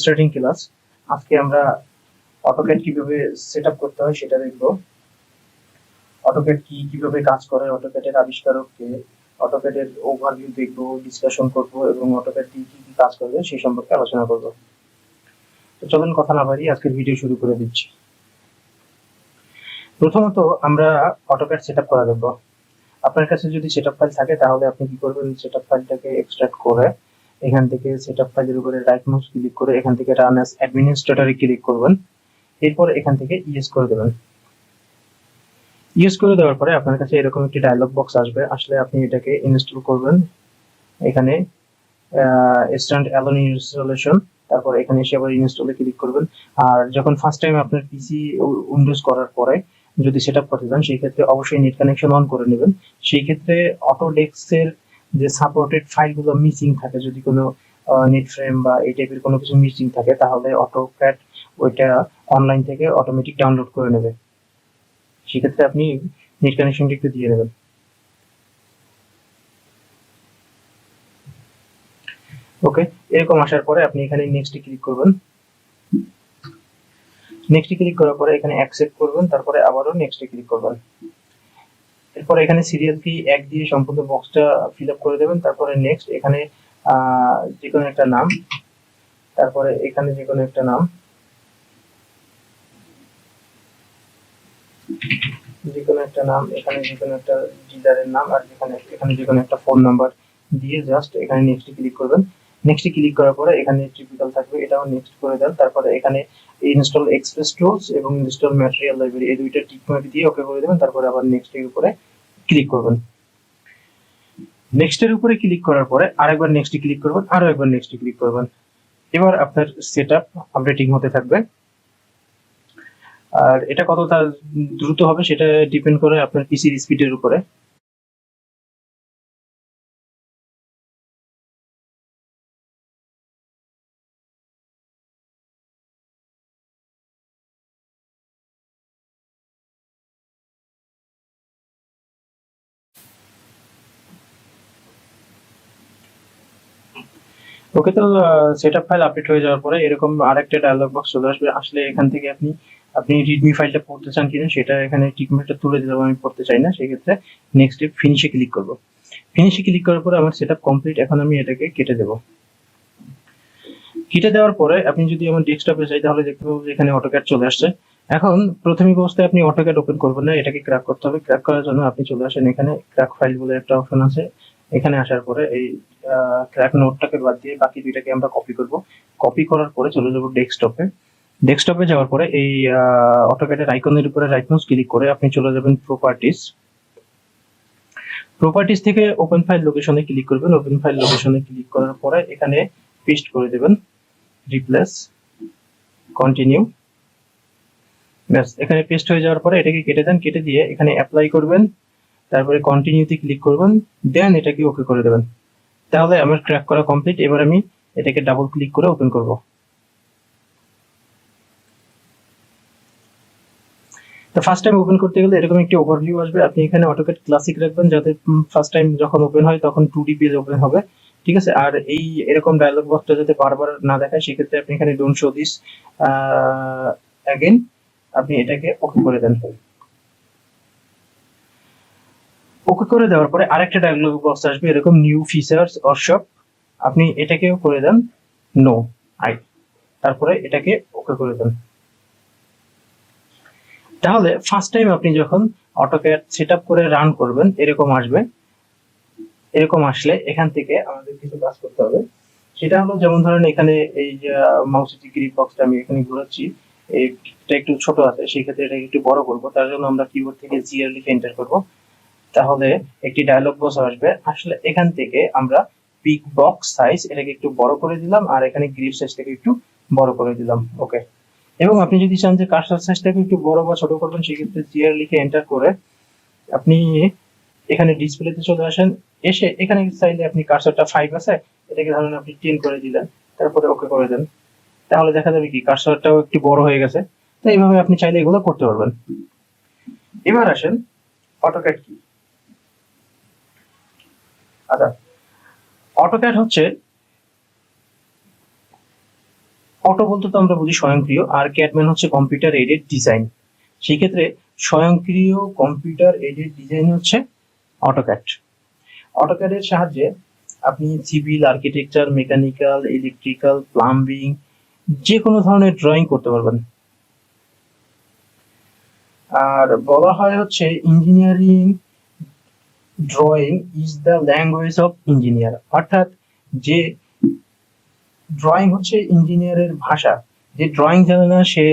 Starting class. আজকে আমরা AutoCAD কিভাবে সেটআপ করতে হয় সেটা দেখব। অটোক্যাড কিভাবে কাজ করে, অটোক্যাডের আবিষ্কারক কে, অটোক্যাডের ওভারভিউ দেখব, ডিসকাশন করব এবং অটোক্যাড দিয়ে কি কাজ করবে সেই সম্পর্কে আলোচনা করব। তো চলুন কথা না বাড়িয়ে আজকের ভিডিও শুরু করে দিচ্ছি। প্রথমত আমরা অটোক্যাড সেটআপ করা দেখব। আপনার কাছে যদি সেটআপ ফাইল থাকে তাহলে আপনি কি করবেন, সেটআপ ফাইলটাকে এক্সট্রাক্ট করে এখান থেকে সেটআপ ফাইলের উপরে রাইট মাউস ক্লিক করে এখান থেকে রান অ্যাজ অ্যাডমিনিস্ট্রেটরে ক্লিক করবেন। এরপর এখান থেকে ইয়েস করে দেবেন। ইউজ করে দেওয়ার পরে আপনার কাছে এরকম একটি ডায়লগ বক্স আসবে। আসলে আপনি এটাকে ইনস্টল করবেন। এখানে স্ট্যান্ড অ্যালোন ইনস্টলেশন, তারপর এখানে এসে আবার ইনস্টলে ক্লিক করবেন। আর যখন ফার্স্ট টাইম আপনার পিসি উইন্ডোজ করার পরে যদি সেটআপ করতে চান সেই ক্ষেত্রে অবশ্যই নেট কানেকশন অন করে নেবেন। সেই ক্ষেত্রে অটোডেস্কের যে সাপোর্টেড ফাইলগুলো মিসিং থাকে, যদি কোনো নেট ফ্রেম বা এই টাইপের কোনো কিছু মিসিং থাকে তাহলে অটোক্যাড ওইটা অনলাইন থেকে অটোমেটিক ডাউনলোড করে নেবে। সেক্ষেত্রে আপনি নেট কানেকশনটা একটু দিয়ে দেবেন। ওকে, এরকম আসার পরে আপনি এখানে নেক্সট ক্লিক করবেন। নেক্সট ক্লিক করার পরে এখানে অ্যাকসেপ্ট করবেন, তারপরে আবারও নেক্সট ক্লিক করবেন। এরপর এখানে সিরিয়াল ফি 1 দিয়ে সম্পূর্ণ বক্সটা ফিল আপ করে দেবেন। তারপরে নেক্সট এখানে যে কোনো একটা নাম, তারপরে এখানে যে কোনো একটা নাম, এখানে যে কোনো একটা ডিলারের নাম, আর এখানে যে কোনো একটা ফোন নাম্বার দিয়ে জাস্ট এখানে নেক্সট ক্লিক করবেন। নেক্সট ক্লিক করার পরে এখানে টিপিক্যাল থাকবে, এটাও নেক্সট করে দেন। তারপরে এখানে ইনস্টল এক্সপ্রেস টুলস এবং ইনস্টল ম্যাটেরিয়াল লাইব্রেরি এই দুইটা টিক মার্ক দিয়ে ওকে করে দেবেন। তারপরে আবার নেক্সট এর উপরে ক্লিক করবেন। নেক্সট এর উপরে ক্লিক করার পরে আরেকবার নেক্সট ক্লিক করবেন, আরো একবার নেক্সট ক্লিক করবেন। এবার আপনার সেটআপ আপডেটিং হতে থাকবে। আর এটা কতটা দ্রুত হবে সেটা ডিপেন্ড করে আপনার পিসির স্পিডের উপরে। ওকে, তো সেটআপ ফাইল আপডেট হয়ে যাওয়ার পরে এরকম আরেকটা ডায়লগ বক্স চলে আসবে। আসলে এখান থেকে আপনি রিডমি ফাইলটা পড়তে চান কিনা সেটা এখানে টিকমার্কটা তুলে দিলাম, আমি পড়তে চাই না, সেই ক্ষেত্রে নেক্সট ফিনিশে ক্লিক করব। ফিনিশে ক্লিক করার পরে আমার সেটআপ কমপ্লিট। এখন আমি এটাকে কেটে দেব। কেটে দেওয়ার পরে আপনি যদি আমার ডেস্কটপে যাই তাহলে দেখতে পাবো যে এখানে অটোক্যাড চলে আসছে। এখন প্রাথমিক অবস্থায় আপনি অটোক্যাড ওপেন করবেন না, এটাকে ক্র্যাক করতে হবে। ক্র্যাক করার জন্য আপনি চলে আসেন এখানে ক্র্যাক ফাইল বলে একটা অপশন আছে। এখানে আসার পরে এই ক্র্যাক নোটটাকে বাদ দিয়ে বাকি দুইটাকে আমরা কপি করব। কপি করার পরে চলে যাব ডেস্কটপে। ডেস্কটপে যাওয়ার পরে এই অটোক্যাডের আইকনের উপরে রাইট মাউস ক্লিক করে আপনি চলে যাবেন প্রপার্টিজ। প্রপার্টিজ থেকে ওপেন ফাইল লোকেশনে ক্লিক করবেন। ওপেন ফাইল লোকেশনে ক্লিক করার পরে এখানে পেস্ট করে দেবেন, রিপ্লেস, কন্টিনিউ। ব্যাস, এখানে পেস্ট হয়ে যাওয়ার পরে এটাকে কেটে দেন। কেটে দিয়ে এখানে অ্যাপ্লাই করবেন, তারপরে কন্টিনিউতে ক্লিক করবেন, দেন এটাকে ওকে করে দেবেন। তাহলে আমার ক্র্যাক করা কমপ্লিট। এবার আমি এটাকে ডাবল ক্লিক করে ওপেন করব। তো ফার্স্ট টাইম ওপেন করতে গেলে এরকম একটি ওভারভিউ আসবে। আপনি এখানে অটোক্যাড ক্লাসিক রাখবেন যাতে ফার্স্ট টাইম যখন ওপেন হয় তখন 2D পেজ ওপেন হবে, ঠিক আছে। আর এই এরকম ডায়লগ বক্সটা যাতে বারবার না দেখায় সেক্ষেত্রে আপনি এখানে ডোন্ট শো দিস অ্যাগেন, আপনি এটাকে ওকে করে দেন। ওকে করে দেওয়ার পরে আরেকটা ডায়লগ বক্স আসবে এরকম, নিউ ফিচার্স অর শপ, আপনি এটাকেও করে দেন নো আই, তারপরে এটাকে ওকে করে দেন। তাহলে ফার্স্ট টাইম আপনি যখন অটোক্যাড সেটআপ করে রান করবেন এরকম আসবে। এরকম আসলে এখান থেকে আমাদের কিছু কাজ করতে হবে। সেটা হলো যেমন ধরেন এখানে এই যে মাউসের যে গ্রিপ বক্সটা আমি এখানে ঘোরাচ্ছি, এটা একটু ছোট আছে, সেই ক্ষেত্রে এটাকে একটু বড় করব। তার জন্য আমরা কিবোর্ড থেকে জিআর লিখে এন্টার করব। তাহলে একটি ডায়লগ বক্স আসবে। আসলে এখান থেকে আমরা পিক বক্স সাইজ এটাকে একটু বড় করে দিলাম, আর এখানে গ্রিপ সাইজটাকে একটু বড় করে দিলাম। ওকে, এবং আপনি যদি চান যে কার্সর সাইজটাকে একটু বড় বা ছোট করবেন সেক্ষেত্রে জিআর লিখে এন্টার করে আপনি এখানে ডিসপ্লেতে চলে আসেন। এসে এখানে চাইলে আপনি কার্সরটা 5 আছে, এটাকে ধরুন আপনি 10 করে দিলেন, তারপরে ওকে করে দেন। তাহলে দেখা যাবে কি কার্সরটাও একটু বড় হয়ে গেছে। তো এইভাবে আপনি চাইলে এগুলো করতে পারবেন। এবার আসেন অটোক্যাড কি। আচ্ছা, অটোক্যাড হচ্ছে অটো বলতে তো আমরা বুঝি স্বয়ংক্রিয়, আর ক্যাড মানে হচ্ছে কম্পিউটার এইডেড ডিজাইন। সেই ক্ষেত্রে স্বয়ংক্রিয় কম্পিউটার এইডেড ডিজাইন হচ্ছে অটোক্যাড। অটোক্যাডের সাহায্যে আপনি civil, architecture, mechanical, electrical, plumbing যে কোনো ধরনের ড্রয়িং করতে পারবেন। আর বলা হয় হচ্ছে engineering drawing is the language of engineer, অর্থাৎ যে ড্রয়িং হচ্ছে ইঞ্জিনিয়ারের ভাষা। যে ড্রয়িং জানে না সে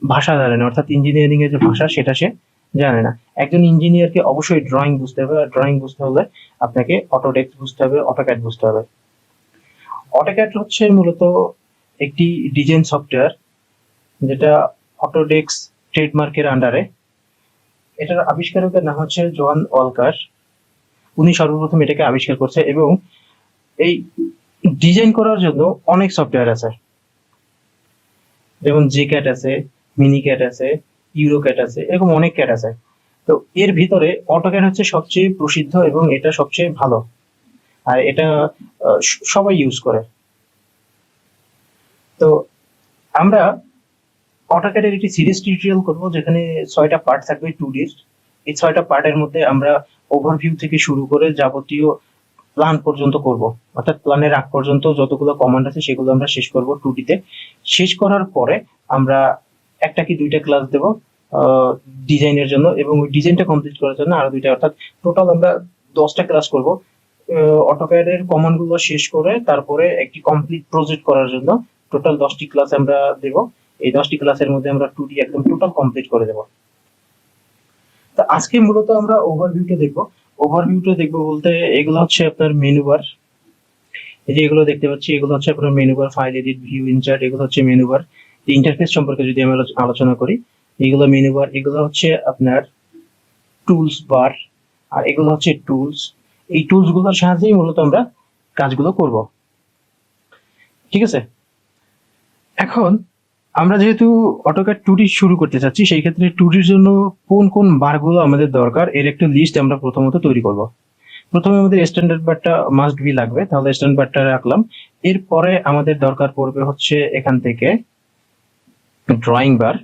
ভাষা জানে না, অর্থাৎ ইঞ্জিনিয়ারিং এর যে ভাষা সেটা সে জানে না। একজন ইঞ্জিনিয়ারকে অবশ্যই ড্রয়িং বুঝতে হবে, আর ড্রয়িং বুঝতে হলে আপনাকে অটোডেস্ক বুঝতে হবে, অটোক্যাড বুঝতে হবে। অটোক্যাড হচ্ছে মূলত একটি ডিজাইন সফটওয়্যার যেটা অটোডেস্ক ট্রেডমার্কের আন্ডারে। এটার আবিষ্কারকের নাম হচ্ছে জন ওয়ালকার। উনি সর্বপ্রথম এটাকে আবিষ্কার করছে, এবং এই ডিজাইন করার জন্য অনেক সফটওয়্যার আছে, যেমন জে ক্যাট আছে, মিনি ক্যাট আছে, ইউরো ক্যাট আছে, এরকম অনেক ক্যাট আছে। তো এর ভিতরে অটোক্যাড হচ্ছে সবচেয়ে প্রসিদ্ধ এবং এটা সবচেয়ে ভালো, আর এটা সবাই ইউজ করে। তো আমরা অটোক্যাডের একটি সিরিজ টিউটোরিয়াল করব যেখানে 6টা পার্ট থাকবে 2Dর। এই 6টা পার্টের মধ্যে আমরা ওভারভিউ থেকে শুরু করে যাবতীয় প্ল্যান পর্যন্ত করব, অর্থাৎ প্ল্যানের আগ পর্যন্ত যতগুলো কমান্ড আছে সেগুলো আমরা শেষ করব 2Dতে। শেষ করার পরে আমরা একটা কি 2টা ক্লাস দেব ডিজাইনের জন্য, এবং ওই ডিজাইনটা কমপ্লিট করার জন্য আরো 2টা, অর্থাৎ টোটাল আমরা 10টা ক্লাস করব অটোক্যাডের কমান্ড গুলো শেষ করে। তারপরে একটি কমপ্লিট প্রজেক্ট করার জন্য টোটাল 10টি ক্লাস আমরা দেব। এই 10টি ক্লাসের মধ্যে আমরা 2D একদম টোটাল কমপ্লিট করে দেব। তো আজকে মূলত আমরা ওভারভিউটা দেখব। ওভারভিউটা দেখব বলতে এগুলো হচ্ছে আপনার মেনু বার। এই যে এগুলো দেখতে পাচ্ছি, এগুলো হচ্ছে আপনার menu bar, file edit, view, insert, এগুলো হচ্ছে মেনু বার। ইন্টারফেস সম্পর্কে যদি আমরা আলোচনা করি, এগুলো মেনু বার, এগুলো হচ্ছে আপনার টুলস বার, আর এগুলো হচ্ছে টুলস। এই টুলস গুলোর সাহায্যেই মূলত আমরা কাজগুলো করব। ঠিক আছে, এখন আমরা যেহেতু অটোক্যাড 2D শুরু করতে চাচ্ছি, সেই ক্ষেত্রে 2Dর জন্য কোন কোন বারগুলো আমাদের দরকার এর একটা লিস্ট আমরা প্রথমত তৈরি করব। প্রথমে আমাদের স্ট্যান্ডার্ড বারটা মাস্ট বি লাগবে, তাহলে স্ট্যান্ডার্ড বারটা রাখলাম। এরপরে আমাদের দরকার পড়বে হচ্ছে এখান থেকে ড্রয়িং বার,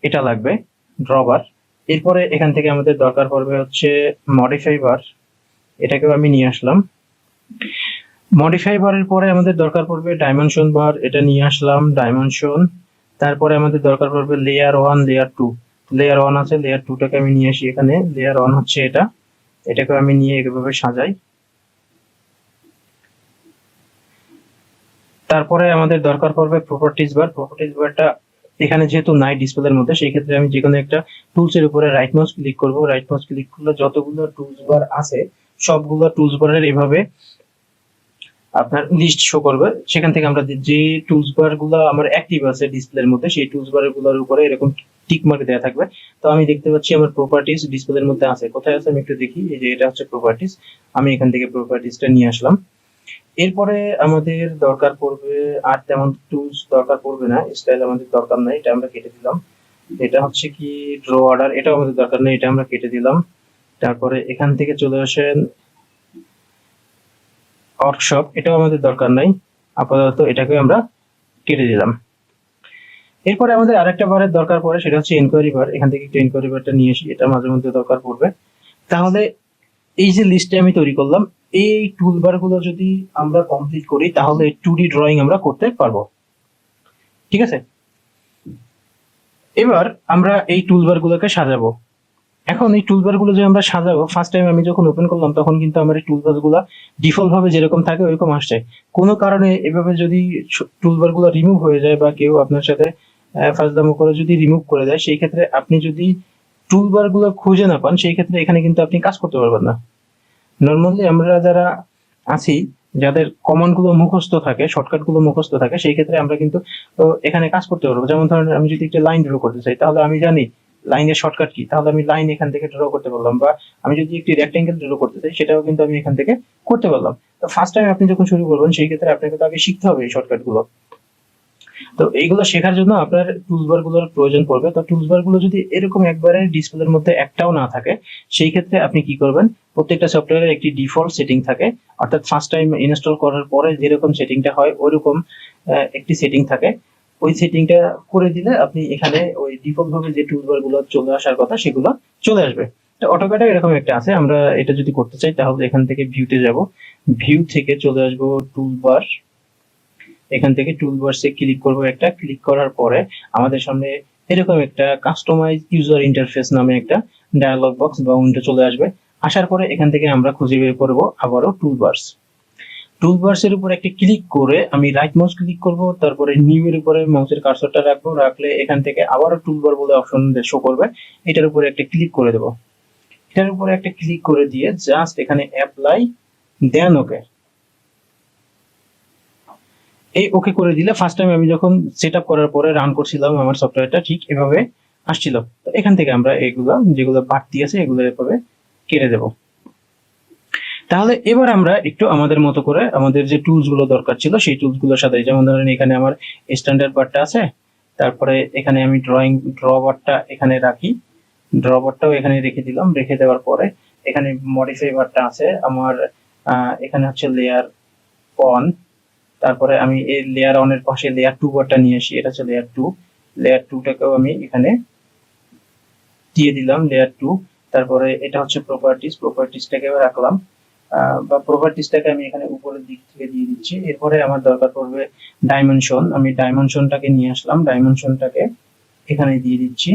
এটা লাগবে, ড্র বার। এরপরে এখান থেকে আমাদের দরকার পড়বে হচ্ছে মডিফাই বার, এটাকেও আমি নিয়ে আসলাম। মডিফাই বারের পরে আমাদের দরকার পড়বে ডাইমেনশন বার, এটা নিয়ে আসলাম, ডাইমেনশন। তারপরে আমাদের দরকার পড়বে লেয়ার 1, লেয়ার 2। লেয়ার 1 আছে, লেয়ার 2টাকে আমি নিয়ে আসি এখানে। লেয়ার 1 হচ্ছে এটা, এটাকে আমি নিয়ে এভাবে সাজাই। তারপরে আমাদের দরকার পড়বে প্রপার্টিজ বার। প্রপার্টিজ বারটা এখানে যেহেতু নাই ডিসপ্লের মধ্যে, সেই ক্ষেত্রে আমি যে কোনো একটা টুলস এর উপরে রাইট মাউস ক্লিক করব। রাইট মাউস ক্লিক করলে যতগুলো টুলস বার আছে সবগুলো টুলস বারের এভাবে আপনার লিস্ট শো করবে। সেখান থেকে আমরা যে টুলস বার গুলো আমার অ্যাক্টিভ আছে ডিসপ্লের মধ্যে, সেই টুলস বার গুলোর উপরে এরকম টিক মার্ক দেওয়া থাকবে। তো আমি দেখতে পাচ্ছি আমার প্রপার্টিজ ডিসপ্লের মধ্যে আছে। কোথায় আছে আমি একটু দেখি, এই যে এটা হচ্ছে প্রপার্টিজ। আমি এখান থেকে প্রপার্টিজটা নিয়ে আসলাম। এরপরে আমাদের দরকার পড়বে, আর তেমন টুলস দরকার পড়বে না, স্টাইল আমাদের দরকার নাই, এটা আমরা কেটে দিলাম। এটা হচ্ছে কি ড্র অর্ডার, এটাও আমাদের দরকার নেই, এটা আমরা কেটে দিলাম। তারপরে এখান থেকে চলে আসেন ওয়ার্কশপ, এটাও আমাদের দরকার নাই, আপাতত এটাকে আমরা কেটে দিলাম। এরপরে আমাদের আরেকটা বারের দরকার পড়ে, সেটা হচ্ছে এনকোয়ারি বার। এখান থেকে একটা এনকোয়ারি বারটা নিয়ে আসি, এটা মাঝে মধ্যে দরকার পড়বে। তাহলে এই যে লিস্টে আমি তৈরি করলাম, এই টুলবার গুলো যদি আমরা কমপ্লিট করি তাহলে 2D ড্রয়িং আমরা করতে পারবো। ঠিক আছে, এবার আমরা এই টুলবার গুলোকে সাজাবো। এখন এই টুলবার গুলো যে আমরা সাজাবো, ফার্স্ট টাইম আমি যখন ওপেন করলাম তখন কিন্তু আমার এই টুলবার গুলো ডিফল্ট ভাবে যেরকম থাকে ওইরকম আসছে। কোনো কারণে এভাবে যদি টুলবার গুলো রিমুভ হয়ে যায় বা কেউ আপনার সাথে ফাজলামো করে যদি রিমুভ করে দেয়, সেই ক্ষেত্রে আপনি যদি টুলবার গুলো খুঁজে না পান, সেই ক্ষেত্রে এখানে কিন্তু আপনি কাজ করতে পারবেন না। নর্মালি আমরা যারা আছি, যাদের কমান্ড গুলো মুখস্থ থাকে, শর্টকাট গুলো মুখস্থ থাকে, সেই ক্ষেত্রে আমরা কিন্তু এখানে কাজ করতে পারবো। যেমন ধরেন আমি যদি একটা লাইন ড্র করতে চাই, তাহলে আমি জানি লাইনের শর্টকাট কি, তাহলে আমি লাইন এখান থেকে ড্র করতে পারলাম। বা আমি যদি একটি রেক্টেঙ্গেল ড্র করতে চাই, সেটাও কিন্তু আমি এখান থেকে করতে পারলাম। তো ফার্স্ট টাইম আপনি যখন শুরু করবেন, সেই ক্ষেত্রে আপনাকে তো আগে শিখতে হবে এই শর্টকাট গুলো। তো এইগুলো শেখার জন্য আপনার টুলসবার গুলোর প্রয়োজন পড়বে। তো টুলসবার গুলো যদি এরকম একবারে ডিসপ্লের মধ্যে একটাও না থাকে, সেই ক্ষেত্রে আপনি কি করবেন, প্রত্যেকটা সফটওয়্যারের একটি ডিফল্ট সেটিং থাকে, অর্থাৎ ফার্স্ট টাইম ইনস্টল করার পরে যেরকম সেটিংটা হয় ওইরকম একটি সেটিং থাকে। ওই সেটিংটা করে দিলে আপনি এখানে ওই ডিফল্ট ভাবে যে টুলবার গুলো চলে আসার কথা সেগুলো চলে আসবে। তো অটোক্যাডে এরকম একটা আছে, আমরা এটা যদি করতে চাই তাহলে এখান থেকে ভিউতে যাব, ভিউ থেকে চলে আসবো টুলবার, এখান থেকে টুলবারসে ক্লিক করব, একটা ক্লিক করার পরে আমাদের সামনে এরকম একটা কাস্টমাইজ ইউজার ইন্টারফেস নামে একটা ডায়ালগ বক্স বা উইন্ডো চলে আসবে। আসার পরে এখান থেকে আমরা খুঁজে বের করব আবারও টুলবারস। টুলবারস এর উপর একটা ক্লিক করে আমি রাইট মাউস ক্লিক করব, তারপরে নিউ এর উপরে মাউসের কার্সরটা রাখবো, রাখলে এখান থেকে আবারও টুলবার বলে অপশন শো করবে, এটার উপরে একটা ক্লিক করে দেব। এটার উপরে একটা ক্লিক করে দিয়ে জাস্ট এখানে অ্যাপ্লাই দেন ওকে। এই ওকে করে দিলে ফার্স্ট টাইম আমি যখন সেট আপ করার পরে রান করছিলাম আমার সফটওয়্যারটা ঠিক এভাবে আসছিল। তো এখান থেকে আমরা এগুলো যেগুলো বাড়তি আছে এগুলো এভাবে কেটে দেব। তাহলে এবার আমরা একটু আমাদের মতো করে আমাদের যে টুলস গুলো দরকার ছিল সেই টুলস গুলোর সাথে, যেমন ধরেন এখানে আমার স্ট্যান্ডার্ড বারটা আছে, তারপরে এখানে আমি ড্র বারটা এখানে রাখি, ড্র বারটাও এখানে রেখে দিলাম। রেখে দেওয়ার পরে এখানে মডিফাই বারটা আছে আমার, এখানে হচ্ছে লেয়ার অন, তারপরে আমি এই লেয়ার অন এর পাশে লেয়ার 2 বারটা নিয়ে আসি, এটা হচ্ছে লেয়ার 2, লেয়ার 2 টাকেও আমি এখানে দিয়ে দিলাম লেয়ার 2। তারপরে এটা হচ্ছে প্রপার্টিজটাকে রাখলাম, বা প্রপার্টিজটাকে আমি এখানে উপরের দিক থেকে দিয়ে দিচ্ছি। এরপরে আমার দরকার পড়বে ডাইমেনশন, আমি ডাইমেনশনটাকে নিয়ে আসলাম, ডাইমেনশনটাকে এখানে দিয়ে দিচ্ছি।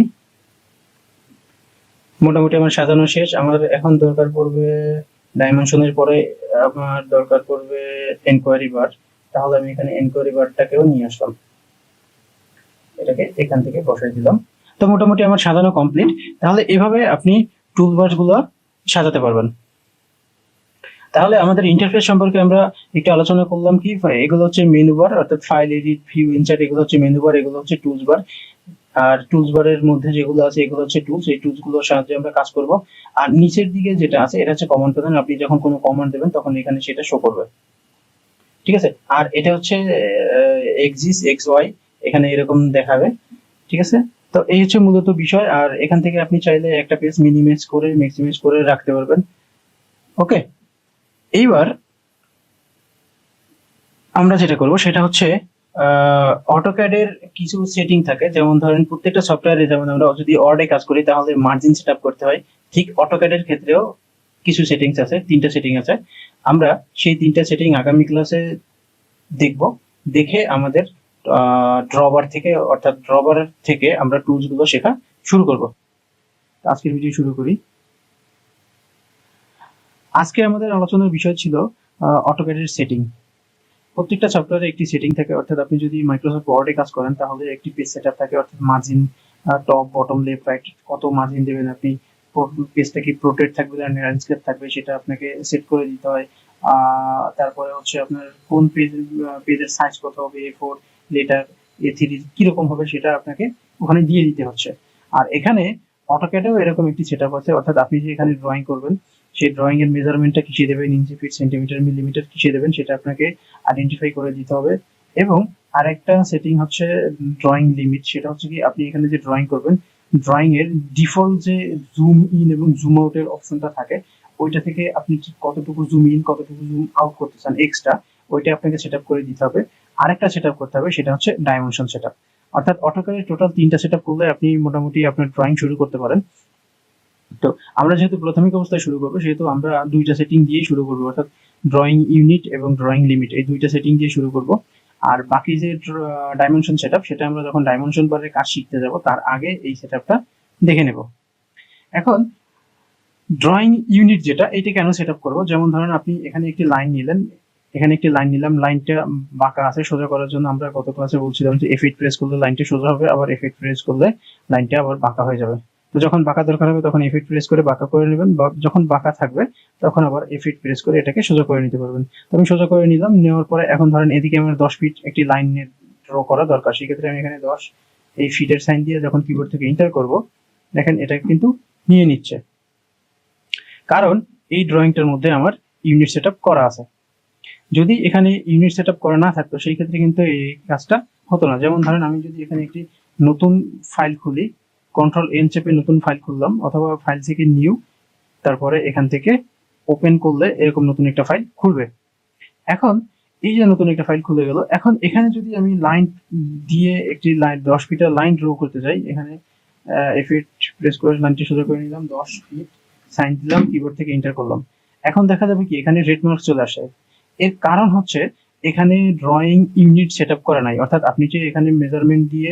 মোটামুটি আমার সাজানো শেষ। আমার এখন দরকার পড়বে ডাইমেনশনের পরে আমার দরকার পড়বে এনকোয়ারি বার, তাহলে আমি এখানে এনকোয়ারি বারটাকেও নিয়ে আসলাম, এটাকে এখান থেকে বসাই দিলাম। তো মোটামুটি আমার সাজানো কমপ্লিট। তাহলে এভাবে আপনি টুলবারস গুলো সাজাতে পারবেন। তাহলে আমাদের ইন্টারফেস সম্পর্কে আমরা একটু আলোচনা করলাম। কি এগুলো হচ্ছে মেনু বার, অর্থাৎ ফাইল, এডিট, ভিউ, ইনসার্ট, এগুলো হচ্ছে মেনু বার, এগুলো হচ্ছে টুলস বার। আর টুলস বারের মধ্যে যেগুলো আছে এগুলো হচ্ছে টুলস, এই টুলস গুলোর সাহায্যে আমরা কাজ করব। আর নিচের দিকে যেটা আছে এটা হচ্ছে কমান্ড প্রধান, আপনি যখন কোনো কমান্ড দেবেন তখন এখানে সেটা শো করবে, ঠিক আছে। আর এটা হচ্ছে এক্সিস এক্স ওয়াই, এখানে এরকম দেখাবে, ঠিক আছে। তো এই হচ্ছে মূলত বিষয়। আর এখান থেকে আপনি চাইলে একটা পেজ মিনিমাইজ করে ম্যাক্সিমাইজ করে রাখতে পারবেন। ওকে, এইবার আমরা যেটা করব সেটা হচ্ছে অটোক্যাডের কিছু সেটিং থাকে, যেমন ধরেন প্রত্যেকটা সফটওয়্যারে যেমন আমরা যদি ওয়ার্ডে কাজ করি তাহলে মার্জিন সেটআপ করতে হয়, ঠিক অটোক্যাডের ক্ষেত্রেও কিছু সেটিংস আছে, 3টা সেটিং আছে। আমরা সেই 3টা সেটিং আগামী ক্লাসে দেখব, দেখে আমাদের ড্রবার থেকে, অর্থাৎ ড্রবার থেকে আমরা টুলস গুলো শেখা শুরু করব। আজকের ভিডিও শুরু করি। আজকে আমাদের আলোচনার বিষয় ছিল অটোক্যাডের সেটিং। প্রত্যেকটা সফটওয়্যারে একটি সেটিং থাকে, অর্থাৎ আপনি যদি মাইক্রোসফট ওয়ার্ডে কাজ করেন তাহলে একটি পেজ সেটআপ থাকে, অর্থাৎ margin, top, bottom, left, right, কত মার্জিন দেবেন আপনি, পেজটা কি প্রোটেক্ট থাকবে না ল্যান্ডস্কেপ থাকবে সেটা আপনাকে সেট করে দিতে হয়। তারপরে হচ্ছে আপনার কোন পেজের সাইজ কত হবে, A4, লেটার, A3 কিরকম হবে সেটা আপনাকে ওখানে দিয়ে দিতে হচ্ছে। আর এখানে অটোক্যাডেও এরকম একটি সেটআপ আছে, অর্থাৎ আপনি যে এখানে ড্রয়িং করবেন সেই ড্রয়িং এর মেজারমেন্টটা কিসে দেবেন, ইঞ্চি, ফিট, সেন্টিমিটার, মিলিমিটার কিসে দেবেন সেটা আপনাকে আইডেন্টিফাই করে দিতে হবে। এবং আরেকটা সেটিং হচ্ছে ড্রয়িং লিমিট, সেটা হচ্ছে কি আপনি এখানে যে ড্রয়িং করবেন ড্রয়িং এর ডিফল্ট যে জুম ইন এবং জুম আউট এর অপশনটা থাকে ওইটা থেকে আপনি কতটুকু জুম ইন কতটুকু জুম আউট করতে চান এক্সট্রা, ওইটা আপনাকে সেটআপ করে দিতে হবে। আরেকটা সেটআপ করতে হবে, সেটা হচ্ছে ডাইমেনশন সেটআপ। অর্থাৎ অটোক্যাডে টোটাল 3টা সেটআপ করলে আপনি মোটামুটি আপনার ড্রয়িং শুরু করতে পারেন। তো আমরা যেহেতু প্রাথমিক অবস্থায় শুরু করবো সেহেতু আমরা 2টা সেটিং দিয়েই শুরু করবো, অর্থাৎ ড্রয়িং ইউনিট এবং ড্রয়িং লিমিট, এই 2টা সেটিং দিয়ে শুরু করব। আর বাকি যে ডাইমেনশন সেটআপ সেটা আমরা যখন ডাইমেনশন বারের কাজ শিখতে যাব তার আগে এই সেটআপটা দেখে নেব। এখন ড্রয়িং ইউনিট যেটা, এটা কেন সেটআপ করব, যেমন ধরেন আপনি এখানে একটি লাইন নিলেন, এখানে একটি লাইন নিলাম, লাইনটা বাঁকা আছে, সোজা করার জন্য আমরা গত ক্লাসে বলছিলাম যে F8 প্রেস করলে লাইনটা সোজা হবে, আবার F8 প্রেস করলে লাইনটা আবার বাঁকা হয়ে যাবে। তো যখন বাঁকা দরকার হবে তখন F8 প্রেস করে বাঁকা করে নেবেন, বা যখন বাঁকা থাকবে তখন আবার F8 প্রেস করে এটাকে সোজা করে নিতে পারবেন। তো আমি সোজা করে নিলাম, নেওয়ার পরে এখন ধরেন এদিকে আমার 10 ফিট একটি লাইন ড্র করা দরকার, সেক্ষেত্রে আমি এখানে 10 এই ফিটের সাইন দিয়ে যখন কিবোর্ড থেকে এন্টার করব দেখেন এটা কিন্তু নিয়ে নিচ্ছে, কারণ এই ড্রয়িংটার মধ্যে আমার ইউনিট সেটআপ করা আছে। যদি এখানে ইউনিট সেটআপ করা না থাকতো সেই ক্ষেত্রে কিন্তু এই কাজটা হতো না। যেমন ধরেন আমি যদি এখানে একটি নতুন ফাইল খুলি, কন্ট্রোল এন চেপে নতুন ফাইল খুললাম, অথবা ফাইল থেকে নিউ, তারপরে এখান থেকে ওপেন করলে এরকম নতুন একটা ফাইল খুলবে। এখন এই যে নতুন একটা ফাইল খুলে গেল। এখন এখানে যদি আমি লাইন দিয়ে একটি লাইন 10 ফিটের লাইন ড্র করতে চাই, এখানে এফ8 প্রেস করে লাইনটি সোজা করে নিলাম, 10 ফিট সাইন দিলাম, কিবোর্ড থেকে এন্টার করলাম। এখন দেখা যাবে কি এখানে রেড মার্ক চলে আসে। এর কারণ হচ্ছে এখানে ড্রয়িং ইউনিট সেটআপ করা নাই, অর্থাৎ আপনি যে এখানে মেজারমেন্ট দিয়ে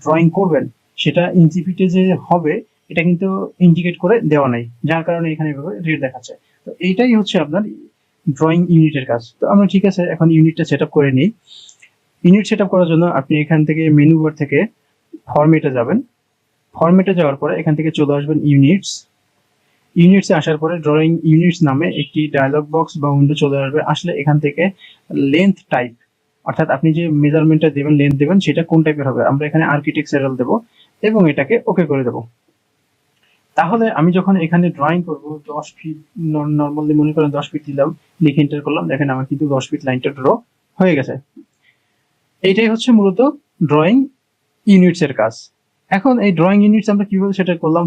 ড্রয়িং করবেন সেটা ইঞ্চি ফিটে যে হবে এটা কিন্তু ইন্ডিকেট করে দেওয়া নাই, যার কারণে এখানে এভাবে রেড দেখাচ্ছে। তো এইটাই হচ্ছে আপনার ড্রয়িং ইউনিটের কাজ। তো আমরা ঠিক আছে এখন ইউনিটটা সেটআপ করে নিই। ইউনিট সেটআপ করার জন্য আপনি এখান থেকে মেনু বার থেকে ফরম্যাটে যাবেন। ফরম্যাটে যাওয়ার পরে এখান থেকে চলে আসবেন ইউনিটস। ইউনিটসে আসার পরে ড্রয়িং ইউনিটস নামে একটি ডায়লগ বক্স বা উইন্ডো চলে আসবে। আসলে এখান থেকে লেন্থ টাইপ, অর্থাৎ আপনি যে মেজারমেন্টটা দেবেন, লেন্থ দেবেন, সেটা কোন টাইপের হবে, আমরা এখানে আর্কিটেকচারাল দেব এবং এটাকে ওকে করে দেব। তাহলে আমি যখন এখানে ড্রয়িং করব 10 ফিট, নরমালি মনে করেন 10 ফিট দিলাম, লিখে এন্টার করলাম, দেখেন আমার কিন্তু 10 ফিট লাইনটা ড্র হয়ে গেছে। এইটাই হচ্ছে মূলত ড্রয়িং ইউনিটস এর কাজ। এখন এই ড্রয়িং ইউনিটস আমরা কিভাবে সেটা করলাম,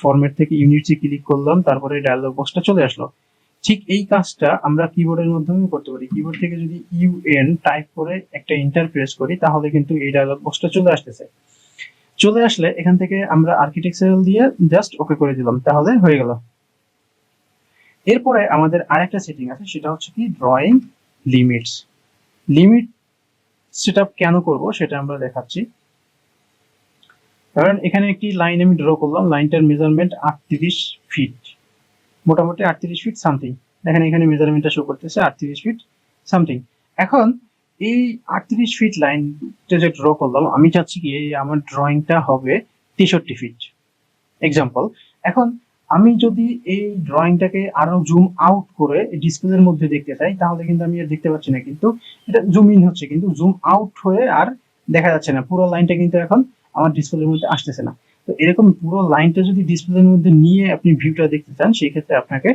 ফরম্যাট থেকে ইউনিটসে ক্লিক করলাম, তারপরে ডায়লগ বক্সটা চলে আসলো। ঠিক এই কাজটা আমরা কিবোর্ডের মাধ্যমে করতে পারি। কিবোর্ড থেকে যদি ইউএন টাইপ করে একটা এন্টার প্রেস করি তাহলে কিন্তু এই ডায়লগ বক্সটা চলে আসতেছে। চলে আসলে এখান থেকে আমরা আর্কিটেকচারাল দিয়ে জাস্ট ওকে করে দিলাম, তাহলে হয়ে গেল। এরপরে আমাদের আরেকটা সেটিং আছে, সেটা হচ্ছে কি ড্রয়িং লিমিটস। লিমিট সেটআপ কেন করব সেটা আমরা দেখাচ্ছি। কারণ এখানে একটি লাইন আমি ড্র করলাম, লাইনটার মেজারমেন্ট 38 ফিট, মোটামুটি 38 ফিট সামথিং। দেখেন এখানে মেজারমেন্টটা শো করতেছে 38 ফিট সামথিং। এখন এই 38 ফিট লাইনটা যে ড্র করলাম, আমি চাচ্ছি কি এই আমার ড্রয়িংটা হবে 63 ফিট এক্সাম্পল। এখন আমি যদি এই ড্রয়িংটাকে আরো জুম আউট করে ডিসপ্লের মধ্যে দেখতে চাই তাহলে কিন্তু আমি আর দেখতে পাচ্ছি না, কিন্তু এটা জুম ইন হচ্ছে কিন্তু জুম আউট হয়ে আর দেখা যাচ্ছে না, পুরো লাইনটা কিন্তু এখন আমার ডিসপ্লের মধ্যে আসতেছে না। তো এরকম পুরো লাইনটা যদি ডিসপ্লের মধ্যে নিয়ে আপনি ভিউটা দেখতে চান সেই ক্ষেত্রে আপনাকে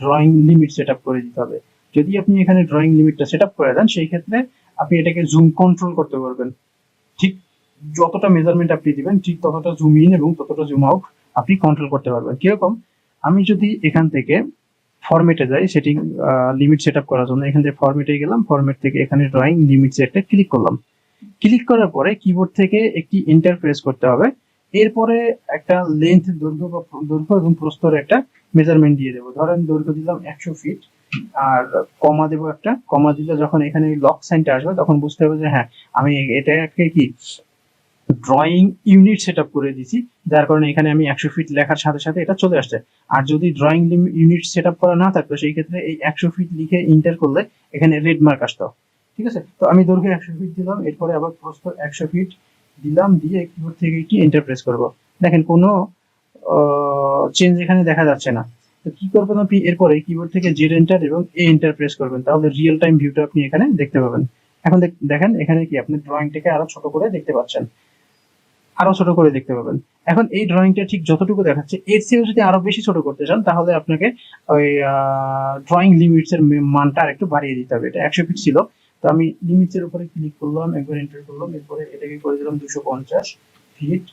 ড্রয়িং লিমিট সেট আপ করে দিতে হবে। যদি আপনি এখানে ড্রয়িং লিমিটটা সেট আপ করে দেন সেই ক্ষেত্রে আপনি এটাকে জুম কন্ট্রোল করতে পারবেন। ঠিক যতটা মেজারমেন্ট আপনি দিবেন ঠিক ততটা জুম ইন এবং ততটা জুম আউট আপনি কন্ট্রোল করতে পারবেন। কিরকম, আমি যদি এখান থেকে ফরম্যাটে যাই সেটিং লিমিট সেট আপ করার জন্য, এখান থেকে ফরম্যাটে গেলাম, ফরম্যাট থেকে এখানে ড্রয়িং লিমিট সেটটা ক্লিক করলাম। ক্লিক করার পরে কিবোর্ড থেকে একটি এন্টার প্রেস করতে হবে। এরপরে একটা লেন্থ, দৈর্ঘ্য এবং প্রস্থের একটা মেজারমেন্ট দিয়ে দেবো। ধরেন দৈর্ঘ্য দিলাম 100 ফিট আর কমা দেবো একটা, কমা দিলে যখন এখানে লক সাইনটা আসবে তখন বুঝতে হবে যে হ্যাঁ আমি এটাকে কি ড্রয়িং ইউনিট সেট আপ করে দিয়েছি, যার কারণে এখানে আমি 100 ফিট লেখার সাথে সাথে এটা চলে আসছে। আর যদি ড্রয়িং ইউনিট সেট আপ করা না থাকতো সেই ক্ষেত্রে এই 100 ফিট লিখে এন্টার করলে এখানে রেড মার্ক আসতো। ঠিক আছে, তো আমি দৈর্ঘ্য 100 ফিট দিলাম, এরপরে আবার প্রস্থ 100 ফিট দিলাম, দিয়ে কিবোর্ড থেকে কি এন্টার প্রেস করব। দেখেন কোনো চেঞ্জ এখানে দেখা যাচ্ছে না। তো কি করবেন আপনি, এরপরে কিবোর্ড থেকে জেড এন্টার এবং এ এন্টার প্রেস করবেন, তাহলে রিয়েল টাইম ভিউটা আপনি এখানে দেখতে পাবেন। এখন দেখেন এখানে কি আপনি ড্রয়িংটাকে আরো ছোট করে দেখতে পাচ্ছেন, আরো ছোট করে দেখতে পাবেন। এখন এই ড্রয়িংটা ঠিক যতটুকু দেখাচ্ছে এর চেয়েও যদি আরো বেশি ছোট করতে চান তাহলে আপনাকে ওই ড্রয়িং লিমিটস এর মানটা আরেকটু বাড়িয়ে দিতে হবে। এটা 100 ফিট ছিল, তো আমি লিমিটস এর উপরে ক্লিক করলাম, একবার এন্টার করলাম, এরপরে এটাকে করে দিলাম 250 ফিট,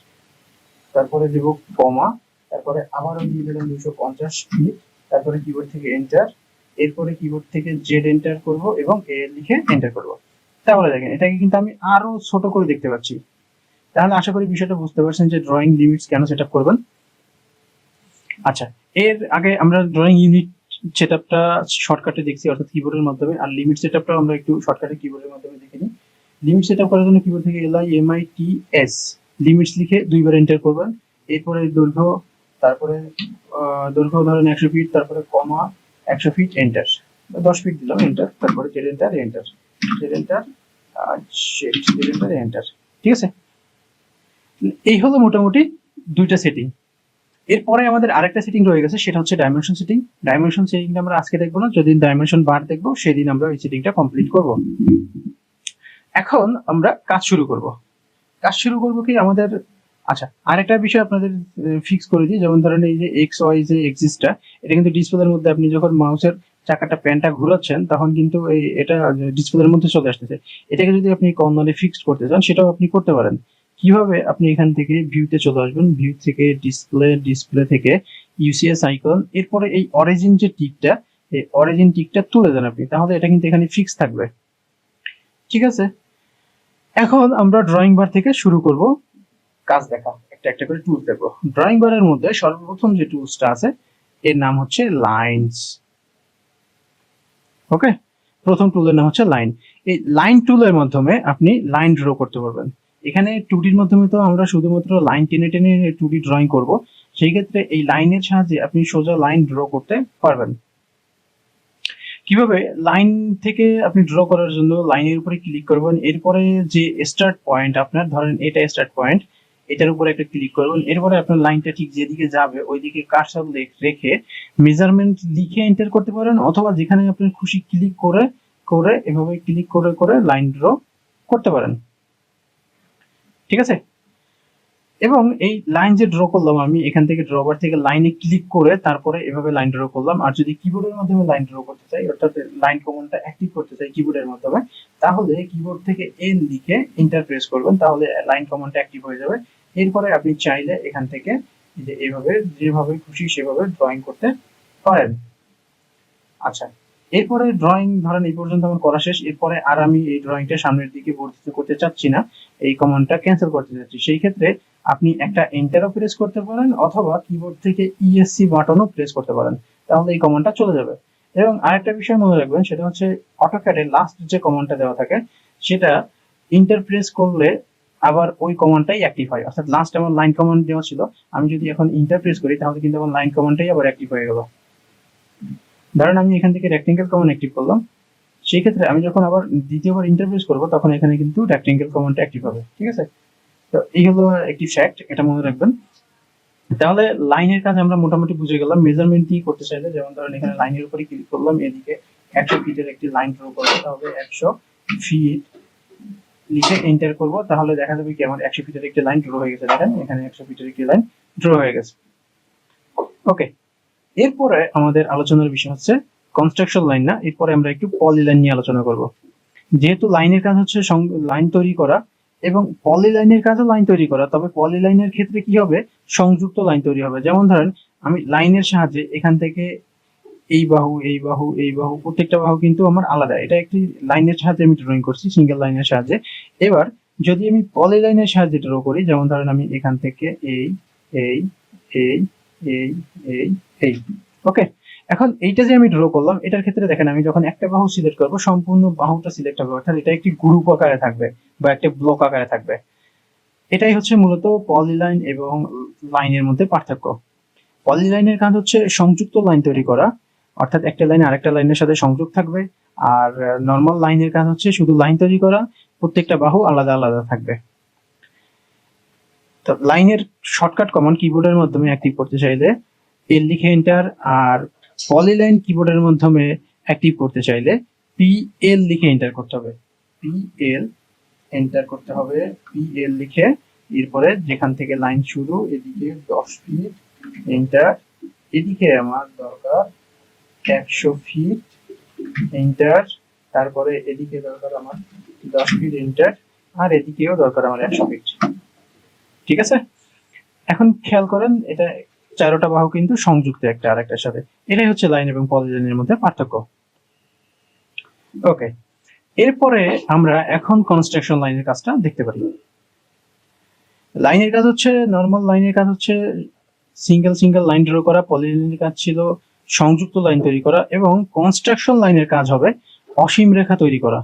তারপরে দেব কমা, তারপরে আবারও দিয়ে দিলাম 250 ফিট, তারপরে কিবোর্ড থেকে এন্টার, এরপরে কিবোর্ড থেকে জেড এন্টার করব এবং এ লিখে এন্টার করব। তাহলে দেখেন এটাকে কিন্তু আমি আরো ছোট করে দেখতে পাচ্ছি। তাহলে আশা করি বিষয়টা বুঝতে পারছেন যে ড্রয়িং লিমিটস কেন সেট আপ করবেন। আচ্ছা, এর আগে আমরা ড্রয়িং ইউনিট সেটআপটা শর্টকাটে দেখছি, অর্থাৎ কিবোর্ডের মাধ্যমে, আর লিমিট সেটআপটা আমরা একটু শর্টকাটে কিবোর্ডের মাধ্যমে দেখে নিই। লিমিট সেটআপ করার জন্য কিবোর্ড থেকে LIMITS লিমিটস লিখে দুইবার এন্টার করবেন। এরপরে দৈর্ঘ্য, তারপরে দৈর্ঘ্য ধরেন 100 ফিট, তারপরে কমা 100 ফিট এন্টার, 10 ফিট দিলাম এন্টার, তারপরে Z enter enter, Z enter Z enter enter. ঠিক আছে, এই হলো মোটামুটি দুইটা সেটিং। এরপরে আমাদের আরেকটা সেটিং রয়ে গেছে, সেটা হচ্ছে ডাইমেনশন সেটিং। ডাইমেনশন সেটিংটা আমরা আজকে দেখবো না, যেদিন ডাইমেনশন বার দেখবো সেদিন আমরা এই সেটিংটা কমপ্লিট করব। এখন আমরা কাজ শুরু করব। কাজ শুরু করব কি আমাদের, আচ্ছা আরেকটা বিষয় আপনাদের ফিক্স করে দিই, যেমন ধরেন এই যে এক্স ওয়াই যে এক্সিসটা, এটা কিন্তু ডিসপ্লের মধ্যে আপনি যখন মাউসের চাকাটা প্যানটা ঘোরাচ্ছেন তখন কিন্তু এটা ডিসপ্লের মধ্যে চলে আসতেছে। এটাকে যদি আপনি কর্নারে ফিক্সড করতে চান সেটাও আপনি করতে পারেন। কিভাবে, আপনি এখান থেকে ভিউতে চলে আসবেন, ভিউ থেকে ডিসপ্লে, ডিসপ্লে থেকে ইউসিএস আইকন, এরপরে এই অরিজিন যে টিকটা এই অরিজিন টিকটা তুলে দেন আপনি, তাহলে এটা কিন্তু এখানে ফিক্স থাকবে। ঠিক আছে, এখন আমরা ড্রয়িং বার থেকে শুরু করব কাজ দেখা, একটা একটা করে টুলস দেখবো। ড্রয়িং বারের মধ্যে সর্বপ্রথম যে টুলসটা আছে এর নাম হচ্ছে লাইনস। ওকে, প্রথম টুলের নাম হচ্ছে লাইন। এই লাইন টুলের মাধ্যমে আপনি লাইন ড্র করতে পারবেন। এখানে 2D র মাধ্যমে তো আমরা শুধুমাত্র লাইন টেনে টেনে 2D ড্রয়িং করব, সেই ক্ষেত্রে এই লাইনের সাহায্যে আপনি সোজা লাইন ড্র করতে পারবেন। কিভাবে? লাইন থেকে আপনি ড্র করার জন্য লাইনের উপরে ক্লিক করবেন, এরপরে যে স্টার্ট পয়েন্ট আপনার, ধরেন এটা স্টার্ট পয়েন্ট, এটার উপরে একটা ক্লিক করবেন, এরপরে আপনার লাইনটা ঠিক যেদিকে যাবে ওইদিকে কার্সর রেখে মেজারমেন্ট লিখে এন্টার করতে পারেন, অথবা যেখানে আপনার খুশি ক্লিক করে করে এভাবে ক্লিক করে করে লাইন ড্র করতে পারেন। ঠিক আছে, এবং এই লাইন যে ড্র করলাম আমি এখান থেকে ড্রবার থেকে লাইনে ক্লিক করে তারপরে এভাবে লাইন ড্র করলাম। আর যদি কিবোর্ডের মাধ্যমে লাইন ড্র করতে চাই, অর্থাৎ লাইন কমান্ডটা অ্যাক্টিভ করতে চাই কিবোর্ডের মাধ্যমে, তাহলে কিবোর্ড থেকে এন লিখে এন্টার প্রেস করবেন, তাহলে লাইন কমান্ডটা অ্যাক্টিভ হয়ে যাবে। এরপরে আপনি চাইলে এখান থেকে যে এইভাবে যেভাবে খুশি সেভাবে ড্রয়িং করতে পারেন। আচ্ছা, এরপরে ড্রয়িং ধরেন এই পর্যন্ত আমার করা শেষ, এরপরে আর আমি এই ড্রয়িংটা সামনের দিকে বর্ধিত করতে চাচ্ছি না, এই কমান্ডটা ক্যান্সেল করতে চাচ্ছি, সেই ক্ষেত্রে আপনি একটা এন্টারও প্রেস করতে পারেন অথবা কিবোর্ড থেকে ইএসসি বাটনও প্রেস করতে পারেন, তাহলে এই কমান্ডটা চলে যাবে। এবং আরেকটা বিষয় মনে রাখবেন, সেটা হচ্ছে অটোক্যাডে লাস্ট যে কমান্ডটা দেওয়া থাকে সেটা এন্টার প্রেস করলে আবার ওই কমান্ডটাই অ্যাক্টিভ হয়, অর্থাৎ লাস্ট আমার লাইন কমান্ড দেওয়া ছিল, আমি যদি এখন এন্টার প্রেস করি তাহলে কিন্তু আমার লাইন কমান্ডটাই আবার অ্যাক্টিভ হয়ে গেল। ধরেন আমি এখান থেকে রেক্টেঙ্গেল কমান্ড অ্যাক্টিভ করলাম, সেই ক্ষেত্রে আমি যখন আবার দ্বিতীয়বার ইন্টারপ্রেস করব তখন এখানে কিন্তু রেক্টেঙ্গেল কমান্ডটা অ্যাক্টিভ হবে। ঠিক আছে, তো এই হলো একটি ফ্যাক্ট, এটা মনে রাখবেন। তাহলে লাইনের কাজ আমরা মোটামুটি বুঝে গেলাম। মেজারমেন্ট দিয়ে করতে চাইলে, যেমন ধরেন এখানে লাইনের উপরে ক্লিক করলাম, এদিকে 100 ফিটের একটি লাইন ড্র করব, তাহলে 100 ফিট লিখে এন্টার করব, তাহলে দেখা যাবে কি আমার 100 ফিটের একটি লাইন ড্র হয়ে গেছে। দেখেন এখানে 100 ফিটের একটি লাইন ড্র হয়ে গেছে। ওকে, এরপরে আমাদের আলোচনার বিষয় হচ্ছে কনস্ট্রাকশন লাইন না, এরপরে আমরা একটু পলি লাইন নিয়ে আলোচনা করব। যেহেতু লাইনের কাজ হচ্ছে লাইন তৈরি করা এবং পলি লাইনের কাজও লাইন তৈরি করা, তবে পলি লাইনের ক্ষেত্রে কি হবে, সংযুক্ত লাইন তৈরি হবে। যেমন ধরেন আমি লাইনের সাহায্যে এখান থেকে এই বাহু এই বাহু এই বাহু প্রত্যেকটা বাহু কিন্তু আমার আলাদা, এটা একটি লাইনের সাহায্যে আমি ড্রয়িং করছি, সিঙ্গেল লাইনের সাহায্যে। এবার যদি আমি পলি লাইনের সাহায্যে ড্র করি, যেমন ধরেন আমি এখান থেকে এই এই এই এই এই এই ওকে, এখন এইটা যে আমি ড্র করলাম এটার ক্ষেত্রে দেখেন আমি যখন একটা বাহু সিলেক্ট করব সম্পূর্ণ বাহুটা সিলেক্ট হবে, অর্থাৎ এটা একটি গ্রুপ আকারে থাকবে বা একটা ব্লক আকারে থাকবে। এটাই হচ্ছে মূলত পলিলাইন এবং লাইনের মধ্যে পার্থক্য। পলিলাইনের কাজ হচ্ছে সংযুক্ত লাইন তৈরি করা, অর্থাৎ একটা লাইন আরেকটা লাইনের সাথে সংযোগ থাকবে, আর নর্মাল লাইনের কাজ হচ্ছে শুধু লাইন তৈরি করা, প্রত্যেকটা বাহু আলাদা আলাদা থাকবে। তো লাইনের শর্টকাট কমান্ড কিবোর্ডের মাধ্যমে অ্যাক্টিভ করতে চাইলে এল লিখে এন্টার, আর পলিলাইন কিবোর্ডের মাধ্যমে অ্যাক্টিভ করতে চাইলে পিএল লিখে এন্টার করতে হবে। পিএল এন্টার করতে হবে, পিএল লিখে এরপরে যেখান থেকে লাইন শুরু এদিকে 10 ফিট এন্টার, এদিকে আমার দরকার 100 ফিট এন্টার, তারপরে এদিকে দরকার আমার 10 ফিট এন্টার, আর এদিকেও দরকার আমার 100 ফিট। ঠিক আছে, এখন খেয়াল করেন এটা চারোটা বাহু কিন্তু সংযুক্ত একটা আরেকটার সাথে, এটাই হচ্ছে লাইন এবং পলিলাইনের মধ্যে পার্থক্য। ওকে, এরপরে আমরা এখন কনস্ট্রাকশন লাইনের কাজটা দেখতে পারি। লাইনের কাজ হচ্ছে, নর্মাল লাইনের কাজ হচ্ছে সিঙ্গেল সিঙ্গেল লাইন ড্র করা, পলিলাইনের কাজ ছিল সংযুক্ত লাইন তৈরি করা, এবং কনস্ট্রাকশন লাইনের কাজ হবে অসীম রেখা তৈরি করা,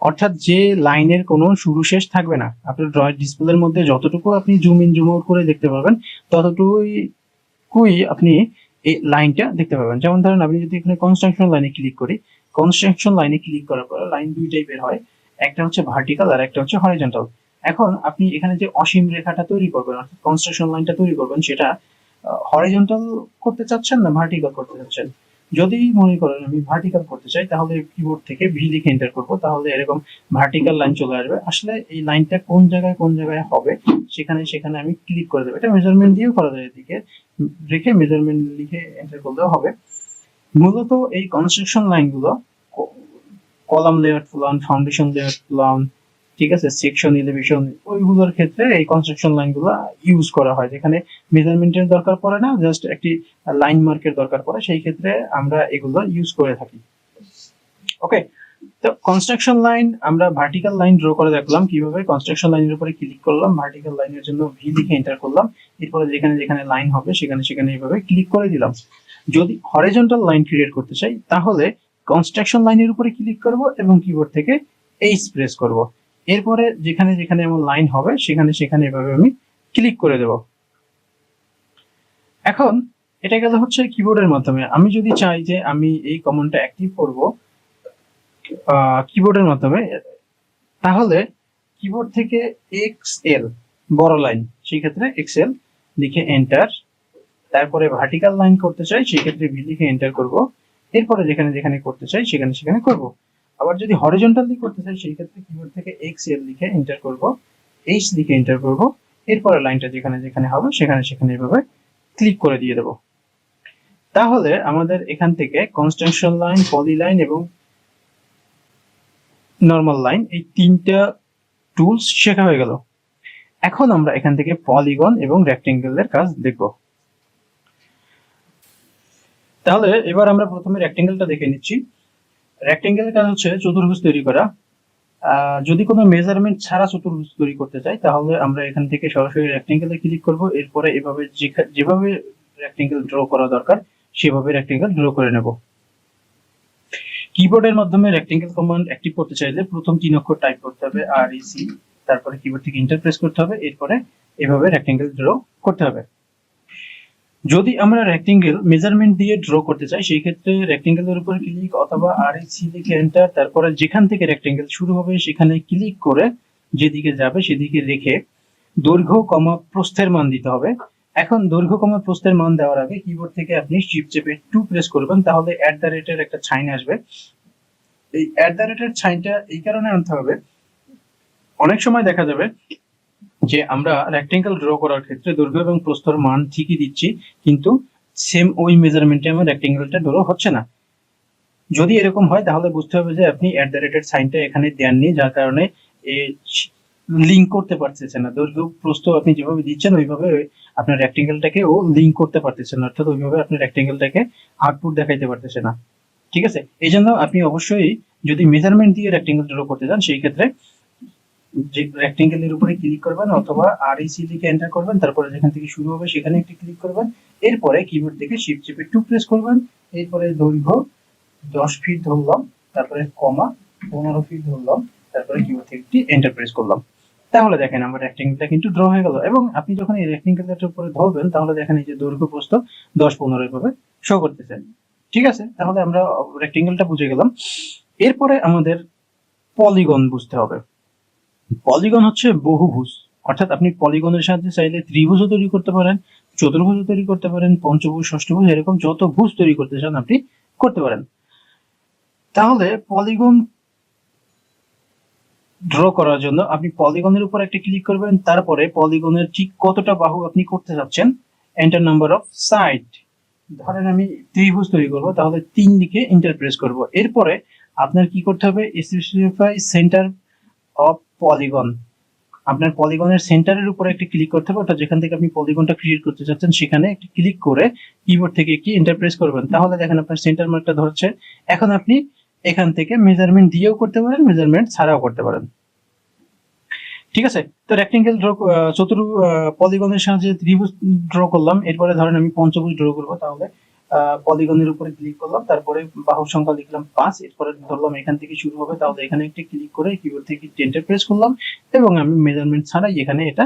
অর্থাৎ যে লাইনের কোনো শুরু শেষ থাকবে না। আপনার ড্রয়ের ডিসপ্লের মধ্যে যতটুকু আপনি জুম ইন জুম আউট করে দেখতে পারবেন ততটুকুই আপনি এই লাইনটা দেখতে পাবেন। যেমন ধরেন আপনি যদি এখানে কনস্ট্রাকশন লাইনে ক্লিক করি, কনস্ট্রাকশন লাইনে ক্লিক করার পরে লাইন দুই টাইপের হয়, একটা হচ্ছে ভার্টিক্যাল আর একটা হচ্ছে হরিজন্টাল। এখন আপনি এখানে যে অসীম রেখাটা তৈরি করবেন, অর্থাৎ কনস্ট্রাকশন লাইনটা তৈরি করবেন, সেটা হরিজন্টাল করতে চাচ্ছেন না ভার্টিক্যাল করতে চাচ্ছেন? যদি মনে করেন আমি ভার্টিক্যাল করতে চাই, তাহলে কিবোর্ড থেকে ভি লিখে এন্টার করব, তাহলে এরকম ভার্টিক্যাল লাইন চলে আসবে। আসলে এই লাইনটা কোন জায়গায় হবে সেখানে সেখানে আমি ক্লিক করে দেবো। এটা মেজারমেন্ট দিয়েও করা যায়, এদিকে রেখে মেজারমেন্ট লিখে এন্টার করলেও হবে। মূলত এই কনস্ট্রাকশন লাইনগুলো column layout plan, foundation layout plan, ঠিক আছে, সেকশন এলিভেশন, ওইগুলোর ক্ষেত্রে এই কনস্ট্রাকশন লাইনগুলো ইউজ করা হয়, যেখানে মেজারমেন্টের দরকার পড়ে না, জাস্ট একটি লাইন মার্কের দরকার পড়ে, সেই ক্ষেত্রে আমরা এগুলো ইউজ করে থাকি। ওকে, তো কনস্ট্রাকশন লাইন আমরা ভার্টিক্যাল লাইন ড্র করে দেখলাম কিভাবে। কনস্ট্রাকশন লাইনের উপরে ক্লিক করলাম, ভার্টিক্যাল লাইনের জন্য ভি লিখে এন্টার করলাম, এরপরে যেখানে যেখানে লাইন হবে সেখানে সেখানে এইভাবে ক্লিক করে দিলাম। যদি হরিজন্টাল লাইন ক্রিয়েট করতে চাই তাহলে কনস্ট্রাকশন লাইনের উপরে ক্লিক করব এবং কিবোর্ড থেকে এইচ প্রেস করব, এরপরে যেখানে যেখানে এমন লাইন হবে সেখানে সেখানে এভাবে আমি ক্লিক করে দেব। এখন এটা গেল হচ্ছে কিবোর্ডের মাধ্যমে। আমি যদি চাই যে আমি এই কমান্ডটা অ্যাক্টিভ করব কিবোর্ডের মাধ্যমে, তাহলে কিবোর্ড থেকে এক্সএল বড় লাইন, সেই ক্ষেত্রে এক্সএল লিখে এন্টার, তারপরে ভার্টিক্যাল লাইন করতে চাই সেই ক্ষেত্রে ভি লিখে এন্টার করব, এরপরে যেখানে যেখানে করতে চাই সেখানে সেখানে করব। আবার যদি হরিজন্টালি করতে চাই সেই ক্ষেত্রে কিবোর্ড থেকে এক্সএল লিখে এন্টার করব, এইচ লিখে এন্টার করব, এরপরে লাইনটা যেখানে যেখানে হবে সেখানে সেখানে এভাবে ক্লিক করে দিয়ে দেব। তাহলে আমাদের এখান থেকে কনস্ট্রাকশন লাইন, পলি লাইন এবং নর্মাল লাইন, এই তিনটা টুলস শেখা হয়ে গেল। এখন আমরা এখান থেকে পলিগন এবং রেক্টেঙ্গেলের কাজ দেখব। তাহলে এবার আমরা প্রথমে রেক্টেঙ্গেলটা দেখে নিচ্ছি। রেক্টেঙ্গেলের কাজ হচ্ছে চতুর্ভুজ তৈরি করা। যদি কোনো মেজারমেন্ট ছাড়া চতুর্ভুজ তৈরি করতে চাই তাহলে আমরা এখান থেকে সরাসরি রেক্টেঙ্গেলে ক্লিক করব, এরপরে এভাবে যেভাবে রেক্টেঙ্গেল ড্র করা দরকার সেভাবে রেক্টেঙ্গেল ড্র করে নেব। কিবোর্ডের মাধ্যমে রেক্টেঙ্গেল কমান্ড অ্যাক্টিভ করতে চাইলে প্রথম 3 অক্ষর টাইপ করতে হবে REC, তারপরে কিবোর্ড থেকে এন্টার প্রেস করতে হবে, এরপরে এভাবে রেক্টেঙ্গেল ড্র করতে হবে। যদি আমরা রেক্টেঙ্গেল মেজারমেন্ট দিয়ে ড্র করতে চাই সেই ক্ষেত্রে রেক্টেঙ্গেলের উপর ক্লিক অথবা REC লিখে এন্টার, তারপরে যেখান থেকে রেক্টেঙ্গেল শুরু হবে সেখানে ক্লিক করে যেদিকে যাবে সেদিকে রেখে দৈর্ঘ্য কমা প্রস্থের মান দিতে হবে। এখন দৈর্ঘ্য কমা প্রস্থের মান দেওয়ার আগে কিবোর্ড থেকে আপনি শিফট চেপে 2 প্রেস করবেন, তাহলে @ একটা সাইন আসবে। এই @ সাইনটা এই কারণে আনতে হবে, অনেক সময় দেখা যাবে যে আমরা রেক্টেঙ্গেল ড্র করার ক্ষেত্রে দৈর্ঘ্য এবং প্রস্থের মান ঠিকই দিচ্ছি, কিন্তু সেম ওই মেজারমেন্টে আমার রেক্টেঙ্গেলটা ড্র হচ্ছে না। যদি এরকম হয় তাহলে বুঝতে হবে যে আপনি @ সাইনটা এখানে দেননি, যার কারণে লিংক করতে পারতেছে না। দৈর্ঘ্য প্রস্থ আপনি যেভাবে দিচ্ছেন ওইভাবে আপনার রেক্টেঙ্গেলটাকে ও লিংক করতে পারতেছে না, অর্থাৎ ওইভাবে আপনি রেক্টেঙ্গেলটাকে আউটপুট দেখাইতে পারতেছে না। ঠিক আছে, এই জন্য আপনি অবশ্যই যদি মেজারমেন্ট দিয়ে রেক্টেঙ্গেল ড্র করতে চান সেই ক্ষেত্রে যে রেক্টেঙ্গেলের উপরে ক্লিক করবেন অথবা REC লিখে এন্টার করবেন, তারপরে যেখান থেকে শুরু হবে সেখানে একটি ক্লিক করবেন, এরপরে কিবোর্ড থেকে শিফট চেপে 2 প্রেস করবেন, এরপরে দৈর্ঘ্য 10 ফিট ধরলাম, তারপরে কমা 15 ফিট ধরলাম, তারপরে কিবোর্ড থেকে একটি এন্টার প্রেস করলাম। তাহলে দেখেন আমার রেক্টেঙ্গেলটা কিন্তু ড্র হয়ে গেল। এবং আপনি যখন এই রেক্টেঙ্গেলটার উপরে ধরবেন তাহলে দেখেন এই যে দৈর্ঘ্য প্রস্থ 10-15 এভাবে শো করতেছে। ঠিক আছে, তাহলে আমরা রেক্টেঙ্গেলটা বুঝে গেলাম। এরপরে আমাদের পলিগন বুঝতে হবে। পলিগন হচ্ছে বহুভুজ, অর্থাৎ আপনি পলিগনের সাহায্যে চাইলে ত্রিভুজও তৈরি করতে পারেন, চতুর্ভুজও তৈরি করতে পারেন, পঞ্চভুজ, ষষ্ঠভুজ, এরকম যত ভুজ তৈরি করতে চান আপনি করতে পারেন। তাহলে পলিগন ড্র করার জন্য আপনি পলিগনের উপর একটা ক্লিক করবেন, তারপরে পলিগনের ঠিক কতটা বাহু আপনি করতে যাচ্ছেন, এন্টার নাম্বার অফ সাইড, ধরেন আমি ত্রিভুজ তৈরি করব তাহলে 3 দিকে এন্টার প্রেস করব। এরপরে আপনার কি করতে হবে, স্পেসিফাই সেন্টার অফ পলিগন, আপনার পলিগনের সেন্টারের উপরে একটি ক্লিক করতে হবে, অর্থাৎ যেখান থেকে আপনি পলিগনটা ক্রিয়েট করতে চাচ্ছেন সেখানে একটি ক্লিক করে কিবোর্ড থেকে একটি এন্টার প্রেস করবেন, তাহলে দেখেন আপনার সেন্টার মার্কটা ধরছে। এখন আপনি এখান থেকে মেজারমেন্ট দিয়েও করতে পারেন, মেজারমেন্ট ছাড়াও করতে পারেন। ঠিক আছে, তো রেক্টেঙ্গেল ড্র পলিগনের সাহায্যে ত্রিভুজ ড্র করলাম, এরপরে ধরেন আমি পঞ্চভুজ ড্র করব, তাহলে পলিগনের উপরে ক্লিক করলাম, তারপরে বাহুর সংখ্যা লিখলাম 5, এরপরে ধরলাম এখান থেকে শুরু হবে, তাহলে এখানে একটা ক্লিক করে কিবোর্ড থেকে এন্টার প্রেস করলাম এবং আমি মেজারমেন্ট ছাড়াই এখানে এটা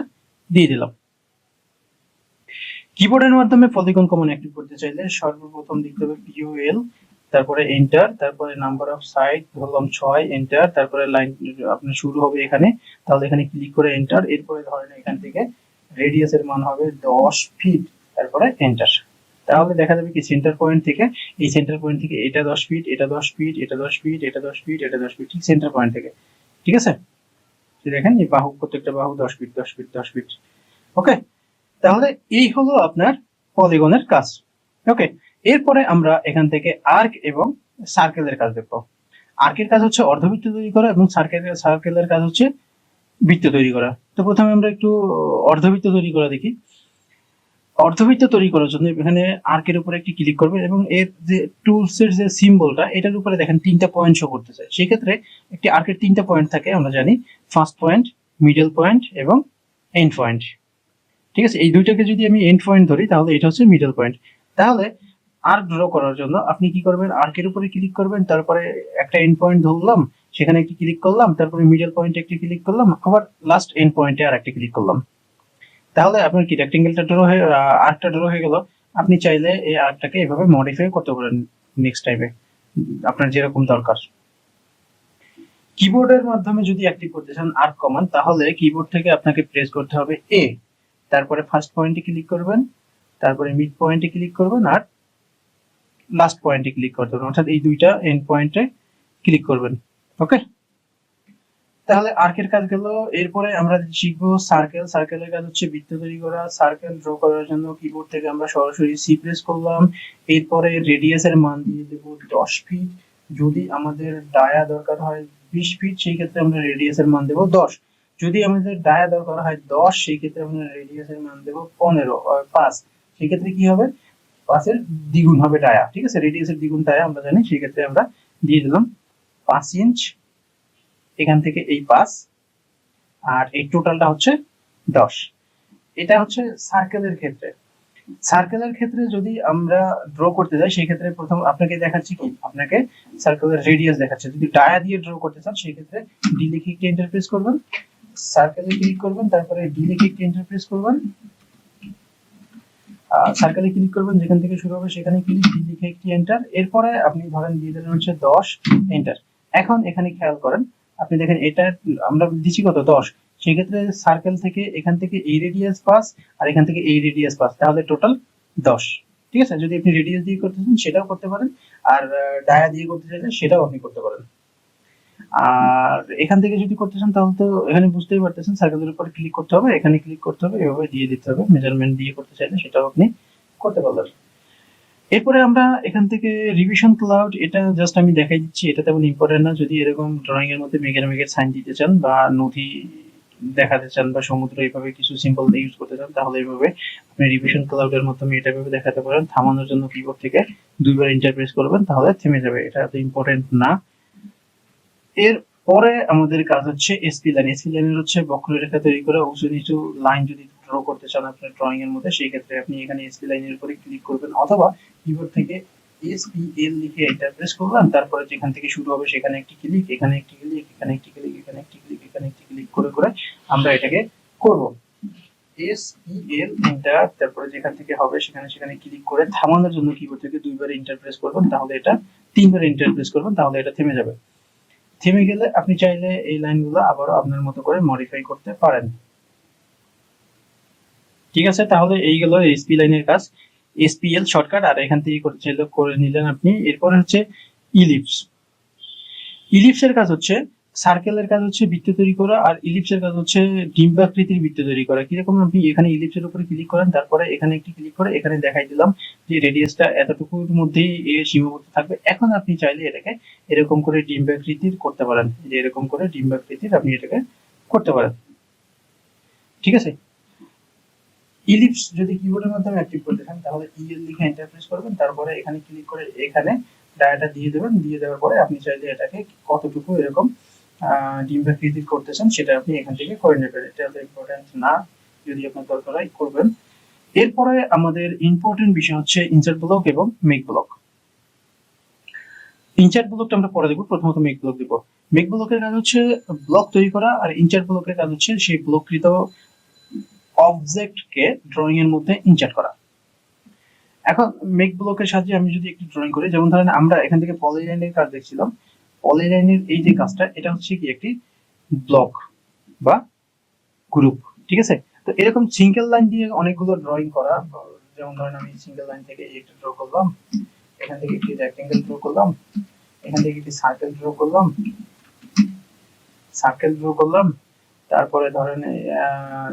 দিয়ে দিলাম। কিবোর্ডের মাধ্যমে পলিগন কমান্ড অ্যাক্টিভ করতে চাইলে সর্বপ্রথম লিখতে হবে POL, তারপরে এন্টার, তারপরে নাম্বার অফ সাইড ধরলাম 6, এন্টার, তারপরে লাইন আপনার শুরু হবে এখানে, তাহলে এখানে ক্লিক করে এন্টার, এরপরে ধরেন এখান থেকে রেডিয়াসের মান হবে 10 ফিট, তারপরে এন্টার। তাহলে দেখা যাবে কি সেন্টার পয়েন্ট থেকে, এই সেন্টার পয়েন্ট থেকে এটা 10 ফিট, এটা 10 ফিট, এটা 10 ফিট, এটা 10 ফিট, এটা 10 ফিট, ঠিক সেন্টার পয়েন্ট থেকে। ঠিক আছে, দেখেন এই বাহু, প্রত্যেকটা বাহু 10 ফিট 10 ফিট 10 ফিট। ওকে, তাহলে এই হলো আপনার পলিগনের কাজ। ওকে, এরপরে আমরা এখান থেকে আর্ক এবং সার্কেলের কাজ দেখব। আর্কের কাজ হচ্ছে অর্ধবৃত্ত তৈরি করা এবং সার্কেলের কাজ হচ্ছে বৃত্ত তৈরি করা। তো প্রথমে আমরা একটু অর্ধবৃত্ত তৈরি করা দেখি। অর্ধবৃত্ত তৈরি করার জন্য এখানে আর্কের উপরে একটি ক্লিক করবেন এবং এর যে টুলস এর যে সিম্বলটা এটার উপরে দেখেন তিনটা পয়েন্ট শো করতেছে। সেই ক্ষেত্রে একটি আর্কের তিনটা পয়েন্ট থাকে, আমরা জানি ফার্স্ট পয়েন্ট, মিডল পয়েন্ট এবং এন্ড পয়েন্ট। ঠিক আছে, এই দুইটাকে যদি আমি এন্ড পয়েন্ট ধরি তাহলে এটা হচ্ছে মিডল পয়েন্ট। তাহলে আর্ক ড্র করার জন্য আপনি কি করবেন, আর্কের উপরে ক্লিক করবেন, তারপরে একটা এন্ড পয়েন্ট ধরলাম, সেখানে একটি ক্লিক করলাম, তারপরে মিডল পয়েন্টে একটি ক্লিক করলাম, আবার লাস্ট এন্ড পয়েন্টে আর একটা ক্লিক করলাম। তাহলে আপনার কি রেক্টেঙ্গেলটা ড্র হয়ে আর্কটা ড্র হয়ে গেল। আপনি চাইলে এই আর্কটাকে এভাবে মডিফাই করতে পারেন নেক্সট টাইমে আপনার যেরকম দরকার। কিবোর্ডের মাধ্যমে যদি অ্যাক্টিভ করতে চান আর্ক কমান্ড, তাহলে কিবোর্ড থেকে আপনাকে প্রেস করতে হবে এ, তারপরে ফার্স্ট পয়েন্টে ক্লিক করবেন, তারপরে মিড পয়েন্টে ক্লিক করবেন আর লাস্ট পয়েন্টে ক্লিক করতে হবে, অর্থাৎ এই দুইটা এন্ড পয়েন্টে ক্লিক করবেন। ওকে, তাহলে আর্কের কাজ গেল। এরপরে আমরা শিখবো সার্কেল। সার্কেলের কাজ হচ্ছে বৃত্ত তৈরি করা। সার্কেল ড্র করার জন্য কিবোর্ড থেকে আমরা সরাসরি সি প্রেস করলাম, এরপরে রেডিয়াসের মান দিয়ে দেব 10 ফিট। যদি আমাদের ডায়া দরকার হয় 20 ফিট, সেই ক্ষেত্রে আমরা রেডিয়াসের মান দেব 10। যদি আমাদের ডায়া দরকার হয় 10, সেই ক্ষেত্রে আমরা রেডিয়াসের মান দেব 5। সেই ক্ষেত্রে কি হবে, 5-এর দ্বিগুণ হবে ডায়া। ঠিক আছে, রেডিয়াসের দ্বিগুণ ডায়া আমরা জানি, সেই ক্ষেত্রে আমরা দিয়ে দিলাম 5 ইঞ্চ। এখান থেকে এই 5 আর এই টোটালটা হচ্ছে 10। এটা হচ্ছে সার্কেলের ক্ষেত্রে। সার্কেলের ক্ষেত্রে যদি আমরা ড্র করতে যাই, সেই ক্ষেত্রে প্রথম আপনাকে দেখাচ্ছি কি, আপনাকে সার্কেলের রেডিয়াস দেখাচ্ছে। যদি ডায়া দিয়ে ড্র করতে চান, সেই ক্ষেত্রে ডি লিখে একটি এন্টার প্রেস করবেন, সার্কেলে ক্লিক করবেন, তারপরে ডি লিখে একটি এন্টার প্রেস করবেন, সার্কেলে ক্লিক করবেন, যেখান থেকে শুরু হবে সেখানে ক্লিক, ডি লিখে একটি এন্টার। এরপরে আপনি ধরেন দিয়ে দিলেন হচ্ছে 10, এন্টার। এখন এখানে খেয়াল করেন, আপনি দেখেন এটা আমরা দিচ্ছি কত, 10। সেই ক্ষেত্রে সার্কেল থেকে এখান থেকে এই রেডিয়াস 5 আর এখান থেকে এই রেডিয়াস 5, তাহলে টোটাল 10। ঠিক আছে, যদি আপনি রেডিয়াস দিয়ে করতে চান সেটাও করতে পারেন, আর ডায়া দিয়ে করতে চাইলে সেটাও আপনি করতে পারেন। আর এখান থেকে যদি করতে চান তাহলে তো এখানে বুঝতেই পারতেছেন, সার্কেলের উপর ক্লিক করতে হবে, এখানে ক্লিক করতে হবে, এভাবে দিয়ে দিতে হবে। মেজারমেন্ট দিয়ে করতে চাইলে সেটাও আপনি করতে পারবেন। এরপরে আমরা এখান থেকে রিভিশন ক্লাউড, এটা জাস্ট আমি দেখাই দিচ্ছি, এটা তেমন ইম্পর্টেন্ট না। যদি এরকম ড্রয়িং এর মধ্যে মেঘের মেঘের সাইন দিতে চান বা নদী দেখাতে চান বা সমুদ্র এইভাবে কিছু সিম্বল ইউজ করতে চান, তাহলে এইভাবে আপনি রিভিশন ক্লাউডের মাধ্যমে এটা ভাবে দেখাতে পারেন। থামানোর জন্য কিবোর্ড থেকে দুইবার এন্টার প্রেস করবেন, তাহলে থেমে যাবে। এটা এত ইম্পর্টেন্ট না। এর পরে আমাদের কাজ হচ্ছে এসপি লাইন। এসপি লাইনের হচ্ছে বক্ররেখা তৈরি করে উঁচু নিচু লাইন যদি ড্র করতে চান আপনার ড্রয়িং এর মধ্যে, সেই ক্ষেত্রে আপনি এখানে এসপি লাইনের উপরে ক্লিক করবেন, অথবা কিবোর্ড থেকে এসপিএল লিখে এন্টার প্রেস করবেন, তারপরে যেখান থেকে শুরু হবে সেখানে একটি ক্লিক, এখানে একটি ক্লিক, এখানে একটি ক্লিক, এখানে একটি ক্লিক, এখানে একটি ক্লিক করে করে আমরা এটাকে করব। এসপিএল এন্টার, তারপরে যেখান থেকে হবে সেখানে ক্লিক করে থামানোর জন্য কিবোর্ড থেকে দুইবার এন্টার প্রেস করবেন, তাহলে এটা তিনবার এন্টার প্রেস করবেন, তাহলে এটা থেমে যাবে। থেমে গেলে আপনি চাইলে এই লাইনগুলো আবারও আপনার মতো করে মডিফাই করতে পারেন। ঠিক আছে, তাহলে এই গেল এসপি লাইনের কাজ, এসপিএল শর্টকাট। আর এখান থেকে করতে চাইলে করে নিলেন আপনি। এরপরে হচ্ছে ইলিপস। ইলিপসের কাজ হচ্ছে, সার্কেলের কাজ হচ্ছে বৃত্ত তৈরি করা, আর ইলিপসের কাজ হচ্ছে ডিম্বাকৃতির বৃত্ত তৈরি করা। কিরকম, আপনি এখানে ইলিপসের উপরে ক্লিক করেন, তারপরে এখানে একটি ক্লিক করে এখানে দেখাই দিলাম যে রেডিয়াসটা এতটুকুর মধ্যেই সীমাবদ্ধ থাকবে। এখন আপনি চাইলে এটাকে এরকম করে ডিম্বাকৃতির করতে পারেন, যে এরকম করে ডিম্বাকৃতির আপনি এটাকে করতে পারেন। ঠিক আছে, ইলিপস যদি কিবোর্ডের মাধ্যমে অ্যাক্টিভ করতে চান, তাহলে ইএল লিখে এন্টার প্রেস করবেন, তারপরে এখানে ক্লিক করে এখানে ডায়াটা দিয়ে দেবেন। দিয়ে দেওয়ার পরে আপনি চাইলে এটাকে কতটুকু এরকম ডিম্বাকৃতির করতে চান সেটা আপনি এখান থেকে করে নেবেন। এটা এত ইম্পর্টেন্ট না, যদি আপনার দরকার হয় করবেন। এরপরে আমাদের ইম্পর্টেন্ট বিষয় হচ্ছে ইনসার্ট ব্লক এবং মেক ব্লক। ইনসার্ট ব্লকটা আমরা পরে দেখব, প্রথমত মেক ব্লক দিব। মেক ব্লকের কাজ হচ্ছে ব্লক তৈরি করা, আর ইনসার্ট ব্লকের কাজ হচ্ছে সেই ব্লককৃত অবজেক্টকে ড্রয়িং এর মধ্যে ইনসার্ট করা। এখন মেক ব্লকের সাহায্যে আমি যদি একটু ড্রয়িং করি, যেমন ধরেন আমরা এখান থেকে পলিলাইনের কাজ দেখছিলাম, পলিলাইনের এই যে কাজটা, এটা হচ্ছে কি একটি ব্লক বা গ্রুপ। ঠিক আছে, তো এরকম সিঙ্গেল লাইন দিয়ে অনেকগুলো ড্রয়িং করা। যেমন ধরেন আমি সিঙ্গেল লাইন থেকে একটা ড্র করলাম, এখান থেকে একটি রেক্টেঙ্গেল ড্র করলাম, এখান থেকে একটি সার্কেল ড্র করলাম, তারপরে ধরেন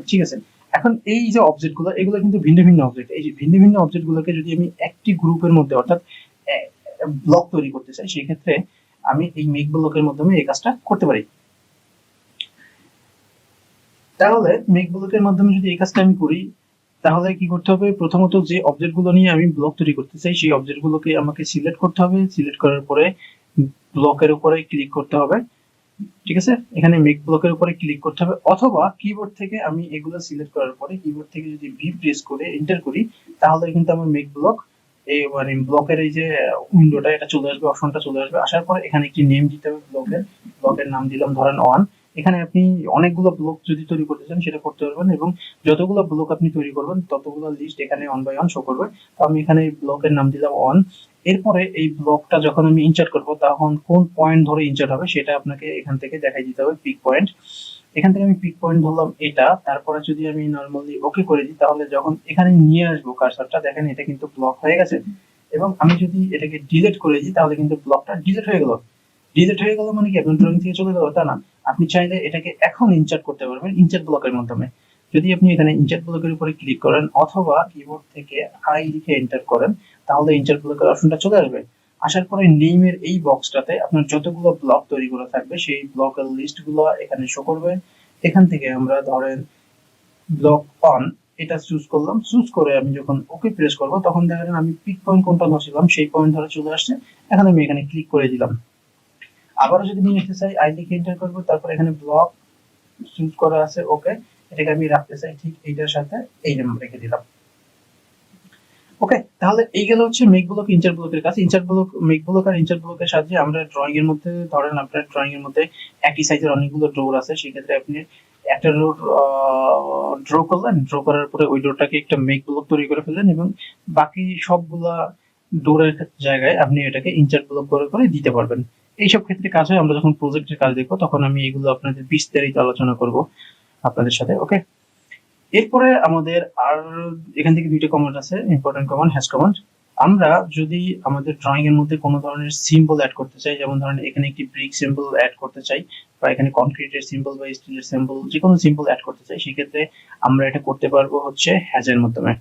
ঠিক আছে। এখন এই যে অবজেক্ট গুলো, এগুলো কিন্তু ভিন্ন ভিন্ন অবজেক্ট। এই যে ভিন্ন ভিন্ন অবজেক্ট গুলোকে যদি আমি একটি গ্রুপের মধ্যে অর্থাৎ ব্লক তৈরি করতে চাই, সেই ক্ষেত্রে আমি এই মেক ব্লকের মাধ্যমে এই কাজটা করতে পারি। তাহলে মেক ব্লকের মাধ্যমে যদি এই কাজটা আমি করি, তাহলে কি করতে হবে, প্রথমত যে অবজেক্ট গুলো নিয়ে আমি ব্লক তৈরি করতে চাই সেই অবজেক্ট গুলোকে আমাকে সিলেক্ট করতে হবে। সিলেক্ট করার পরে ব্লকের উপরে ক্লিক করতে হবে, ঠিক আছে। এখানে মেক ব্লকের উপরে ক্লিক করতে হবে, অথবা কিবোর্ড থেকে আমি এগুলো সিলেক্ট করার পরে কিবোর্ড থেকে যদি ভি প্রেস করে এন্টার করি, তাহলে কিন্তু আমার মেক ব্লক এই মানে ব্লকের এই যে উইন্ডোটা এটা চলে আসবে, অপশনটা চলে আসবে। আসার পরে এখানে একটি নেম দিতে হবে ব্লকের। ব্লকের নাম দিলাম ধরেন 1। এখানে আপনি অনেকগুলো ব্লক যদি তৈরি করতে চান সেটা করতে পারবেন, এবং যতগুলো ব্লক আপনি তৈরি করবেন ততগুলো লিস্ট এখানে 1 বাই 1 শো করবে। তো আমি এখানে ব্লকের নাম দিলাম 1। এরপরে এই ব্লকটা যখন আমি ইনসার্ট করব, তখন কোন পয়েন্ট ধরে ইনসার্ট হবে সেটা আপনাকে এখান থেকে দেখাই দিতে হবে, পিক পয়েন্ট। এখান থেকে আমি পিক পয়েন্ট ধরলাম এটা। তারপরে যদি আমি নরমালি ওকে করে দিই, তাহলে যখন এখানে নিয়ে আসবো কার্সারটা, দেখেন এটা কিন্তু ব্লক হয়ে গেছে। এবং আমি যদি এটাকে ডিলিট করে দিই, তাহলে কিন্তু ব্লকটা ডিলিট হয়ে গেল। ডিলিট হয়ে গেল মানে কি আপনার ড্রয়িং থেকে চলে গেল তা না, আপনি চাইলে এটাকে এখন ইনসার্ট করতে পারবেন ইনসার্ট ব্লকের মাধ্যমে। যদি আপনি এখানে ইনসার্ট ব্লকের উপরে ক্লিক করেন, অথবা কিবোর্ড থেকে আই লিখে এন্টার করেন, তাহলে ইনসার্ট ব্লকের অপশনটা চলে আসবে। আসার পরে নেমের এই বক্সটাতে আপনার যতগুলো ব্লক তৈরি করা থাকবে সেই ব্লকের লিস্ট গুলো এখানে শো করবে। এখান থেকে আমরা ধরেন ব্লক 1 এটা চুজ করলাম। চুজ করে আমি যখন ওকে প্রেস করব, তখন দেখেন আমি পিক পয়েন্ট কোনটা ধরছিলাম সেই পয়েন্ট ধরে চলে আসছে। এখন আমি এখানে ক্লিক করে দিলাম। আবারও যদি আমি নিতে চাই, আই লিখে এন্টার করব, তারপর এখানে ব্লক চুজ করা আছে, ওকে। এটাকে আমি রাখতে চাই ঠিক এইটার সাথে, এই নাম রেখে দিলাম। ওকে, তাহলে এই গেল হচ্ছে মেক ব্লক ইনসার্ট ব্লকের কাজ। ইনসার্ট ব্লক, মেক ব্লক আর ইনসার্ট ব্লকের সাহায্যে আমরা ড্রয়িং এর মধ্যে, ধরেন আপনার ড্রয়িং এর মধ্যে একই সাইজের অনেকগুলো ডোর আছে, সেই ক্ষেত্রে আপনি একটা ডোর ড্র করলেন, ড্র করার পরে ওই ডোরটাকে একটা মেক ব্লক তৈরি করে ফেললেন, এবং বাকি সবগুলা ডোরের জায়গায় আপনি এটাকে ইনসার্ট ব্লক করে করে দিতে পারবেন। এইসব ক্ষেত্রে কাজ হয়। আমরা যখন প্রজেক্টের কাজ দেখবো, তখন আমি এগুলো আপনাদের বিস্তারিত আলোচনা করব আপনাদের সাথে। ওকে, এরপরে আমাদের আর এখান থেকে দুইটা কমান্ড আছে, ইম্পর্টেন্ট কমান্ড, হ্যাশ কমান্ড। আমরা যদি আমাদের ড্রয়িং এর মধ্যে কোনো ধরনের সিম্বল অ্যাড করতে চাই, যেমন ধরেন এখানে একটি ব্রিক সিম্বল অ্যাড করতে চাই, বা এখানে কনক্রিটের সিম্বল বা স্টিলের সিম্বল, যে কোনো সিম্বল অ্যাড করতে চাই, সেক্ষেত্রে আমরা এটা করতে পারবো হচ্ছে হ্যাজের মাধ্যমে।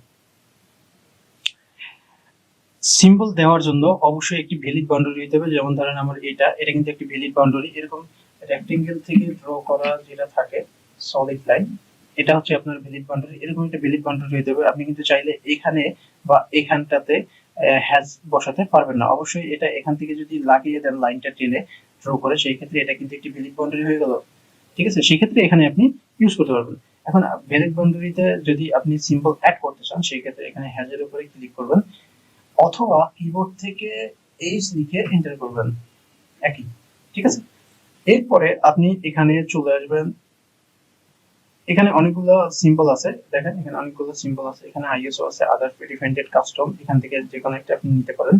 সিম্বল দেওয়ার জন্য অবশ্যই একটি ভ্যালিড বাউন্ডারি দিতে হবে। যেমন ধরেন আমার এটা কিন্তু একটি ভ্যালিড বাউন্ডারি। এরকম রেক্টেঙ্গেল থেকে ড্র করা যেটা থাকে সলিড লাইন, এটা হচ্ছে আপনার ভ্যালিড বাউন্ডারি। এরকম একটা ভ্যালিড বাউন্ডারি হতে হবে। আপনি কিন্তু চাইলে এখানে বা এখানটাতে হ্যাজ বসাতে পারবেন না। অবশ্যই এটা এখান থেকে যদি লাগিয়ে দেন লাইনটা টেনে ড্র করে, সেই ক্ষেত্রে এটা কিন্তু একটি ভ্যালিড বাউন্ডারি হয়ে গেল, ঠিক আছে। সেই ক্ষেত্রে এখানে আপনি ইউজ করতে পারবেন। এখন ভ্যালিড বাউন্ডারিতে যদি আপনি সিম্বল অ্যাড করতে চান, সেই ক্ষেত্রে এখানে হ্যাজের উপরে ক্লিক করবেন, অথবা কিবোর্ড থেকে এইচ লিখে এন্টার করবেন, একই, ঠিক আছে। এরপরে আপনি এখানে চলে আসবেন। এখানে অনেকগুলো সিম্বল আছে, দেখেন এখানে অনেকগুলো সিম্বল আছে। এখানে আইএসও আছে, আদার প্রিডিফাইন্ড কাস্টম, এখান থেকে যে কোনো একটা আপনি নিতে পারেন।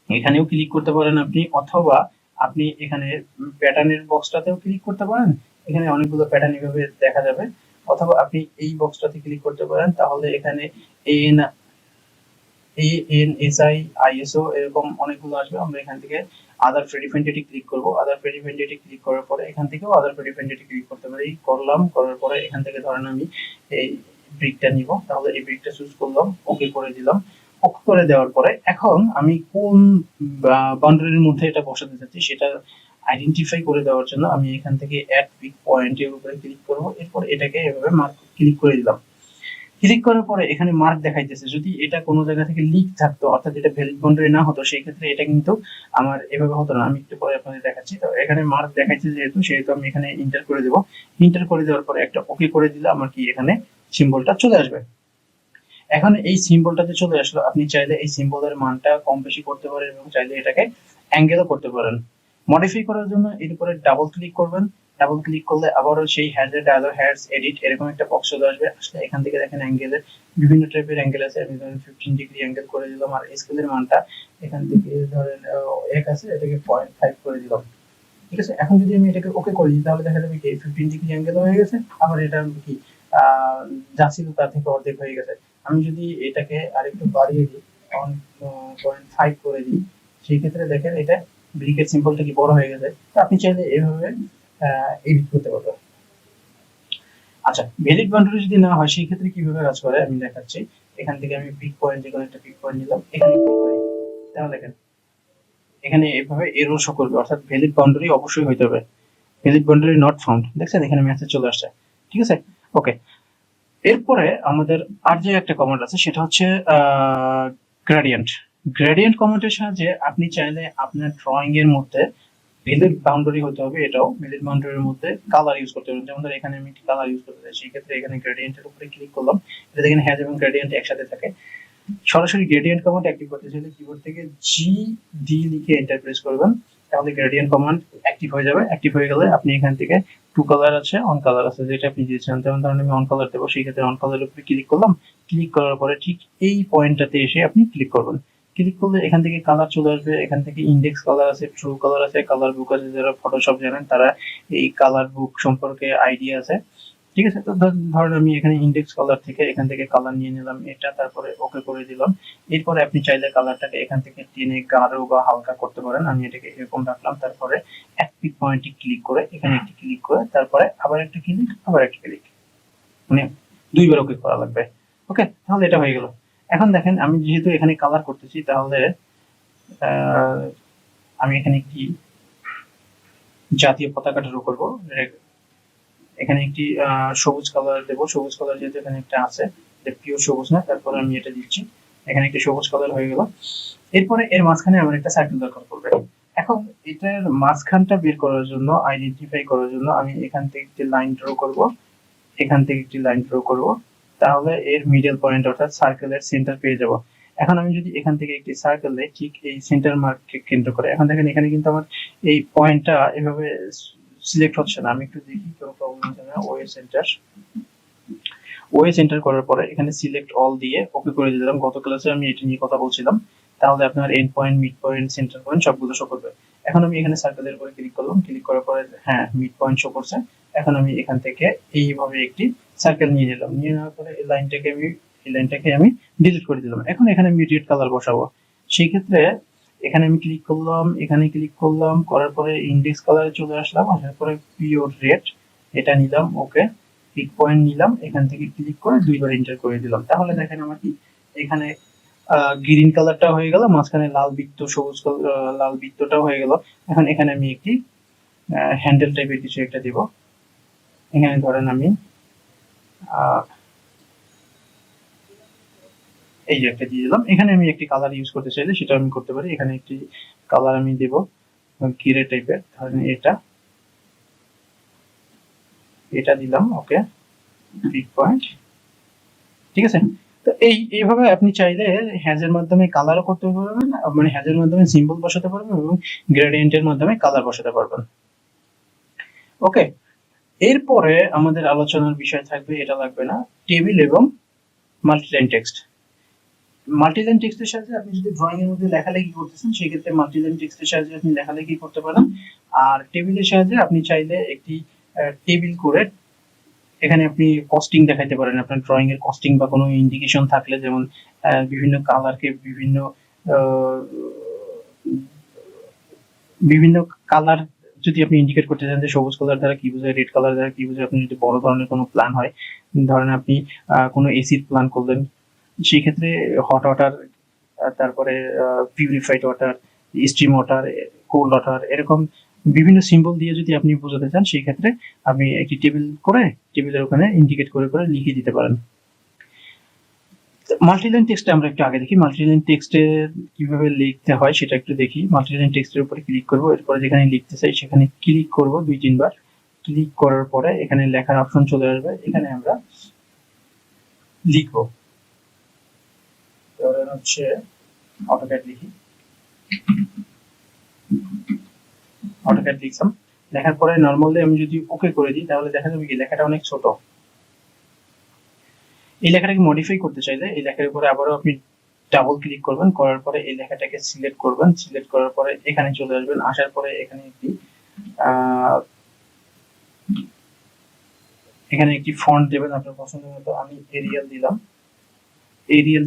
এখানেও ক্লিক করতে পারেন আপনি, অথবা আপনি এখানে প্যাটার্নের বক্সটাতেও ক্লিক করতে পারেন। এখানে অনেকগুলো প্যাটার্ন এভাবে দেখা যাবে। অথবা আপনি এই বক্সটাতে ক্লিক করতে পারেন, তাহলে এখানে এন এএনএসআই আইএসও এরকম অনেকগুলো আসবে। আমরা এখান থেকে আদার প্রিডিফাইন্ডেডে ক্লিক করব। আদার প্রিডিফাইন্ডেডে ক্লিক করার পরে এখান থেকেও আদার প্রিডিফাইন্ডেডে ক্লিক করতে পারি। করলাম, করার পরে এখান থেকে ধরেন আমি এই ব্রিকটা নিব, তাহলে এই ব্রিকটা চুজ করলাম, ওকে করে দিলাম। ওকে করে দেওয়ার পরে এখন আমি কোন বাউন্ডারির মধ্যে এটা বসাতে চাচ্ছি সেটা আইডেন্টিফাই করে দেওয়ার জন্য আমি এখান থেকে অ্যাড পিক পয়েন্টের উপরে ক্লিক করব। এরপর এটাকে এভাবে মার্ক ক্লিক করে দিলাম। ক্লিক করার পরে এখানে মার্ক দেখাইতেছে। যদি এটা কোনো জায়গা থেকে লিক থাকতো, অর্থাৎ এটা ভ্যালিড বাউন্ডারি না হতো, সেই ক্ষেত্রে এটা কিন্তু আমার এভাবে হতো না। আমি একটু পরে আপনাদের দেখাচ্ছি। তো এখানে মার্ক দেখাইছে সেহেতু আমি এখানে ইন্টার করে দেব। ইন্টার করে দেওয়ার পরে একটা ওকে করে দিলে আমার কি এখানে সিম্বলটা চলে আসবে। এখন এই সিম্বলটাতে চলে আসলো। আপনি চাইলে এই সিম্বলের মানটা কম বেশি করতে পারেন, এবং চাইলে এটাকে অ্যাঙ্গেলও করতে পারেন। মডিফাই করার জন্য এর উপরে ডাবল ক্লিক করবেন। ডাবল ক্লিক করলে আবারও সেই হ্যাজের ডায়ালগ হ্যাডস এডিট এরকম একটা বক্স চলে আসবে। আসলে এখান থেকে দেখেন অ্যাঙ্গেলের বিভিন্ন টাইপের অ্যাঙ্গেল আছে। আমি ধরেন 15 ডিগ্রি অ্যাঙ্গেল করে দিলাম, আর স্কেলের মানটা এখান থেকে ধরেন 1 আছে, এটাকে 0.5 করে দিলাম, ঠিক আছে। এখন যদি আমি এটাকে ওকে করে দিই, তাহলে দেখা যাবে কি 15 ডিগ্রি অ্যাঙ্গেল হয়ে গেছে। আবার এটা কি যা ছিল তার থেকে অর্ধেক হয়ে গেছে। আমি যদি এটাকে আরেকটু বাড়িয়ে দিই, 1.5 করে দিই, সেই ক্ষেত্রে দেখেন এটা ব্রিকের সিম্বলটা কি বড় হয়ে গেছে। তো আপনি চাইলে এভাবে এডিট করতে পারবেন। আচ্ছা, ভ্যালিড বাউন্ডারি যদি না হয় সেই ক্ষেত্রে কিভাবে কাজ করে আমি দেখাচ্ছি। এখান থেকে আমি পিক পয়েন্ট, যে কোনো একটা পিক পয়েন্ট নিলাম, এখানে ক্লিক করি, তাহলে দেখেন এখানে এভাবে এরর শো করবে, অর্থাৎ ভ্যালিড বাউন্ডারি অবশ্যই হইতে হবে। ভ্যালিড বাউন্ডারি নট ফাউন্ড, দেখছেন এখানে মেসেজ চলে আসছে। ঠিক আছে, ওকে। এরপরে আমাদের আর যে একটা কমান্ড আছে সেটা হচ্ছে গ্রেডিয়েন্ট। গ্রেডিয়েন্ট কমান্ডের সাহায্যে আপনি চাইলে আপনার ড্রয়িং এর মধ্যে ভ্যালিড বাউন্ডারি হতে হবে, এটাও ভ্যালিড বাউন্ডারির মধ্যে কালার ইউজ করতে পারবেন। যেমন ধর এখানে আমি একটি কালার ইউজ করতে চাই, সেই ক্ষেত্রে এখানে গ্রেডিয়েন্টের উপরে ক্লিক করলাম, এটা দেখেন হ্যাজ এবং গ্রেডিয়েন্ট একসাথে থাকে। সরাসরি গ্রেডিয়েন্ট কমান্ড অ্যাক্টিভ করতে চাইলে কিবোর্ড থেকে জি ডি লিখে এন্টার প্রেস করবেন, তাহলে গ্রেডিয়েন্ট কমান্ড অ্যাক্টিভ হয়ে যাবে। অ্যাক্টিভ হয়ে গেলে আপনি এখান থেকে টু কালার আছে, অন কালার আছে, যেটা আপনি দিয়েছেন, যেমন ধরুন আমি অন কালার দেবো, সেই ক্ষেত্রে অন কালারের উপরে ক্লিক করলাম। ক্লিক করার পরে ঠিক এই পয়েন্টটাতে এসে আপনি ক্লিক করবেন। ক্লিক করলে এখান থেকে কালার চলে আসবে, এখান থেকে ইন্ডেক্স কালার আছে, ট্রু কালার আছে, কালার বুক আছে, যারা ফটোশপ জানেন তারা এই কালার বুক সম্পর্কে আইডিয়া আছে, ঠিক আছে। তো ধরেন আমি এখানে ইন্ডেক্স কালার থেকে এখান থেকে কালার নিয়ে নিলাম এটা, তারপরে ওকে করে দিলাম। এরপরে আপনি চাইলে কালারটাকে এখান থেকে টেনে গাঢ় বা হালকা করতে পারেন, আমি এটাকে এরকম রাখলাম। তারপরে অ্যাক্টিভ পয়েন্টে ক্লিক করে এখানে একটি ক্লিক করে তারপরে আবার একটা ক্লিক, আবার একটা ক্লিক, মানে দুইবার ওকে করা লাগবে। ওকে, তাহলে এটা হয়ে গেল। এখন দেখেন আমি যেহেতু এখানে কালার করতেছি, তাহলে আমি এখানে একটি জাতীয় পতাকা ড্র করবো। এখানে একটি সবুজ কালার দেবো, সবুজ কালার যেহেতু এখানে একটা আছে, এটা পিওর সবুজ না, তারপরে আমি এটা দিচ্ছি। এখানে একটি সবুজ কালার হয়ে গেল। এরপরে এর মাঝখানে আমার একটা সার্কেল দরকার পড়বে। এখন এটার মাঝখানটা বের করার জন্য, আইডেন্টিফাই করার জন্য আমি এখান থেকে একটি লাইন ড্র করব, এখান থেকে একটি লাইন ড্র করব, তাহলে এর মিডল পয়েন্ট অর্থাৎ সার্কেলের সেন্টার পেয়ে যাব। এখন আমি যদি এখান থেকে একটি সার্কেল দেই ঠিক এই সেন্টার মার্ককে কেন্দ্র করে, এখন দেখেন এখানে কিন্তু আমার এই পয়েন্টটা এভাবে সিলেক্ট হচ্ছে না। আমি একটু দেখি কোনো প্রবলেম আছে না। ওয়ে সেন্টার করার পরে এখানে সিলেক্ট অল দিয়ে ওকে করে দিলাম। গত ক্লাসে আমি এটা নিয়ে কথা বলছিলাম, তাহলে আপনার end point, mid point, centre point সবগুলো শো করবে। এখন আমি এখানে সার্কেলের উপরে ক্লিক করলাম, ক্লিক করার পরে হ্যাঁ মিড পয়েন্ট শো করছে। এখন আমি এখান থেকে এইভাবে একটি সার্কেল নিয়ে নিলাম, নিয়ে নেওয়ার পরে এই লাইনটাকে আমি ডিলিট করে দিলাম। এখন এখানে আমি রেড কালার বসাবো, সেই ক্ষেত্রে এখানে আমি ক্লিক করলাম, এখানে ক্লিক করলাম, করার পরে ইন্ডেক্স কালারে চলে আসলাম, আসার পরে পিওর রেড এটা নিলাম, ওকে পিক পয়েন্ট নিলাম, এখান থেকে ক্লিক করে দুইবার এন্টার করে দিলাম। তাহলে দেখেন আমার কি এখানে গ্রিন কালারটা হয়ে গেল, মাঝখানে লাল বৃত্ত, সবুজ লাল বৃত্তটাও হয়ে গেল। এখন এখানে আমি একটি হ্যান্ডেল টাইপের কিছু একটা দিব। এখানে ধরেন আমি এই যে একটা দিয়ে দিলাম। এখানে আমি একটি কালার ইউজ করতে চাইলে সেটা আমি করতে পারি। এখানে একটি কালার আমি দেব গ্রে টাইপের, ধরেন এটা দিলাম, ওকে পিক পয়েন্ট, ঠিক আছে। তো এইভাবে আপনি চাইলে হ্যাজের মাধ্যমে কালারও করতে পারবেন, মানে হ্যাজের মাধ্যমে সিম্বল বসাতে পারবেন এবং গ্রেডিয়েন্টের মাধ্যমে কালার বসাতে পারবেন। ওকে, এরপরে আমাদের আলোচনার বিষয় থাকবে, এটা লাগবে না, টেবিল এবং মাল্টিলাইন টেক্সট। মাল্টিলাইন টেক্সটের সাহায্যে আপনি যদি ড্রয়িং এর মধ্যে লেখালেখি করতেছেন, সেই ক্ষেত্রে মাল্টিলাইন টেক্সটের সাহায্যে আপনি লেখালেখি করতে পারেন। আর টেবিলের সাহায্যে আপনি চাইলে একটি টেবিল করে এখানে আপনি কস্টিং দেখাইতে পারেন, আপনার ড্রয়িং এর কস্টিং বা কোনো ইন্ডিকেশন থাকলে, যেমন বিভিন্ন কালারকে বিভিন্ন কালার যদি আপনি ইন্ডিকেট করতে চান যে সবুজ কালার দ্বারা কি বোঝায়, রেড কালার দ্বারা কি বোঝায়, আপনি যদি বড় ধরনের কোনো প্ল্যান হয়, ধরেন আপনি কোনো এসির প্ল্যান করলেন, সেই ক্ষেত্রে হট ওয়াটার, তারপরে purified water, steam water, cold water, এরকম বিভিন্ন সিম্বল দিয়ে যদি আপনি বোঝাতে চান, সেই ক্ষেত্রে আপনি একটি টেবিল করে টেবিলের ওখানে ইন্ডিকেট করে করে লিখে দিতে পারেন। মাল্টিলাইন টেক্সটে আমরা একটু আগে দেখি, মাল্টিলাইন টেক্সটে কিভাবে লিখতে হয় সেটা একটু দেখি। মাল্টিলাইন টেক্সটের উপরে ক্লিক করব, এরপরে যেখানে লিখতে চাই সেখানে ক্লিক করব 2-3 বার। ক্লিক করার পরে এখানে লেখার অপশন চলে আসবে, এখানে আমরা লিখব, ধরেন হচ্ছে অটোক্যাড লিখি, অটোক্যাড লিখলাম। লেখার পরে নরমালি আমি যদি ওকে করে দিই, তাহলে দেখা যাবে কি লেখাটা অনেক ছোট। এই লেখাটাকে মডিফাই করতে চাইলে এই লেখার উপরে আবারও আপনি ডাবল ক্লিক করবেন, করার পরে এই লেখাটাকে সিলেক্ট করবেন, সিলেক্ট করার পরে এখানে চলে আসবেন, আসার পরে এখানে একটি ফন্ট দেবেন আপনার পছন্দ মতো। আমি এরিয়াল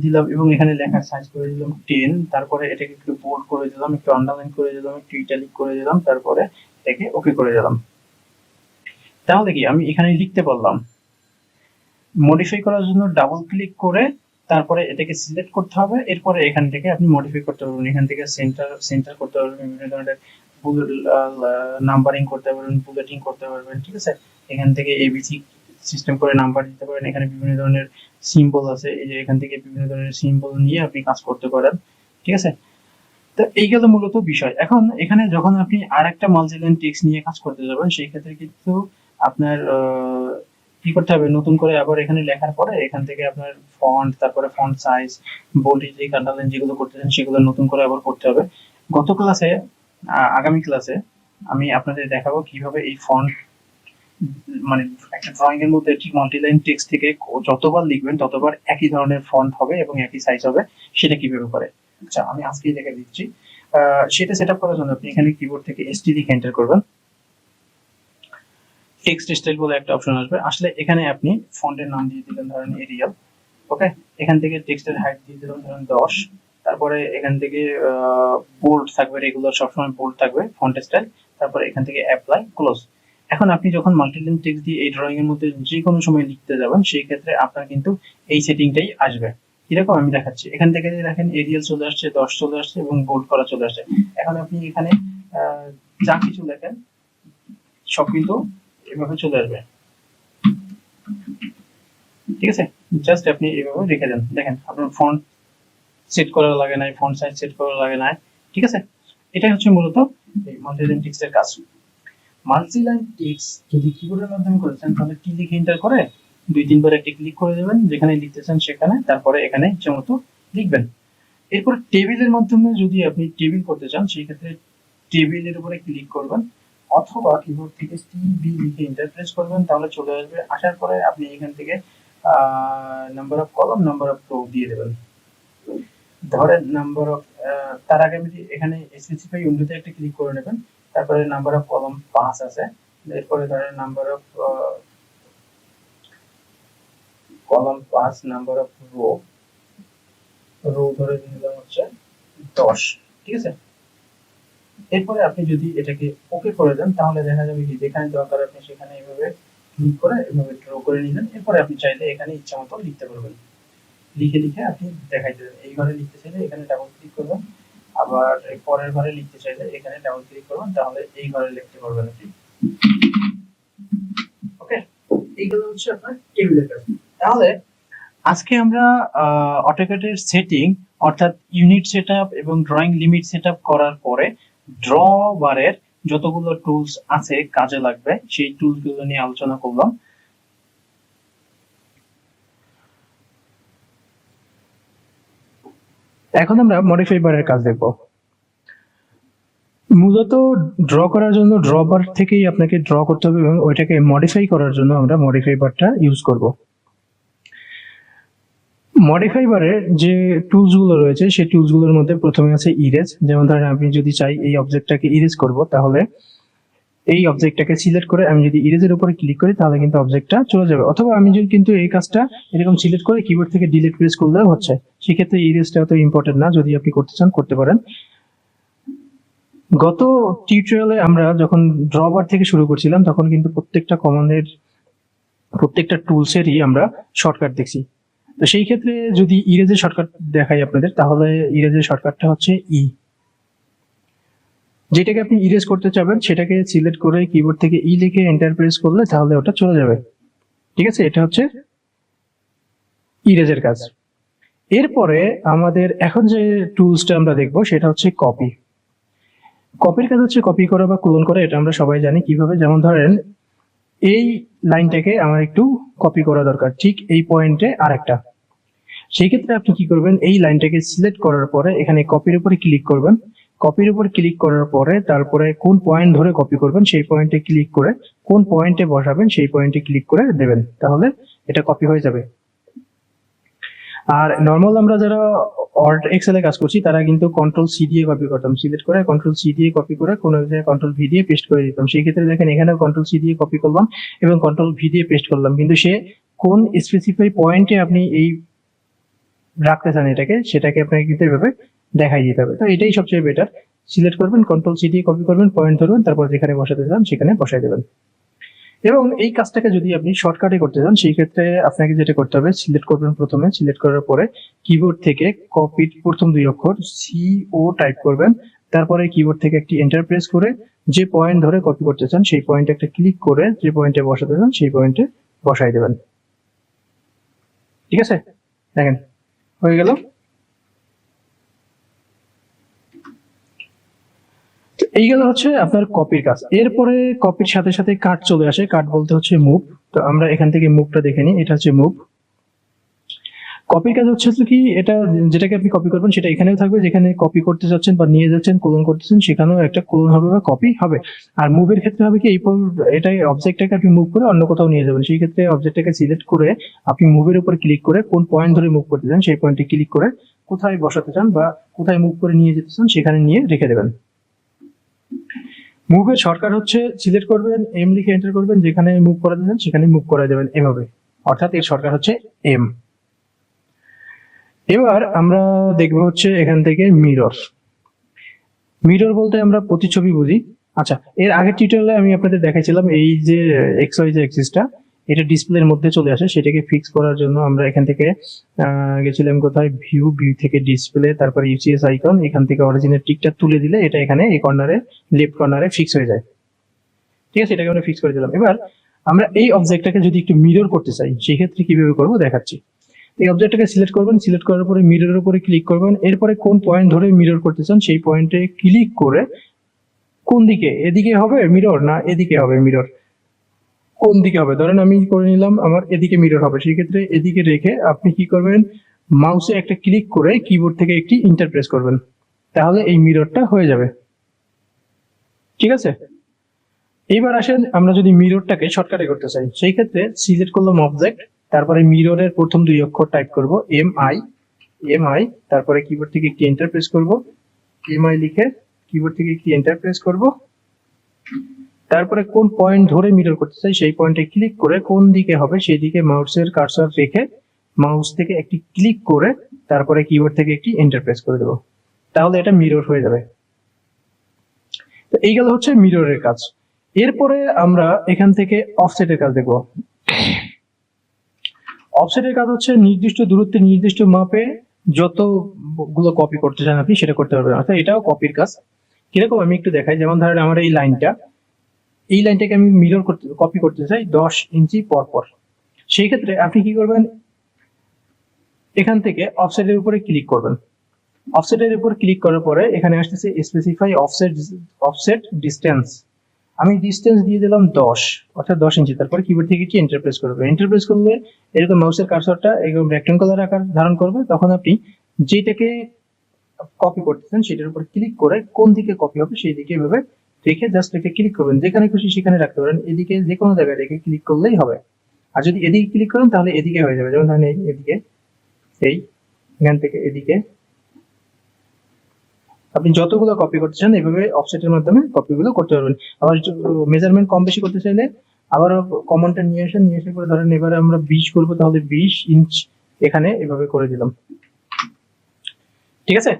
দিলাম এবং এখানে লেখার সাইজ করে দিলাম 10, তারপরে এটাকে একটু বোল্ড করে দিলাম, একটু আন্ডারলাইন করে দিলাম, একটু ইটালিক করে দিলাম, তারপরে এটাকে ওকে করে দিলাম। তাহলে কি আমি এখানে লিখতে পারলাম। মডিফাই করার জন্য ডাবল ক্লিক করে তারপরে এটাকে সিলেক্ট করতে হবে, এরপরে এখান থেকে আপনি মডিফাই করতে পারবেন, এখান থেকে সেন্টার করতে পারবেন, বিভিন্ন ধরনের নাম্বারিং করতে পারবেন, বুলেটিং করতে পারবেন, ঠিক আছে। এখান থেকে এবিসি সিস্টেম করে নাম্বার দিতে পারেন। এখানে বিভিন্ন ধরনের সিম্বল আছে, এই যে এখান থেকে বিভিন্ন ধরনের সিম্বল নিয়ে আপনি কাজ করতে পারেন। ঠিক আছে, তো এই গেল মূলত বিষয়। এখন এখানে যখন আপনি আর একটা মাল্টিলাইন টেক্সট নিয়ে কাজ করতে যাবেন, সেই ক্ষেত্রে কিন্তু আপনার কি করতে হবে, নতুন করে আবার এখানে লেখার পরে এখান থেকে আপনার ফন্ট, তারপরে font size, bold, italic, underline যেগুলো করতেছেন সেগুলো নতুন করে আবার করতে হবে। গত ক্লাসে, আগামী ক্লাসে আমি আপনাদের দেখাবো কিভাবে এই ফন্ট, মানে একটা ড্রয়িং এর মধ্যে ঠিক মাল্টিলাইন টেক্সট থেকে যতবার লিখবেন ততবার একই ধরনের ফন্ট হবে এবং একই সাইজ হবে, সেটা কিভাবে করে। আচ্ছা, আমি আজকেই দেখে দিচ্ছি। সেটা সেটআপ করার জন্য আপনি এখানে কিবোর্ড থেকে এসটি লিখে এন্টার করবেন। টেক্সট স্টাইল বলে একটা অপশন আসবে, আসলে এখানে আপনি ফন্টের নাম দিয়ে দিলেন ধরেন এরিয়াল। ওকে, এখান থেকে টেক্সটের হাইট দিয়ে দিলেন ধরেন 10। তারপরে এখান থেকে বোল্ড থাকবে, রেগুলার সবসময় বোল্ড থাকবে ফন্ট স্টাইল। তারপরে এখান থেকে অ্যাপ্লাই, ক্লোজ। এখন আপনি যখন মাল্টিলাইন টেক্সট দিয়ে এই ড্রয়িং এর মধ্যে যে কোনো সময় লিখতে যাবেন, সেই ক্ষেত্রে আপনার কিন্তু এই সেটিংটাই আসবে। এরকম আমি দেখাচ্ছি, এখান থেকে দেখেন এরিয়াল চলে আসছে, 10 চলে আসছে এবং বোল্ড করা চলে আসছে। এখন আপনি এখানে যা কিছু লেখেন সব কিন্তু এভাবে চলে আসবে। ঠিক আছে, জাস্ট আপনি এভাবে রেখে দেন। দেখেন আপনার ফন্ট সেট করা লাগে নাই, ফন্ট সাইজ সেট করা লাগে নাই। ঠিক আছে, এটাই হচ্ছে মূলত এই মাল্টিলাইন টেক্সটের কাজ। মাল্টিলাইন টেক্সট যদি কিবোর্ডের মাধ্যমে করেছেন, তাহলে কি লিখে এন্টার করে 2-3 বার একটা ক্লিক করে দেবেন যেখানে লিখতেছেন সেখানে, তারপরে এখানে যেমতো লিখবেন। এরপর টেবিলের মাধ্যমে যদি আপনি টেবিল করতে চান, সেই ক্ষেত্রে টেবিলের উপরে ক্লিক করবেন, অথবা কিবোর্ড থেকে টিবি লিখে এন্টার প্রেস করবেন, তাহলে চলে আসবে। আসার পরে আপনি এখান থেকে number of column, number of rho দিয়ে দেবেন। ধরেন নাম্বার অফ, তার আগে আপনি এখানে স্পেসিফাই উইন্ডোতে একটা ক্লিক করে নেবেন। তারপরে নাম্বার অফ কলাম 5 আছে, এরপরে ধরেন number of column 5, number of rho ধরে নিলাম হচ্ছে 10। ঠিক আছে, এরপরে আপনি যদি এটাকে ওকে করে দেন, তাহলে দেখা যাবে কি যেখানে দরকার আপনি সেখানে এইভাবে ক্লিক করে এভাবে ড্র করে নিলেন। এরপরে আপনি চাইলে এখানে ইচ্ছা মতো লিখতে পারবেন, লিখে লিখে আপনি দেখাই দেবেন। এই ঘরে লিখতে চাইলে এখানে ডাবল ক্লিক করবেন, আবার এই পরের ঘরে লিখতে চাইলে এখানে ডাবল ক্লিক করবেন, তাহলে এই ঘরে লিখতে পারবেন আপনি। ওকে, এইগুলো হচ্ছে আপনার টেবিলের কাজ। তাহলে আজকে আমরা অটোক্যাডের সেটিং, অর্থাৎ ইউনিট সেটআপ এবং ড্রয়িং লিমিট সেটআপ করার পরে ড্র বারের যতগুলো টুলস আছে কাজে লাগবে, সেই টুলসগুলো নিয়ে আলোচনা করলাম। এখন আমরা মডিফাই বারের কাজ দেখব। মূলত ড্র করার জন্য ড্র বার থেকেই আপনাকে ড্র করতে হবে এবং ওইটাকে মডিফাই করার জন্য আমরা মডিফাই বারটা ইউজ করব। মডিফাই বারের যে টুলস গুলো রয়েছে, সেই টুলস গুলোর মধ্যে প্রথমে আছে ইরেজ। যেমন ধরেন আমি যদি চাই এই অবজেক্টটাকে ইরেজ করব, তাহলে এই অবজেক্টটাকে সিলেক্ট করে আমি যদি ইরেজের উপরে ক্লিক করি, তাহলে কিন্তু অবজেক্টটা চলে যাবে। অথবা আমি যদি কিন্তু এই কাজটা এরকম সিলেক্ট করে কিবোর্ড থেকে ডিলিট প্রেস করলেও হচ্ছে। সেক্ষেত্রে ইরেজটা অত ইম্পর্টেন্ট না, যদি আপনি করতে চান করতে পারেন। গত টিউটোরিয়ালে আমরা যখন ড্রবার থেকে শুরু করছিলাম, তখন কিন্তু প্রত্যেকটা কমান্ডের, প্রত্যেকটা টুলসেরই আমরা শর্টকাট দেখছি। তো সেই ক্ষেত্রে যদি ইরেজের শর্টকাট দেখাই আপনাদের, তাহলে ইরেজের শর্টকাটটা হচ্ছে ই। যেটাকে আপনি ইরেজ করতে চাবেন সেটাকে সিলেক্ট করে কিবোর্ড থেকে ই লিখে এন্টার প্রেস করলে তাহলে ওটা চলে যাবে। ঠিক আছে, এটা হচ্ছে ইরেজের কাজ। এরপরে আমাদের এখন যে টুলসটা আমরা দেখবো সেটা হচ্ছে কপি। কপির কাজ হচ্ছে কপি করা বা ক্লোন করা, এটা আমরা সবাই জানি কিভাবে। যেমন ধরেন এই লাইনটাকে আমার একটু কপি করা দরকার, ঠিক এই পয়েন্টে আরেকটা। সেই ক্ষেত্রে আপনি কি করবেন, এই লাইনটাকে সিলেক্ট করার পরে এখানে কপির উপরে ক্লিক করবেন। কপির উপর ক্লিক করার পরে তারপরে কোন পয়েন্ট ধরে কপি করবেন সেই পয়েন্টে ক্লিক করে, কোন পয়েন্টে বসাবেন সেই পয়েন্টে ক্লিক করে দেবেন, তাহলে এটা কপি হয়ে যাবে। আর নর্মাল আমরা যারা ওয়ার্ড এক্সেলে কাজ করছি তারা কিন্তু কন্ট্রোল সি দিয়ে কপি করতাম, সিলেক্ট করে কন্ট্রোল সি দিয়ে কপি করে কোনো জায়গায় কন্ট্রোল ভি দিয়ে পেস্ট করে দিতাম। সেই ক্ষেত্রে দেখেন এখানে কন্ট্রোল সি দিয়ে কপি করলাম এবং কন্ট্রোল ভি দিয়ে পেস্ট করলাম, কিন্তু সে কোন স্পেসিফাই পয়েন্টে আপনি এই রাখতে চান এটাকে, সেটাকে আপনাকে কিন্তু এভাবে দেখাই দিতে হবে। তো এটাই সবচেয়ে বেটার। সিলেক্ট করবেন, কন্ট্রোল সি দিয়ে কপি করবেন, পয়েন্ট ধরবেন, তারপর যেখানে বসাতে চান সেখানে বসাই দেবেন। এবং এই কাজটাকে যদি আপনি শর্টকাটে করতে চান, সেই ক্ষেত্রে আপনাকে যেটা করতে হবে, সিলেক্ট করবেন, প্রথমে সিলেক্ট করার পরে কিবোর্ড থেকে কপির প্রথম 2 অক্ষর CO টাইপ করবেন, তারপরে কিবোর্ড থেকে একটি এন্টার প্রেস করে যে পয়েন্ট ধরে কপি করতে চান সেই পয়েন্টে একটা ক্লিক করে যে পয়েন্টে বসাতে চান সেই পয়েন্টে বসাই দেবেন। ঠিক আছে, দেখেন হয়ে গেল। এই গেল হচ্ছে আপনার কপির কাজ। এরপরে কপির সাথে সাথে কাট চলে আসে। কাট বলতে হচ্ছে মুভ। তো আমরা এখান থেকে মুভটা দেখে নিই। এটা হচ্ছে মুভ। কপির কাজ হচ্ছে কি, এটা যেটাকে আপনি কপি করবেন সেটা এখানেও থাকবে, যেখানে কপি করতে যাচ্ছেন বা নিয়ে যাচ্ছেন কোলন করতেছেন সেখানেও একটা কোলন হবে বা কপি হবে। আর মুভের ক্ষেত্রে হবে কি, এটাই অবজেক্টটাকে আপনি মুভ করে অন্য কোথাও নিয়ে যাবেন। সেই ক্ষেত্রে অবজেক্টটাকে সিলেক্ট করে আপনি মুভের উপর ক্লিক করে কোন পয়েন্ট ধরে মুভ করতে চান সেই পয়েন্টে ক্লিক করে কোথায় বসাতে চান বা কোথায় মুভ করে নিয়ে যেতে চান সেখানে নিয়ে রেখে দেবেন। মুভের শর্টকাট হচ্ছে সিলেক্ট করবেন, এম লিখে এন্টার করবেন, যেখানে মুভ করাতে চান সেখানে মুভ করে দেবেন এভাবে, অর্থাৎ এর শর্টকাট হচ্ছে এম। এবার আমরা দেখব হচ্ছে এখান থেকে মিরর। মিরর বলতে আমরা প্রতিছবি বুঝি। আচ্ছা, এর আগের টিউটোরিয়ালে আমি আপনাদের দেখাইছিলাম এই যে এক্স ওয়াই যে অ্যাক্সিসটা, এটা ডিসপ্লের মধ্যে চলে আসে। সেটাকে ফিক্স করার জন্য আমরা এখান থেকে গেছিলাম কোথায়, ভিউ, ভিউ থেকে ডিসপ্লে, তারপরে ইউসিএস আইকন, এখান থেকে অরিজিনাল টিকটা তুলে দিলে এটা এখানে এই কর্নারে, লেফট কর্নারে ফিক্স হয়ে যায়। ঠিক আছে, এটাকে আমরা ফিক্স করে দিলাম। এবার আমরা এই অবজেক্টটাকে যদি একটু মিরর করতে চাই সেই ক্ষেত্রে কিভাবে করব দেখাচ্ছি। এই অবজেক্টটাকে সিলেক্ট করবেন, সিলেক্ট করার পরে মিররের উপরে ক্লিক করবেন। এরপরে কোন পয়েন্ট ধরে মিরর করতে চান সেই পয়েন্টে ক্লিক করে কোন দিকে, এদিকে হবে মিরর না এদিকে হবে মিরর, কোন দিকে হবে, ধরেন আমি করে নিলাম আমার এদিকে মিরর হবে, সেই ক্ষেত্রে এদিকে রেখে আপনি কি করবেন, মাউসে একটা ক্লিক করে কিবোর্ড থেকে একটি ইন্টার প্রেস করবেন, তাহলে এই মিররটা হয়ে যাবে। ঠিক আছে, এবার আসেন আমরা যদি মিররটাকে শর্টকাটে করতে চাই সেই ক্ষেত্রে সিলেক্ট করলাম অবজেক্ট, তারপরে মিররের প্রথম দুই অক্ষর টাইপ করব এম আই, তারপরে কিবোর্ড থেকে একটি এন্টার প্রেস করব, এম আই লিখে কিবোর্ড থেকে একটি এন্টার প্রেস করব, তারপরে কোন পয়েন্ট ধরে মিরর করতে চাই সেই পয়েন্টে ক্লিক করে কোন দিকে হবে সেই দিকে মাউসের কার্সর রেখে মাউস থেকে একটি ক্লিক করে তারপরে কিবোর্ড থেকে একটি এন্টার প্রেস করে দেব, তাহলে এটা মিরর হয়ে যাবে। তো এই গেল হচ্ছে মিররের কাজ। এরপরে আমরা এখান থেকে অফসেটের কাজ দেখব। অফসেটের কাজ হচ্ছে নির্দিষ্ট দূরত্বে নির্দিষ্ট মাপে যতগুলো কপি করতে চান আপনি সেটা করতে পারবেন, অর্থাৎ এটাও কপির কাজ। কিরকম আমি একটু দেখাই, যেমন ধরেন আমার এই লাইনটাকে আমি মিরর করতে, কপি করতে চাই 10 ইঞ্চি পর পর। সেই ক্ষেত্রে আপনি কি করবেন, এখান থেকে অফসেটের উপরে ক্লিক করবেন। অফসেটের উপর ক্লিক করার পরে এখানে আসতেছে স্পেসিফাই অফসেট ডিসটেন্স। আমি ডিসটেন্স দিয়ে দিলাম 10, অর্থাৎ 10 ইঞ্চি। তারপরে কিবোর্ড থেকে কি এন্টার প্রেস করবে, এন্টার প্রেস করলে এরকম মাউসের কার্সরটা এরকম রেক্টেঙ্গুলার আকার ধারণ করবে। তখন আপনি যেটাকে কপি করতেছেন সেটার উপর ক্লিক করে কোন দিকে কপি হবে সেই দিকে এভাবে রেখে জাস্ট রেখে ক্লিক করবেন, যেখানে খুশি সেখানে রাখতে পারেন, এদিকে যে কোনো জায়গায় রেখে ক্লিক করলেই হবে। আর যদি এদিকে ক্লিক করেন তাহলে এদিকে হয়ে যাবে, যেমন ধরেন এদিকে, এখান থেকে এদিকে আপনি যতগুলো কপি করতে চান এভাবে অফসেটের মাধ্যমে কপিগুলো করতে পারবেন। আবার মেজারমেন্ট কম বেশি করতে চাইলে আবার কমান্ডটা নিয়ে এসে করে ধরেন এবারে আমরা 20 করব, তাহলে 20 ইঞ্চ এখানে এভাবে করে দিলাম। ঠিক আছে,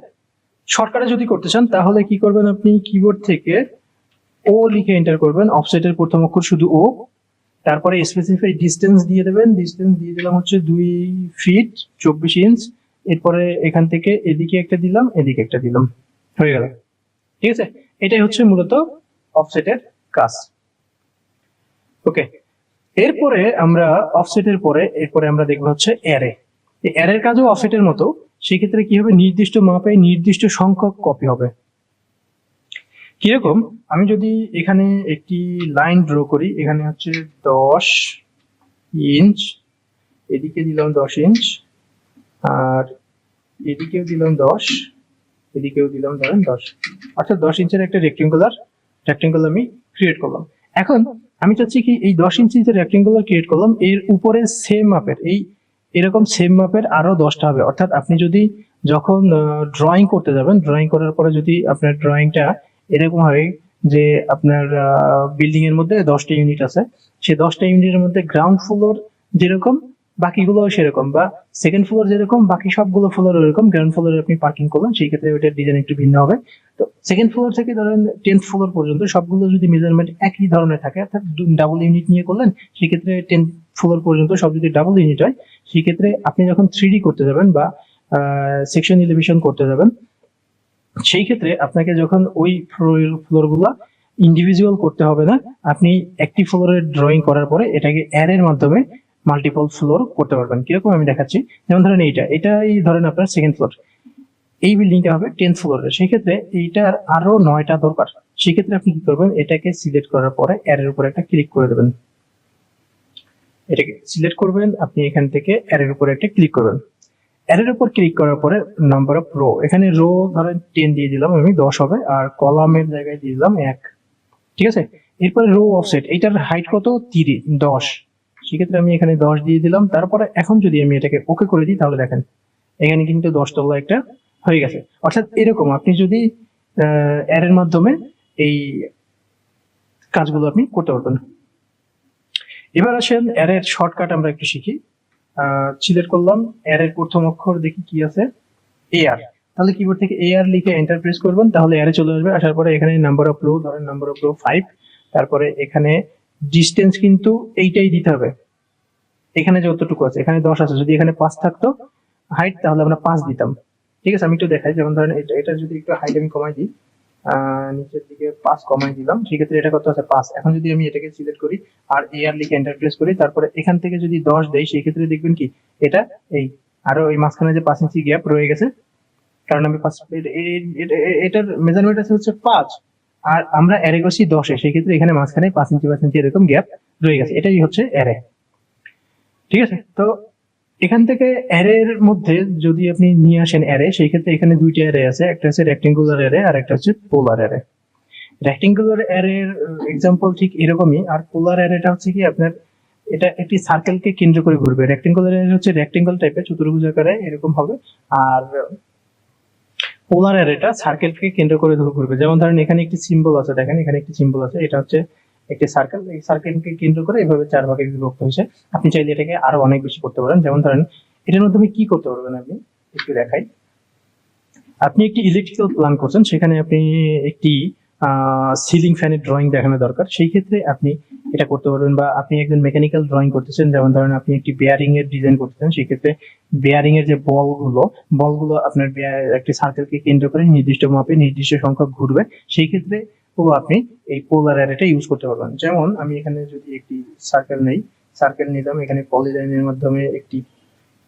শর্টকাটে যদি করতে চান তাহলে কি করবেন, আপনি কিবোর্ড থেকে ও লিখে এন্টার করবেন, অফসেটের প্রথম অক্ষর শুধু ও, তারপরে স্পেসিফাই ডিসটেন্স দিয়ে দেবেন, ডিসটেন্স দিয়ে দিলাম হচ্ছে 2 ফিট 24 ইঞ্চ। এরপরে এখান থেকে এদিকে একটা দিলাম, এদিকে একটা দিলাম, হয়ে গেল। ঠিক আছে, এটাই হচ্ছে মূলত অফসেটের কাজ। ওকে, এরপরে আমরা অফসেটের পরে এরপরে আমরা দেখবো হচ্ছে অ্যারে। এই অ্যারের কাজও অফসেটের মতো, সেই ক্ষেত্রে কি হবে, নির্দিষ্ট মাপে নির্দিষ্ট সংখ্যক কপি হবে। কিরকম, আমি যদি এখানে একটি লাইন ড্র করি, এখানে হচ্ছে 10 ইঞ্চ, এদিকে দিলাম 10 ইঞ্চ, আর এদিকেও দিলাম 10, এদিকেও দিলাম ধরেন 10, অর্থাৎ 10 ইঞ্চের একটা রেক্টেঙ্গুলার আমি ক্রিয়েট করলাম। এখন আমি চাচ্ছি কি এই 10 ইঞ্চি যে রেক্টেঙ্গুলার ক্রিয়েট করলাম এর উপরে সেম মাপের এরকম সেম মাপের আরো 10টা হবে। অর্থাৎ আপনি যদি যখন ড্রয়িং করতে যাবেন, ড্রয়িং করার পরে যদি আপনার ড্রয়িংটা এরকম হয় যে আপনার বিল্ডিং এর মধ্যে 10টা ইউনিট আছে, সেই 10টা ইউনিটের মধ্যে গ্রাউন্ড ফ্লোর যেরকম বাকিগুলো সেরকম, বা সেকেন্ড ফ্লোর যেরকম বাকি সবগুলো ফ্লোর ওরকম, গ্রাউন্ড ফ্লোরে আপনি পার্কিং করলেন সেই ক্ষেত্রে ওইটার ডিজাইন একটু ভিন্ন হবে। তো সেকেন্ড ফ্লোর থেকে ধরেন 10th ফ্লোর পর্যন্ত সবগুলো যদি মেজারমেন্ট একই ধরনের থাকে, অর্থাৎ ডাবল ইউনিট নিয়ে করলেন, সেক্ষেত্রে 10th ফ্লোর পর্যন্ত সব যদি ডাবল ইউনিট হয়, সেক্ষেত্রে আপনি যখন 3D করতে যাবেন বা সেকশন এলিভেশন করতে যাবেন, সেই ক্ষেত্রে আপনাকে যখন ওই ফ্লোর গুলা ইন্ডিভিজুয়াল করতে হবে না, আপনি একটি ফ্লোরের ড্রয়িং করার পরে এটাকে অ্যারের মাধ্যমে মাল্টিপল ফ্লোর করতে পারবেন। কিরকম আমি দেখাচ্ছি, যেমন ধরেন এটাই ধরেন আপনার সেকেন্ড ফ্লোর, এই বিল্ডিংটা হবে 10th ফ্লোরে, সেই ক্ষেত্রে এইটার আরো 9টা দরকার। সেক্ষেত্রে আপনি কি করবেন, এটাকে সিলেক্ট করার পরে অ্যারের উপর একটা ক্লিক করে দেবেন, এটাকে সিলেক্ট করবেন, আপনি এখান থেকে অ্যারের উপর একটা ক্লিক করবেন। অ্যারের উপর ক্লিক করার পরে নাম্বার অফ রো, এখানে রো ধরেন 10 দিয়ে দিলাম আমি, 10 হবে, আর কলামের জায়গায় দিয়ে দিলাম 1। ঠিক আছে, এরপরে রো অফসেট, এটার হাইট কত, 10, সেক্ষেত্রে আমি এখানে 10 দিয়ে দিলাম। তারপরে এখন যদি আমি এটাকে ওকে করে দিই, তাহলে দেখেন এখানে কিন্তু 10 তলা একটা হয়ে গেছে। অর্থাৎ এরকম আপনি যদি অ্যারের মাধ্যমে এই কাজগুলো আপনি করতে পারবেন। এবার আসেন অ্যারের শর্টকাট আমরা একটু শিখি। সিলেক্ট করলাম, অ্যারের প্রথম অক্ষর দেখি কি আছে, এআর, তাহলে কিবোর্ড থেকে এআর লিখে এন্টার প্রেস করবেন, তাহলে অ্যারে চলে আসবে। আসার পরে এখানে নাম্বার অফ রো, ধরেন নাম্বার অফ রো 5, তারপরে এখানে ডিস্টেন্স কিন্তু এইটাই দিতে হবে, এখানে যতটুকু আছে, এখানে 10 আছে, যদি এখানে 5 থাকতো হাইট, তাহলে আমরা 5 দিতাম। ঠিক আছে, আমি একটু দেখাই, যেমন ধরেন এটা যদি একটু হাইট আমি কমাই দিই, নিচের দিকে 5 কমাই দিলাম, সেক্ষেত্রে এটা কত আছে, 5। এখন যদি আমি এটাকে সিলেক্ট করি আর এআর লিখে এন্টার প্রেস করি, তারপরে এখান থেকে যদি 10 দেই, সেই ক্ষেত্রে দেখবেন কি এটা এই আরো এই মাঝখানে যে 5 ইঞ্চি গ্যাপ রয়ে গেছে, কারণ আমি এটার মেজারমেন্ট আছে হচ্ছে 5, আর আমরা অ্যারে করছি 10-এ, সেই ক্ষেত্রে এখানে মাঝখানে 5 ইঞ্চি এরকম গ্যাপ রয়ে গেছে, এটাই হচ্ছে অ্যারে। ঠিক আছে, তো এখান থেকে অ্যারের মধ্যে যদি আপনি নিয়ে আসেন অ্যারে, সেই ক্ষেত্রে এখানে দুইটা অ্যারে আছে, একটা হচ্ছে রেক্টেঙ্গুলার অ্যারে আর একটা হচ্ছে পোলার অ্যারে। রেক্টেঙ্গুলার অ্যারের এক্সাম্পল ঠিক এরকমই, আর পোলার অ্যারেটা হচ্ছে কি আপনার এটা একটি সার্কেলকে কেন্দ্র করে ঘুরবে। রেক্টেঙ্গুলার অ্যারে হচ্ছে রেক্টেঙ্গল টাইপের, চতুর্ভুজ আকারে এরকম হবে, আর পোলার অ্যারেটা সার্কেলকে কেন্দ্র করে ঘুরবে। যেমন ধরেন এখানে একটি সিম্বল আছে, দেখেন এখানে একটি সিম্বল আছে, এটা হচ্ছে একটি সার্কেল, এই সার্কেলকে কেন্দ্র করে এভাবে 4 ভাগে বিভক্ত হয়েছে। আপনি চাইলে এটাকে আরো অনেক বেশি করতে পারেন। যেমন ধরেন এটার মাধ্যমে কি করতে পারবেন, আমি একটু দেখাই। আপনি একটি ইলেকট্রিক্যাল প্ল্যান করছেন, সেখানে আপনি একটি সিলিং ফ্যানের ড্রয়িং দেখানো দরকার, সেই ক্ষেত্রে আপনি এটা করতে পারবেন। বা আপনি একজন মেকানিক্যাল ড্রয়িং করতেছেন, যেমন ধরেন আপনি একটি বেয়ারিং এর ডিজাইন করতেছেন, সেই ক্ষেত্রে বেয়ারিং এর যে বলগুলো আপনার একটি সার্কেলকে কেন্দ্র করে নির্দিষ্ট মাপে নির্দিষ্ট সংখ্যক ঘুরবে, সেই ক্ষেত্রে আপনি এই পোলার অ্যারেটা ইউজ করতে পারবেন। যেমন আমি এখানে যদি একটি সার্কেল নিলাম, এখানে পলিলাইনের মাধ্যমে একটি,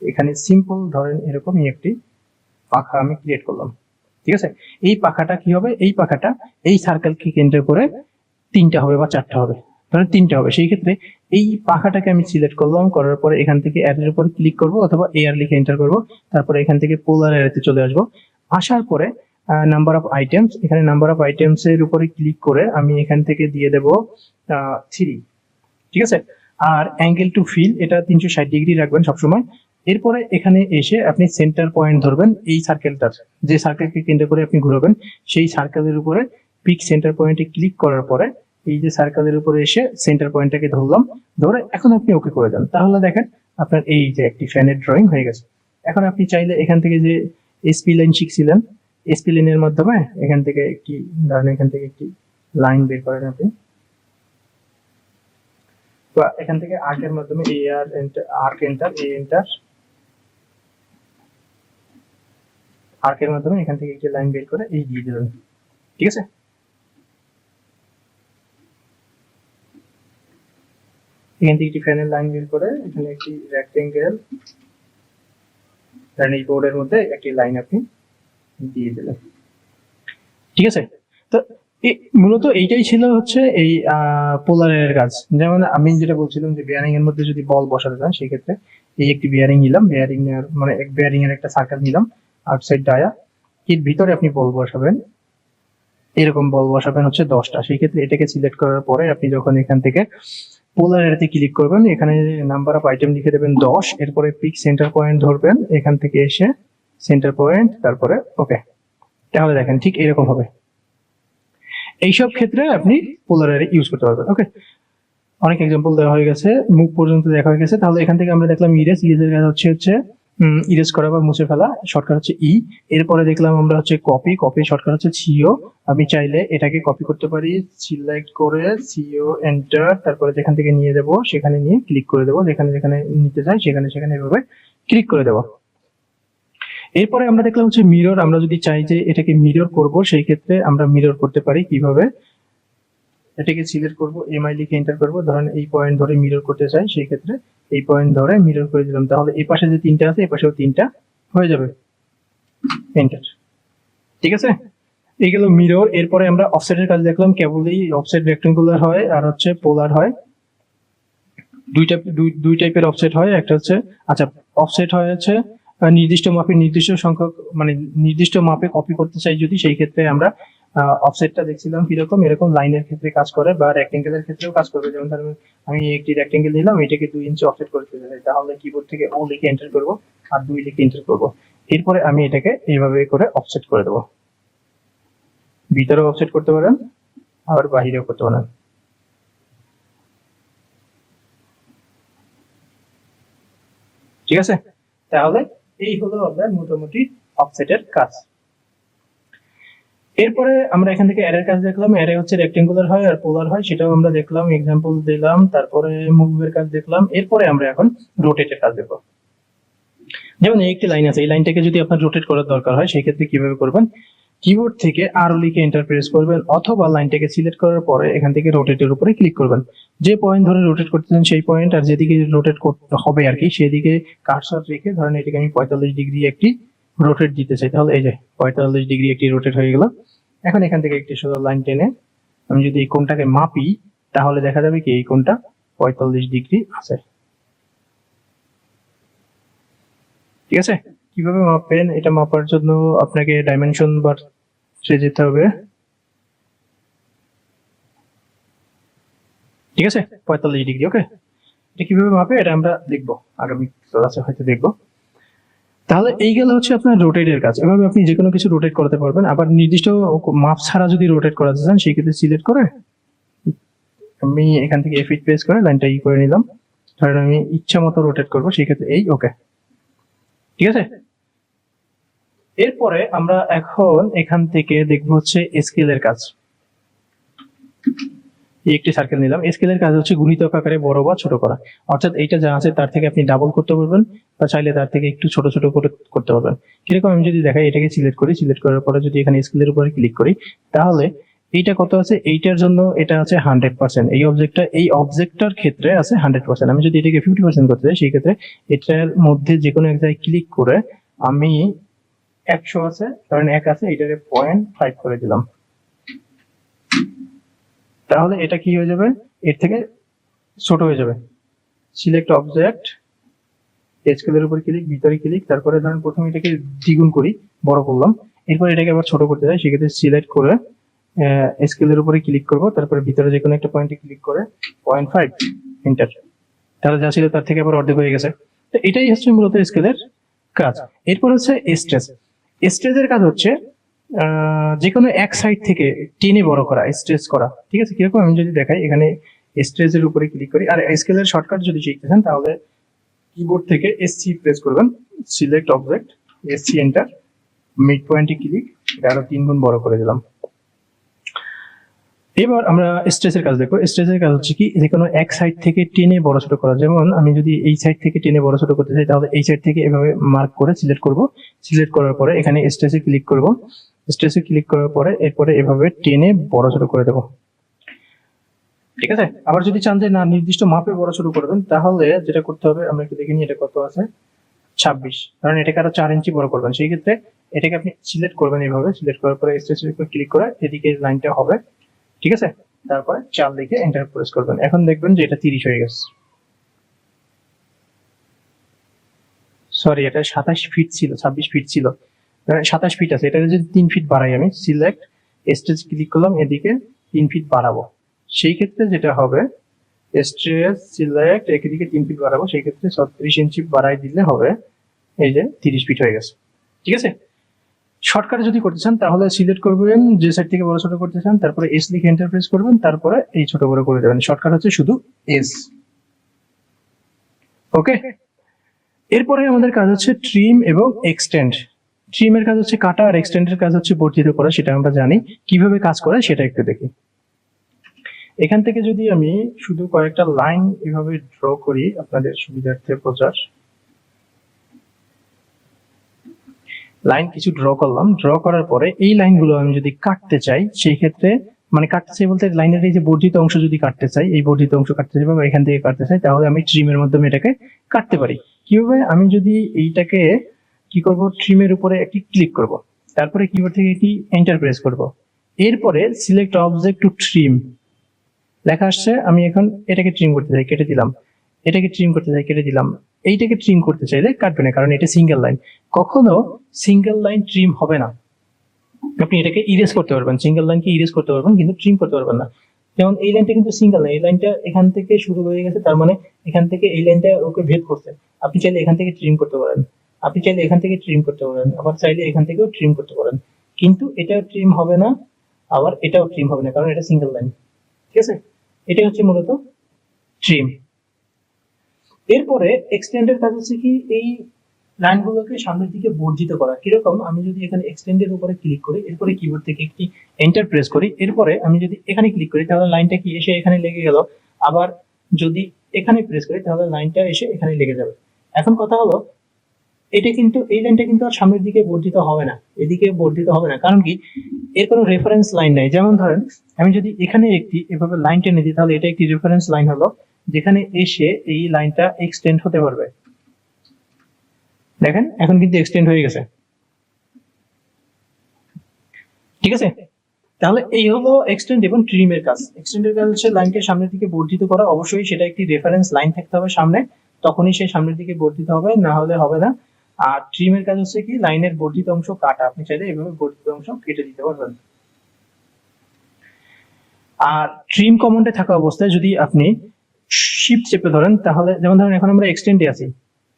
এখানে সিম্পল ধরেন এরকমই একটি পাখা আমি ক্রিয়েট করলাম। ঠিক আছে, এই পাখাটা কি হবে, এই পাখাটা এই সার্কেলকে কেন্দ্র করে 3টা হবে বা 4টা হবে, ধরেন 3টা হবে, সেই ক্ষেত্রে এই পাখাটাকে আমি সিলেক্ট করলাম, করার পরে এখান থেকে অ্যারের উপর ক্লিক করব অথবা এআর লিখে এন্টার করব, তারপরে এখান থেকে পোলার অ্যারেতে চলে আসব। আসার পরে নাম্বার অফ আইটেমস, এখানে নাম্বার অফ আইটেমস এর উপরে ক্লিক করে আমি এখান থেকে দিয়ে দেব 3। ঠিক আছে, আর অ্যাঙ্গেল টু ফিল এটা 360 ডিগ্রি রাখবেন সবসময়। এরপরে এখানে এসে আপনি সেন্টার পয়েন্ট ধরবেন, এই সার্কেলটার যে সার্কেলকে কেন্দ্র করে আপনি ঘুরাবেন, সেই সার্কেলের উপরে পিক সেন্টার পয়েন্টে ক্লিক করার পরে এই যে সার্কেলের উপরে এসে সেন্টার পয়েন্টটাকে ধরলাম, ধরে এখন আপনি ওকে করে দেন, তাহলে দেখেন আপনার এই যে একটি ফ্যানের ড্রয়িং হয়ে গেছে। এখন আপনি চাইলে এখান থেকে যে এসপি লাইন শিখছিলেন, এসপি লাইনের মাধ্যমে এখান থেকে একটি ধরেন এখান থেকে একটি লাইন বের করেন আপনি, বা এখান থেকে আর্কের মাধ্যমে আর্কের মাধ্যমে এখান থেকে একটি লাইন বের করে এই দিয়ে দিলেন। ঠিক আছে, এখান থেকে একটি ফ্যানের লাইন বের করে এখানে একটি রেক্টেঙ্গেল, এই বোর্ডের মধ্যে একটি লাইন আপনি দিয়ে দিলেন। ঠিক আছে, তো মূলত এইটাই ছিল হচ্ছে এই পোলারের কাজ। যেমন আমি যেটা বলছিলাম যে বিয়ারিং এর মধ্যে যদি বল বসাতে চান, সেই ক্ষেত্রে এই একটি বিয়ারিং নিলাম, বিয়ারিং এর মানে এক বিয়ারিং এর একটা সার্কেল নিলাম, আউটসাইড ডায়া, এর ভিতরে আপনি বল বসাবেন, এরকম বল বসাবেন হচ্ছে 10টা। সেই ক্ষেত্রে এটাকে সিলেক্ট করার পরে আপনি যখন এখান থেকে পোলার এরিয়াতে ক্লিক করবেন, এখানে নাম্বার অফ আইটেম লিখে দেবেন 10, এরপরে পিক সেন্টার পয়েন্ট ধরবেন, এখান থেকে এসে সেন্টার পয়েন্ট, তারপরে ওকে, তাহলে দেখেন ঠিক এরকম হবে। এইসব ক্ষেত্রে আপনি পোলার এরিয়া ইউজ করতে পারবেন। ওকে, অনেক এক্সাম্পল দেওয়া হয়ে গেছে, মুখ পর্যন্ত দেখা হয়ে গেছে। তাহলে এখান থেকে আমরা দেখলাম ইরেজের কাজ হচ্ছে ইরেজ করা বা মুছে ফেলা, শর্টকাট হচ্ছে ই। এরপরে দেখলাম আমরা হচ্ছে কপি শর্টকাট হচ্ছে সিও। আমি চাইলে এটাকে কপি করতে পারি, সিলেক্ট করে সিও এন্টার, তারপরে যেখান থেকে নিয়ে যাব সেখানে নিয়ে ক্লিক করে দেবো, যেখানে যেখানে নিতে চাই সেখানে সেখানে এভাবে ক্লিক করে দেবো। এরপরে আমরা দেখলাম হচ্ছে মিরর। আমরা যদি চাই যে এটাকে মিরর করব, সেই ক্ষেত্রে আমরা মিরর করতে পারি কিভাবে। এটাকে সিলেক্ট করব, এমআই লিখে এন্টার করব। ধরেন এই পয়েন্ট ধরে মিরর করতে চাই, সেই ক্ষেত্রে এই পয়েন্ট ধরে মিরর করে দিলাম। তাহলে এই পাশে যে তিনটা আছে এই পাশেও তিনটা হয়ে যাবে। এন্টার। ঠিক আছে, এই গেল মিরর। এরপরে আমরা অফসেটের কাজ দেখলাম। কেবলই অফসেট রেক্টেঙ্গুলার হয় আর হচ্ছে পোলার হয়। দুই টাইপের অফসেট হয়। একটা হচ্ছে আচ্ছা, অফসেট হয় হচ্ছে নির্দিষ্ট মাপে নির্দিষ্ট সংখ্যক, মানে নির্দিষ্ট মাপে কপি করতে চাই যদি, সেই ক্ষেত্রে আমরা অফসেটটা দেখছিলাম কিরকম, এরকম লাইনের ক্ষেত্রে কাজ করে বা রেক্টেঙ্গেলের ক্ষেত্রেও কাজ করবে। যেমন ধরুন আমি একটি রেক্টেঙ্গেল দিলাম, এটাকে 2 ইঞ্চি অফসেট করে দিতে চাই, তাহলে কিবোর্ড থেকে ও লিখে এন্টার করব আর 2 লিখে এন্টার করব। এরপরে আমি এটাকে এইভাবে করে অফসেট করে দেবো। ভিতরেও অফসেট করতে পারেন আবার বাহিরেও করতে পারেন। ঠিক আছে, তাহলে এই হলো আপনার মোটামুটি অফসেটের কাজ। এরপরে আমরা এখান থেকে অ্যারের কাজ দেখলাম। অ্যারে হচ্ছে রেক্টেঙ্গুলার হয় আর পোলার হয়, সেটাও আমরা দেখলাম, এক্সাম্পল দিলাম। তারপরে মুভের কাজ দেখলাম। এরপরে আমরা এখন রোটেটের কাজ দেখব। যেমন এই একটি লাইন আছে, এই লাইনটাকে যদি আপনার রোটেট করার দরকার হয় সেই ক্ষেত্রে কিভাবে করবেন, কিবোর্ড থেকে আর লিখে এন্টার প্রেস করবেন, অথবা লাইনটাকে সিলেক্ট করার পরে এখান থেকে রোটেটের উপরে ক্লিক করবেন। যে পয়েন্ট ধরে রোটেট করতে চান সেই পয়েন্ট, আর যেদিকে রোটেট করতে হবে আর কি সেদিকে কার্সর রেখে, ধরেন এটাকে আমি 45 ডিগ্রি একটি রোটেট দিতে চাই, তাহলে এই যে 45 ডিগ্রি একটি রোটেট হয়ে গেল। এখন এখান থেকে একটি সোজা লাইন টেনে আমি যদি এই কোণটাকে মাপি, তাহলে দেখা যাবে কি এই কোণটা 45 ডিগ্রি আছে। ঠিক আছে, কিভাবে মাপবেন, এটা মাপার জন্য আপনাকে ডাইমেনশন বার যেতে হবে। ঠিক আছে, 45 ডিগ্রি। ওকে, এটা কিভাবে মাপে এটা আমরা দেখবো আগামী ক্লাসে, হয়তো দেখবো। তাহলে এই গেল হচ্ছে আপনার রোটেটের কাজ। এভাবে আপনি যে কোনো কিছু রোটেট করতে পারবেন। আবার নির্দিষ্ট মাপ ছাড়া যদি রোটেট করাতে চান সেই ক্ষেত্রে সিলেক্ট করে আমি এখান থেকে এফ8 প্রেস করে লাইনটা করে নিলাম। ধরেন আমি ইচ্ছা মতো রোটেট করবো, সেই ক্ষেত্রে এই ওকে। ঠিক আছে, এরপরে আমরা এখন এখান থেকে দেখবো হচ্ছে স্কেলের কাজ। একটি সার্কেল নিলাম। স্কেলের কাজ হচ্ছে গুণিতক আকারে বড় বা ছোট করা, অর্থাৎ এইটা যা আছে তার থেকে আপনি ডাবল করতে পারবেন বা চাইলে তার থেকে একটু ছোট ছোট করে করতে পারবেন। কিরকম, আমি যদি দেখাই, এটাকে সিলেক্ট করি, সিলেক্ট করার পরে যদি এখানে স্কেলের উপরে ক্লিক করি, তাহলে এইটা কত আছে, এইটার জন্য এটা আছে 100%। এই অবজেক্টটার ক্ষেত্রে আছে 100%। আমি যদি এটাকে 50% করতে চাই সেই ক্ষেত্রে এটার মধ্যে যে কোনো এক জায়গায় ক্লিক করে আমি 100 আছে, কারণ 1 আছে, এটাকে 0.5 করে দিলাম। তাহলে এটা কি হয়ে যাবে, এর থেকে ছোট হয়ে যাবে। সিলেক্ট অবজেক্ট, স্কেলের উপর ক্লিক, ভিতরে ক্লিক, তারপরে ধরেন প্রথমে এটাকে দ্বিগুণ করি, বড় করলাম। এরপর এটাকে আবার ছোট করতে চাই, সেক্ষেত্রে সিলেক্ট করে স্কেলের উপরে ক্লিক করব, তারপরে ভিতরে যে কোনো একটা পয়েন্টে ক্লিক করে 0.5 এন্টার। তাহলে যা ছিল তার থেকে আবার অর্ধেক হয়ে গেছে। তো এটাই হচ্ছে মূলত স্কেলের কাজ। এরপর হচ্ছে স্ট্রেস। স্ট্রেসের কাজ হচ্ছে যে কোনো এক সাইড থেকে টেনে বড় করা, স্ট্রেস করা। ঠিক আছে, কিরকম, আমি যদি দেখাই, এখানে স্ট্রেসের উপরে ক্লিক করি। আর স্কেলের শর্টকাট যদি শিখতে চান তাহলে কিবোর্ড থেকে এসসি প্রেস করবেন, select object, SC enter, mid পয়েন্টে ক্লিক, এটা আরো 3 গুণ বড় করে দিলাম। এবার আমরা স্ট্রেসের কাজ দেখবো। স্ট্রেসের কাজ হচ্ছে কি, যে কোনো এক সাইড থেকে টেনে বড় ছোট করা। যেমন আমি যদি এই সাইড থেকে টেনে বড় ছোট করতে চাই, তাহলে এই সাইড থেকে এভাবে মার্ক করে সিলেক্ট করব। সিলেক্ট করার পরে এখানে স্ট্রেসে ক্লিক করব। স্ট্রেসে ক্লিক করার পরে এরপরে এভাবে টেনে বড় ছোট করে দেবো। ঠিক আছে, আবার যদি চান যে না নির্দিষ্ট মাপে বড় ছোট করবেন, তাহলে যেটা করতে হবে, আমরা একটু দেখে নিই এটা কত আছে, 26। কারণ এটাকে আরো 4 ইঞ্চি বড় করবেন, সেই ক্ষেত্রে এটাকে আপনি সিলেক্ট করবেন এইভাবে। সিলেক্ট করার পরে স্ট্রেসের উপর ক্লিক করে এদিকে লাইনটা হবে। ঠিক আছে, তারপরে 4 লিখে এন্টার প্রেস করবেন। এখন দেখবেন যে এটা 30 হয়ে গেছে। সরি, এটা 27 ফিট ছিল, 26 ফিট ছিল, 27 ফিট আছে। এটা যদি 3 ফিট বাড়াই, আমি সিলেক্ট স্ট্রেস ক্লিক করলাম, এদিকে 3 ফিট বাড়াবো, সেই ক্ষেত্রে যেটা হবে, স্ট্রেস সিলেক্ট এদিকে 3 ফিট বাড়াবো, সেই ক্ষেত্রে 36 ইঞ্চি বাড়াই দিলে হবে এই যে 30 ফিট হয়ে গেছে। ঠিক আছে, শর্টকাটে যদি করতে চান তাহলে সিলেক্ট করবেন যে সাইড থেকে বড় ছোট করতে চান, তারপরে এস লিখে এন্টার প্রেস করবেন, তারপরে এই ছোট বড় করে দেবেন। শর্টকাট হচ্ছে শুধু এস। ওকে, এরপরে আমাদের কাজ হচ্ছে ট্রিম এবং এক্সটেন্ড। ট্রিমের কাজ হচ্ছে কাটা, আর এক্সটেন্ডের কাজ হচ্ছে বর্ধিত করা, সেটা আমরা জানি। কিভাবে কাজ করে সেটা একটু দেখি। এখান থেকে যদি আমি শুধু কয়েকটা লাইন এভাবে ড্র করি আপনাদের সুবিধার্থে বোঝার, লাইন কিছু ড্র করলাম। ড্র করার পরে এই লাইনগুলো আমি যদি কাটতে চাই, সেই ক্ষেত্রে মানে কাটতে চাই বলতে লাইনের এই যে বর্ধিত অংশ যদি কাটতে চাই, এই বর্ধিত অংশ কাটতে চাই বা এখান থেকে কাটতে চাই, তাহলে আমি ট্রিমের মাধ্যমে এটাকে কাটতে পারি। কিভাবে? আমি যদি এইটাকে কি করব, ট্রিমের উপরে একটি ক্লিক করব, তারপরে কিবোর্ড থেকে এটি এন্টার প্রেস করব, এরপরে সিলেক্ট অবজেক্ট টু ট্রিম লেখা আসছে, আমি এখন এটাকে ট্রিম করতে চাই, কেটে দিলাম। এটাকে ট্রিম করতে চাই, কেটে দিলাম। এইটাকে ট্রিম করতে চাইলে কাটবে না, কারণ এটা সিঙ্গেল লাইন। কখনো সিঙ্গেল লাইন ট্রিম হবে না। আপনি এটাকে ইরেজ করতে পারবেন, সিঙ্গেল লাইনকে ইরেজ করতে পারবেন, কিন্তু ট্রিম করতে পারবেন না। যেমন এই লাইনটা কিন্তু সিঙ্গেল লাইন, এই লাইনটা এখান থেকে শুরু হয়ে গেছে, তার মানে এখান থেকে এই লাইনটা ওকে ভেদ করছে। আপনি চাইলে এখান থেকে ট্রিম করতে পারেন, আপনি চাইলে এখান থেকে ট্রিম করতে পারেন, আবার চাইলে এখান থেকেও ট্রিম করতে পারেন, কিন্তু এটাও ট্রিম হবে না, আবার এটাও ট্রিম হবে না, কারণ এটা সিঙ্গেল লাইন। ঠিক আছে, এটা হচ্ছে মূলত ট্রিম। এরপরে এক্সটেন্ডের কাজ হচ্ছে কি, এই লাইনগুলোকে সামনের দিকে বর্ধিত করা। কিরকম? আমি যদি এখানে এক্সটেন্ডের উপরে ক্লিক করি, এরপরে কিবোর্ড থেকে একটি এন্টার প্রেস করি, এরপরে আমি যদি এখানে ক্লিক করি তাহলে লাইনটা কি এসে এখানে লেগে গেল, আবার যদি এখানে প্রেস করি তাহলে লাইনটা এসে এখানে লেগে যাবে। এখন কথা হলো, এটা কিন্তু এই লাইনটা কিন্তু আর সামনের দিকে বর্ধিত হবে না, এদিকে বর্ধিত হবে না, কারণ কি, এর কোনো রেফারেন্স লাইন নাই। যেমন ধরেন আমি যদি এখানে একটি এভাবে লাইন টেনে দিই, তাহলে এটা একটি রেফারেন্স লাইন হলো, যেখানে এসে এই লাইনটা এক্সটেন্ড হতে পারবে। দেখেন এখন কিন্তু এক্সটেন্ড হয়ে গেছে। ঠিক আছে, তাহলে এই হলো এক্সটেন্ড এবং ট্রিমের কাজ। এক্সটেন্ডের কাজ হচ্ছে লাইনকে সামনের দিকে বর্ধিত করা, অবশ্যই সেটা একটি রেফারেন্স লাইন থাকতে হবে সামনে, তখনই সে সামনের দিকে বর্ধিত হবে, না হলে হবে না। আর ট্রিমের কাজ হচ্ছে কি, লাইনের বর্ধিত অংশ কাটা। আপনি চাইলে এভাবে বর্ধিত অংশ কেটে দিতে পারবেন। আর ট্রিম কমান্ডে থাকা অবস্থায় যদি আপনি শিফট চেপে ধরেন, তাহলে যেমন ধরেন এখন আমরা এক্সটেন্ডে আছি,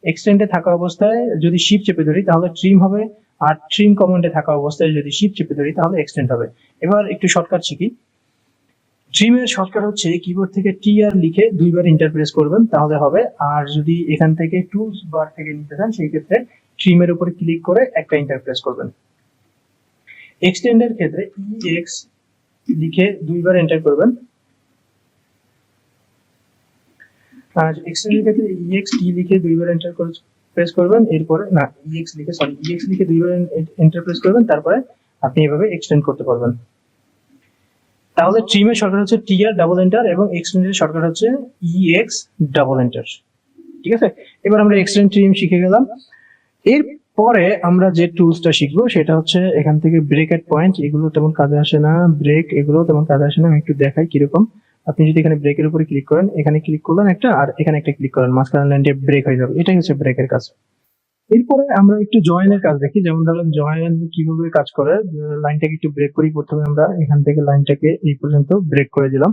এক্সটেন্ডে থাকা অবস্থায় যদি শিফট চেপে ধরি তাহলে ট্রিম হবে, আর ট্রিম কমান্ডে থাকা অবস্থায় যদি শিফট চেপে ধরি তাহলে এক্সটেন্ড হবে। এবার একটু শর্টকাট শিখি। ট্রিমের শর্টকাট হচ্ছে কিবোর্ড থেকে টিআর লিখে দুইবার এন্টার প্রেস করবেন, তাহলে হবে। আর যদি এখান থেকে টুলস বার থেকে নিতে চান, সেই ক্ষেত্রে ট্রিমের উপরে ক্লিক করে একটা এন্টার প্রেস করবেন। এক্সটেন্ডের ক্ষেত্রে ইএক্স লিখে দুইবার এন্টার করবেন, আর এক্সটেন্ডের ক্ষেত্রে ইএক্স টি লিখে দুইবার এন্টার প্রেস করবেন, এরপরে না ইএক্স লিখে ইএক্স লিখে দুইবার এন্টার প্রেস করবেন, তারপরে আপনি এভাবে এক্সটেন্ড করতে পারবেন। তাহলে ট্রিমের শর্টকাট হচ্ছে টিআর ডাবল এন্টার এবং এক্সটেন্ডের শর্টকাট হচ্ছে ইএক্স ডাবল এন্টার। ঠিক আছে, এবার আমরা এক্সটেন্ড ট্রিম শিখে গেলাম। এরপরে আমরা যে টুলসটা শিখবো সেটা হচ্ছে এখান থেকে ব্রেক এট পয়েন্ট, এগুলো তেমন কাজে আসে না, ব্রেক এগুলো তেমন কাজে আসে না, আমি একটু দেখাই কিরকম। আপনি যদি এখানে ব্রেকের উপরে ক্লিক করেন, এখানে ক্লিক করলেন একটা, আর এখানে একটা ক্লিক করেন, মাঝখানে লাইনটা ব্রেক হয়ে যাবে, এটাই হচ্ছে ব্রেকের কাজ। এরপরে আমরা একটু জয়েনের কাজ দেখি। যেমন ধরেন জয়েন কিভাবে কাজ করে, লাইনটাকে একটু ব্রেক করি। প্রথমে আমরা এখান থেকে লাইনটাকে এই পর্যন্ত ব্রেক করে দিলাম।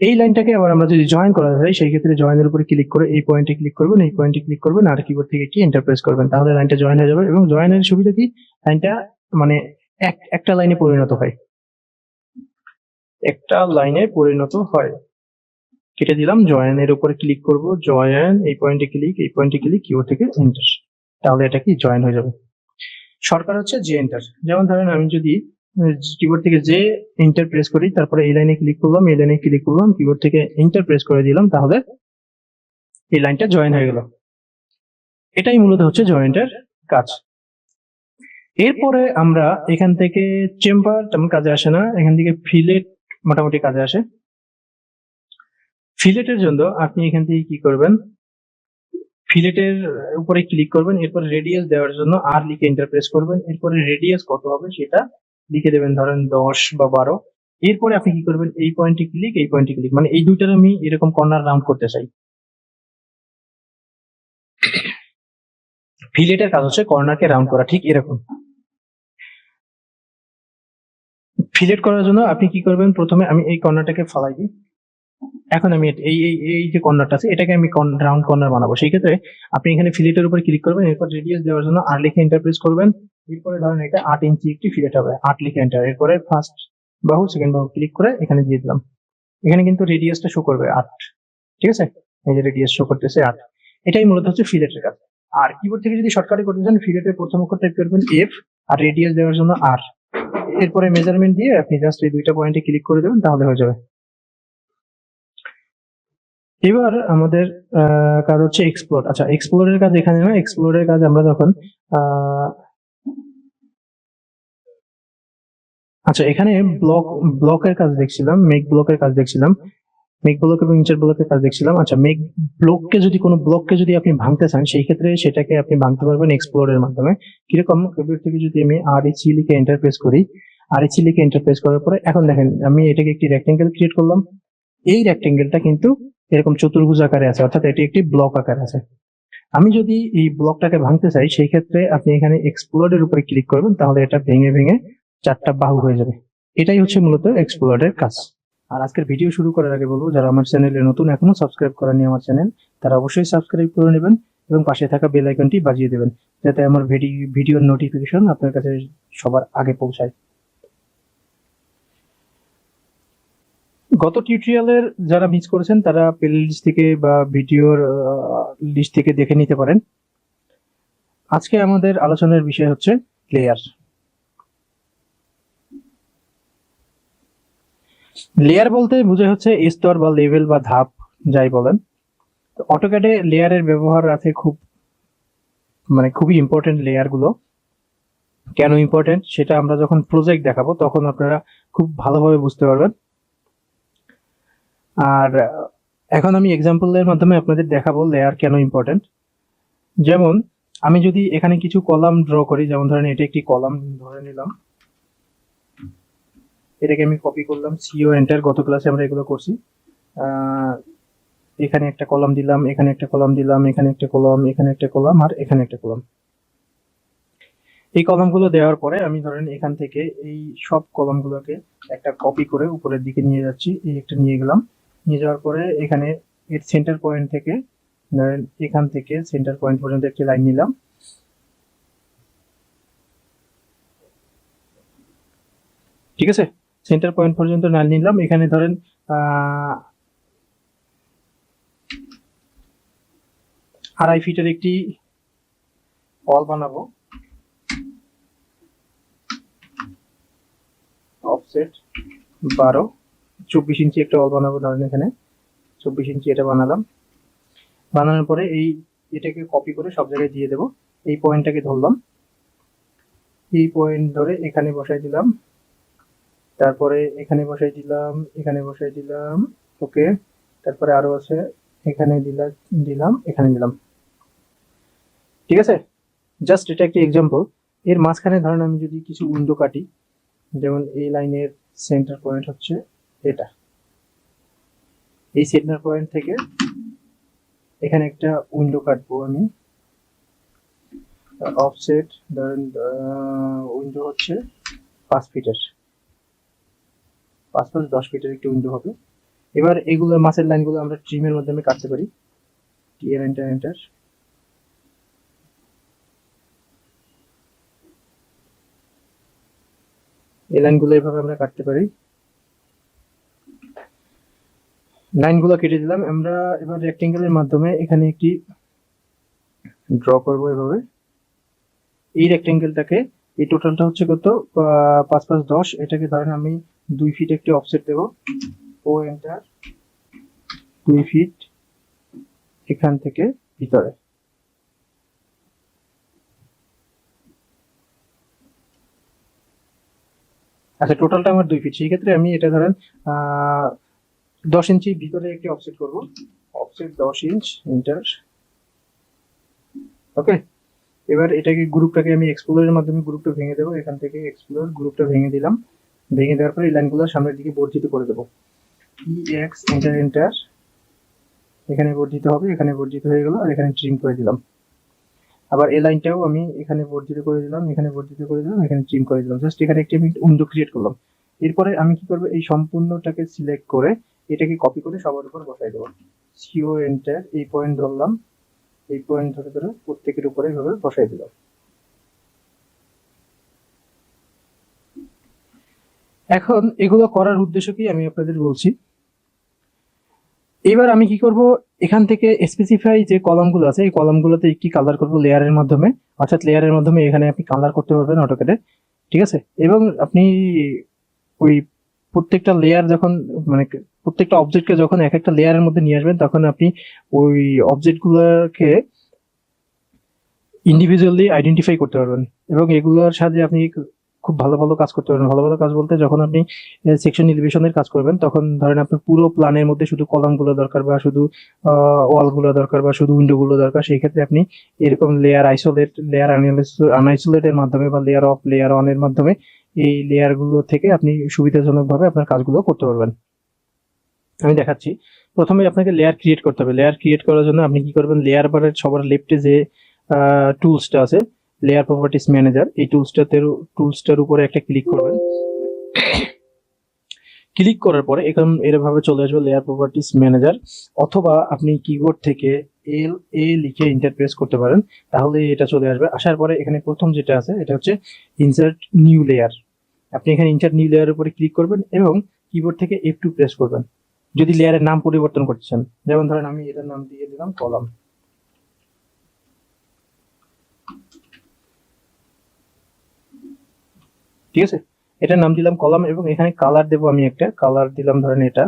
এই লাইনটাকে আবার আমরা যদি জয়েন করা যায়, সেই ক্ষেত্রে জয়েনের উপরে ক্লিক করে এই পয়েন্টে ক্লিক করবেন, এই পয়েন্টে ক্লিক করবেন, আর কিবোর্ড থেকে কি এন্টার প্রেস করবেন, তাহলে লাইনটা জয়েন হয়ে যাবে। এবং জয়েনের সুবিধা কি, লাইনটা মানে একটা লাইনে পরিণত হয়, একটা লাইনে পরিণত হয়। কেটে দিলাম, জয়েনের উপরে ক্লিক করব, জয়েন, এই পয়েন্টে ক্লিক, এই পয়েন্টে ক্লিক, কিবোর্ড থেকে এন্টার, তাহলে এটা কি জয়েন হয়ে যাবে। শর্টকাট হচ্ছে জে এন্টার। যেমন ধরেন আমি যদি কিবোর্ড থেকে যে এন্টার প্রেস করি, তারপরে এই লাইনে ক্লিক করলাম, এই লাইনে ক্লিক করলাম, কিবোর্ড থেকে এন্টার প্রেস করে দিলাম, তাহলে এই লাইনটা জয়েন হয়ে গেল। এটাই মূলত হচ্ছে জয়েন্টের কাজ। এরপরে আমরা এখান থেকে চেম্বার তেমন কাজে আসে না, এখান থেকে ফিলেট মোটামুটি কাজে আসে। ফিলেটের জন্য আপনি এখান থেকে কি করবেন, ফিলেটের উপরে ক্লিক করবেন, এরপরে রেডিয়াস দেওয়ার জন্য আর লিখে এন্টার প্রেস করবেন, এরপরে রেডিয়াস কত হবে সেটা লিখে দেবেন, ধরেন 10 বা 12। এরপরে আপনি কি করবেন, এই পয়েন্টে ক্লিক, এই পয়েন্টে ক্লিক, মানে এই দুইটার আমি এরকম কর্নার রাউন্ড করতে চাই। ফিলেটের কাজ হচ্ছে কর্নারকে রাউন্ড করা, ঠিক এরকম। ফিলেট করার জন্য আপনি কি করবেন, প্রথমে আমি এই কর্নারটাকে ফালাই দিই। এখন আমি এই এই এই যে কর্নারটা আছে, এটাকে আমি রাউন্ড কর্নার বানাবো। সেই ক্ষেত্রে আপনি এখানে ফিলেটের উপর ক্লিক করবেন, এরপর রেডিয়াস দেওয়ার জন্য আর লিখে এন্টার প্রেস করবেন। এরপরে ধরেন এটা 8 ইঞ্চি একটি ফিলেট হবে, 8 লিখে এন্টার, এরপরে ফার্স্ট বাহু সেকেন্ড বাহু ক্লিক করে এখানে দিয়ে দিলাম। এখানে কিন্তু রেডিয়াসটা শো করবে 8। ঠিক আছে, এই যে রেডিয়াস শো করতেছে 8। এটাই মূলত হচ্ছে ফিলেটের কাজ। আর কিবোর্ড থেকে যদি শর্টকাটে করতে চান, ফিলেটের প্রথম অক্ষর টাইপ করবেন এফ, আর রেডিয়াস দেওয়ার জন্য আর, এরপরে মেজারমেন্ট দিয়ে আপনি জাস্ট এই দুইটা পয়েন্টে ক্লিক করে দেবেন, তাহলে হয়ে যাবে। এবার আমাদের কাজ হচ্ছে এক্সপ্লোর। আচ্ছা, এক্সপ্লোরের কাজ এখানে না, এক্সপ্লোরের কাজ আমরা যখন আচ্ছা, এখানে ব্লকের কাজ দেখছিলাম, মেক ব্লকের কাজ দেখছিলাম, মেক ব্লক এবং ইন্টার ব্লকের কাজ দেখছিলাম। আচ্ছা, মেক কোনো ব্লককে যদি আপনি ভাঙতে চান, সেই ক্ষেত্রে সেটাকে আপনি ভাঙতে পারবেন এক্সপ্লোরের মাধ্যমে। কিরকম, কিবোর্ড থেকে যদি আমি REC লিখে এন্টার প্রেস করি, REC লিখে এন্টার প্রেস করার পরে এখন দেখেন আমি এটাকে একটি রেক্টেঙ্গেল ক্রিয়েট করলাম। এই রেক্টেঙ্গেলটা কিন্তু এরকম চতুর্ভুজ আকারে আছে, অর্থাৎ এটি একটি ব্লক আকারে আছে। আমি যদি এই ব্লকটাকে ভাঙতে চাই, সেই ক্ষেত্রে আপনি এখানে এক্সপ্লোরের উপরে ক্লিক করবেন, তাহলে এটা ভেঙে ভেঙে চারটা বাহু হয়ে যাবে। এটাই হচ্ছে মূলত এক্সপ্লোরের কাজ। আর আজকের ভিডিও শুরু করার আগে বলবো, যারা আমার চ্যানেলে নতুন, এখনো সাবস্ক্রাইব করেননি আমার চ্যানেল, তারা অবশ্যই সাবস্ক্রাইব করে নেবেন এবং পাশে থাকা বেল আইকনটি বাজিয়ে দেবেন, যাতে আমার ভিডিওর নোটিফিকেশন আপনার কাছে সবার আগে পৌঁছায়। গত টিউটোরিয়ালের যারা মিস করেছেন, তারা প্লে লিস্ট থেকে বা ভিডিওর লিস্ট থেকে দেখে নিতে পারেন। আজকে আমাদের আলোচনার বিষয় হচ্ছে লেয়ার। লেয়ার বলতে বোঝায় হচ্ছে স্তর বা লেভেল বা ধাপ, যাই বলেন। তো অটোক্যাডে লেয়ারের ব্যবহার আছে খুবই ইম্পর্টেন্ট। লেয়ার গুলো কেন ইম্পর্টেন্ট সেটা আমরা যখন প্রজেক্ট দেখাবো তখন আপনারা খুব ভালোভাবে বুঝতে পারবেন। আর এখন আমি এক্সাম্পলের মাধ্যমে আপনাদের দেখাবো লেয়ার কেন ইম্পর্টেন্ট। যেমন আমি যদি এখানে কিছু কলাম ড্র করি, যেমন ধরেন এটা একটি কলাম ধরে নিলাম, এটাকে আমি কপি করলাম, সিও এন্টার। গত ক্লাসে আমরা এগুলো করছি। এখানে একটা কলাম দিলাম, এখানে একটা কলাম দিলাম, এখানে একটা কলাম, এখানে একটা কলাম, আর এখানে একটা কলাম। এই কলামগুলো দেওয়ার পরে আমি ধরেন এখান থেকে এই সব কলামগুলোকে একটা কপি করে উপরের দিকে নিয়ে যাচ্ছি। এই একটা নিয়ে গেলাম, নিয়ে যাওয়ার পরে এখানে এর সেন্টার পয়েন্ট থেকে ধরেন এখান থেকে সেন্টার পয়েন্ট পর্যন্ত একটি লাইন নিলাম। ঠিক আছে, সেন্টার পয়েন্ট পর্যন্ত লাইন নিলাম। এখানে ধরেন 2.5 ফিটের একটি ওয়াল বানাবো। অফসেট 12, 24 ইঞ্চি একটা ওয়াল বানাবো। ধরেন এখানে 24 ইঞ্চি এটা বানালাম। বানানোর পরে এটাকে কপি করে সব জায়গায় দিয়ে দেবো। এই পয়েন্টটাকে ধরলাম, এই পয়েন্ট ধরে এখানে বসাই দিলাম, তারপরে এখানে বসাই দিলাম, এখানে বসাই দিলাম। ওকে, তারপরে আরো আছে, এখানে দিলাম, এখানে দিলাম। ঠিক আছে, জাস্ট এটা একটা এক্সাম্পল। এর মাঝখানে ধরেন আমি যদি কিছু উইন্ডো কাটি, যেমন এই লাইনের সেন্টার পয়েন্ট হচ্ছে এটা, এই সেন্টার পয়েন্ট থেকে এখানে একটা উইন্ডো কাটবো আমি। অফসেট ধরেন উইন্ডো হচ্ছে 5 ফিটের, 5 + 10 ফিটের একটি উইন্ডো হবে। এবার এগুলো মাছের লাইনগুলো আমরা ট্রিমের মাধ্যমে কাটতে পারি। এন্টার। এই লাইনগুলো এভাবে আমরা কাটতে পারি। লাইনগুলো কেটে দিলাম আমরা। এবার রেক্টেঙ্গেলের মাধ্যমে এখানে একটি ড্র করব এভাবে। এই রেক্টেঙ্গেলটাকে, এই টোটালটা হচ্ছে কত, 5 + 10। এটাকে ধরেন আমি 2 ফিট একটি অফসেট দেব। ও এন্টার, 2 ফিট এখান থেকে ভিতরে। আচ্ছা, টোটালটা আমার 2 ফিট, সেই ক্ষেত্রে আমি এটা ধরেন 10 ইঞ্চি ভিতরে একটি অফসেট করব। Offset 10 inch, enter. ওকে, এবার গ্রুপটাকে আমি এক্সপ্লোরের মাধ্যমে গ্রুপটা ভেঙে দেবো। এখান থেকে এক্সপ্লোর গ্রুপটা ভেঙে দিলাম। ভেঙে দেওয়ার পরে এই লাইনগুলো সামনের দিকে বর্ধিত করে দেবো। EX এন্টার, এখানে বর্ধিত হবে, এখানে বর্ধিত হয়ে গেল, আর এখানে ট্রিম করে দিলাম। আবার এই লাইনটাও আমি এখানে বর্ধিত করে দিলাম, এখানে বর্ধিত করে দিলাম, এখানে ট্রিম করে দিলাম। জাস্ট এখানে একটি আমি উইন্ডো ক্রিয়েট করলাম। এরপরে আমি কি করবো, এই সম্পূর্ণটাকে সিলেক্ট করে এটাকে কপি করে সবার উপর বসাই দেবো। সিও এন্টার, এই পয়েন্ট ধরলাম, এই পয়েন্ট ধরে ধরে প্রত্যেকের উপরে এভাবে বসাই দিলাম। এখন এগুলো করার উদ্দেশ্য কি আমি আপনাদের বলছি। এবার আমি কি করব, এখান থেকে স্পেসিফাই যে কলামগুলো আছে, এই কলামগুলোতে একটি কালার করব লেয়ারের মাধ্যমে। অর্থাৎ লেয়ারের মাধ্যমে এখানে আপনি কালার করতে পারবেন অটোক্যাডে। ঠিক আছে, এবং আপনি ওই প্রত্যেকটা লেয়ার যখন প্রত্যেকটা অবজেক্টকে যখন এক একটা লেয়ারের মধ্যে নিয়ে আসবেন, তখন আপনি ওই অবজেক্টগুলোকে ইন্ডিভিজুয়ালি আইডেন্টিফাই করতে পারবেন এবং এগুলোর সাথে আপনি খুব ভালো ভালো কাজ করতে পারবেন। ভালো ভালো কাজ বলতে যখন আপনি সেকশন এলিভেশনের কাজ করবেন, তখন ধরেন আপনার পুরো প্ল্যানের মধ্যে শুধু কলামগুলো দরকার বা শুধু ওয়ালগুলো দরকার বা শুধু উইন্ডোগুলো দরকার, সেই ক্ষেত্রে আপনি এরকম লেয়ার আইসোলেট, লেয়ার আনআইসোলেটের মাধ্যমে বা লেয়ার অফ, লেয়ার অন এর মাধ্যমে এই লেয়ার গুলো থেকে আপনি সুবিধাজনকভাবে আপনার কাজগুলো করতে পারবেন। আমি দেখাচ্ছি। প্রথমে আপনাকে লেয়ার ক্রিয়েট করতে হবে। লেয়ার ক্রিয়েট করার জন্য আপনি কি করবেন, লেয়ার বারের সবার লেফটে যে টুলসটা আছে, লেয়ার প্রপার্টিস ম্যানেজার, এই টুলসটার উপরে একটা ক্লিক করবেন। ক্লিক করার পরে এখন এরভাবে চলে আসবে লেয়ার প্রপার্টিস ম্যানেজার, অথবা আপনি কিবোর্ড থেকে এ লিখে এন্টার প্রেস করতে পারেন, তাহলে এটা চলে আসবে। আসার পরে এখানে প্রথম যেটা আছে এটা হচ্ছে ইনসার্ট নিউ লেয়ার। আপনি এখানে ইনসার্ট নিউ লেয়ারের উপরে ক্লিক করবেন এবং কিবোর্ড থেকে F2 প্রেস করবেন যদি লেয়ারের নাম পরিবর্তন করতে চান। যেমন ধরেন আমি এটার নাম দিয়ে দিলাম কলাম। ঠিক আছে, এটার নাম দিলাম কলাম এবং এখানে কালার দেবো, আমি একটা কালার দিলাম ধরেন এটা,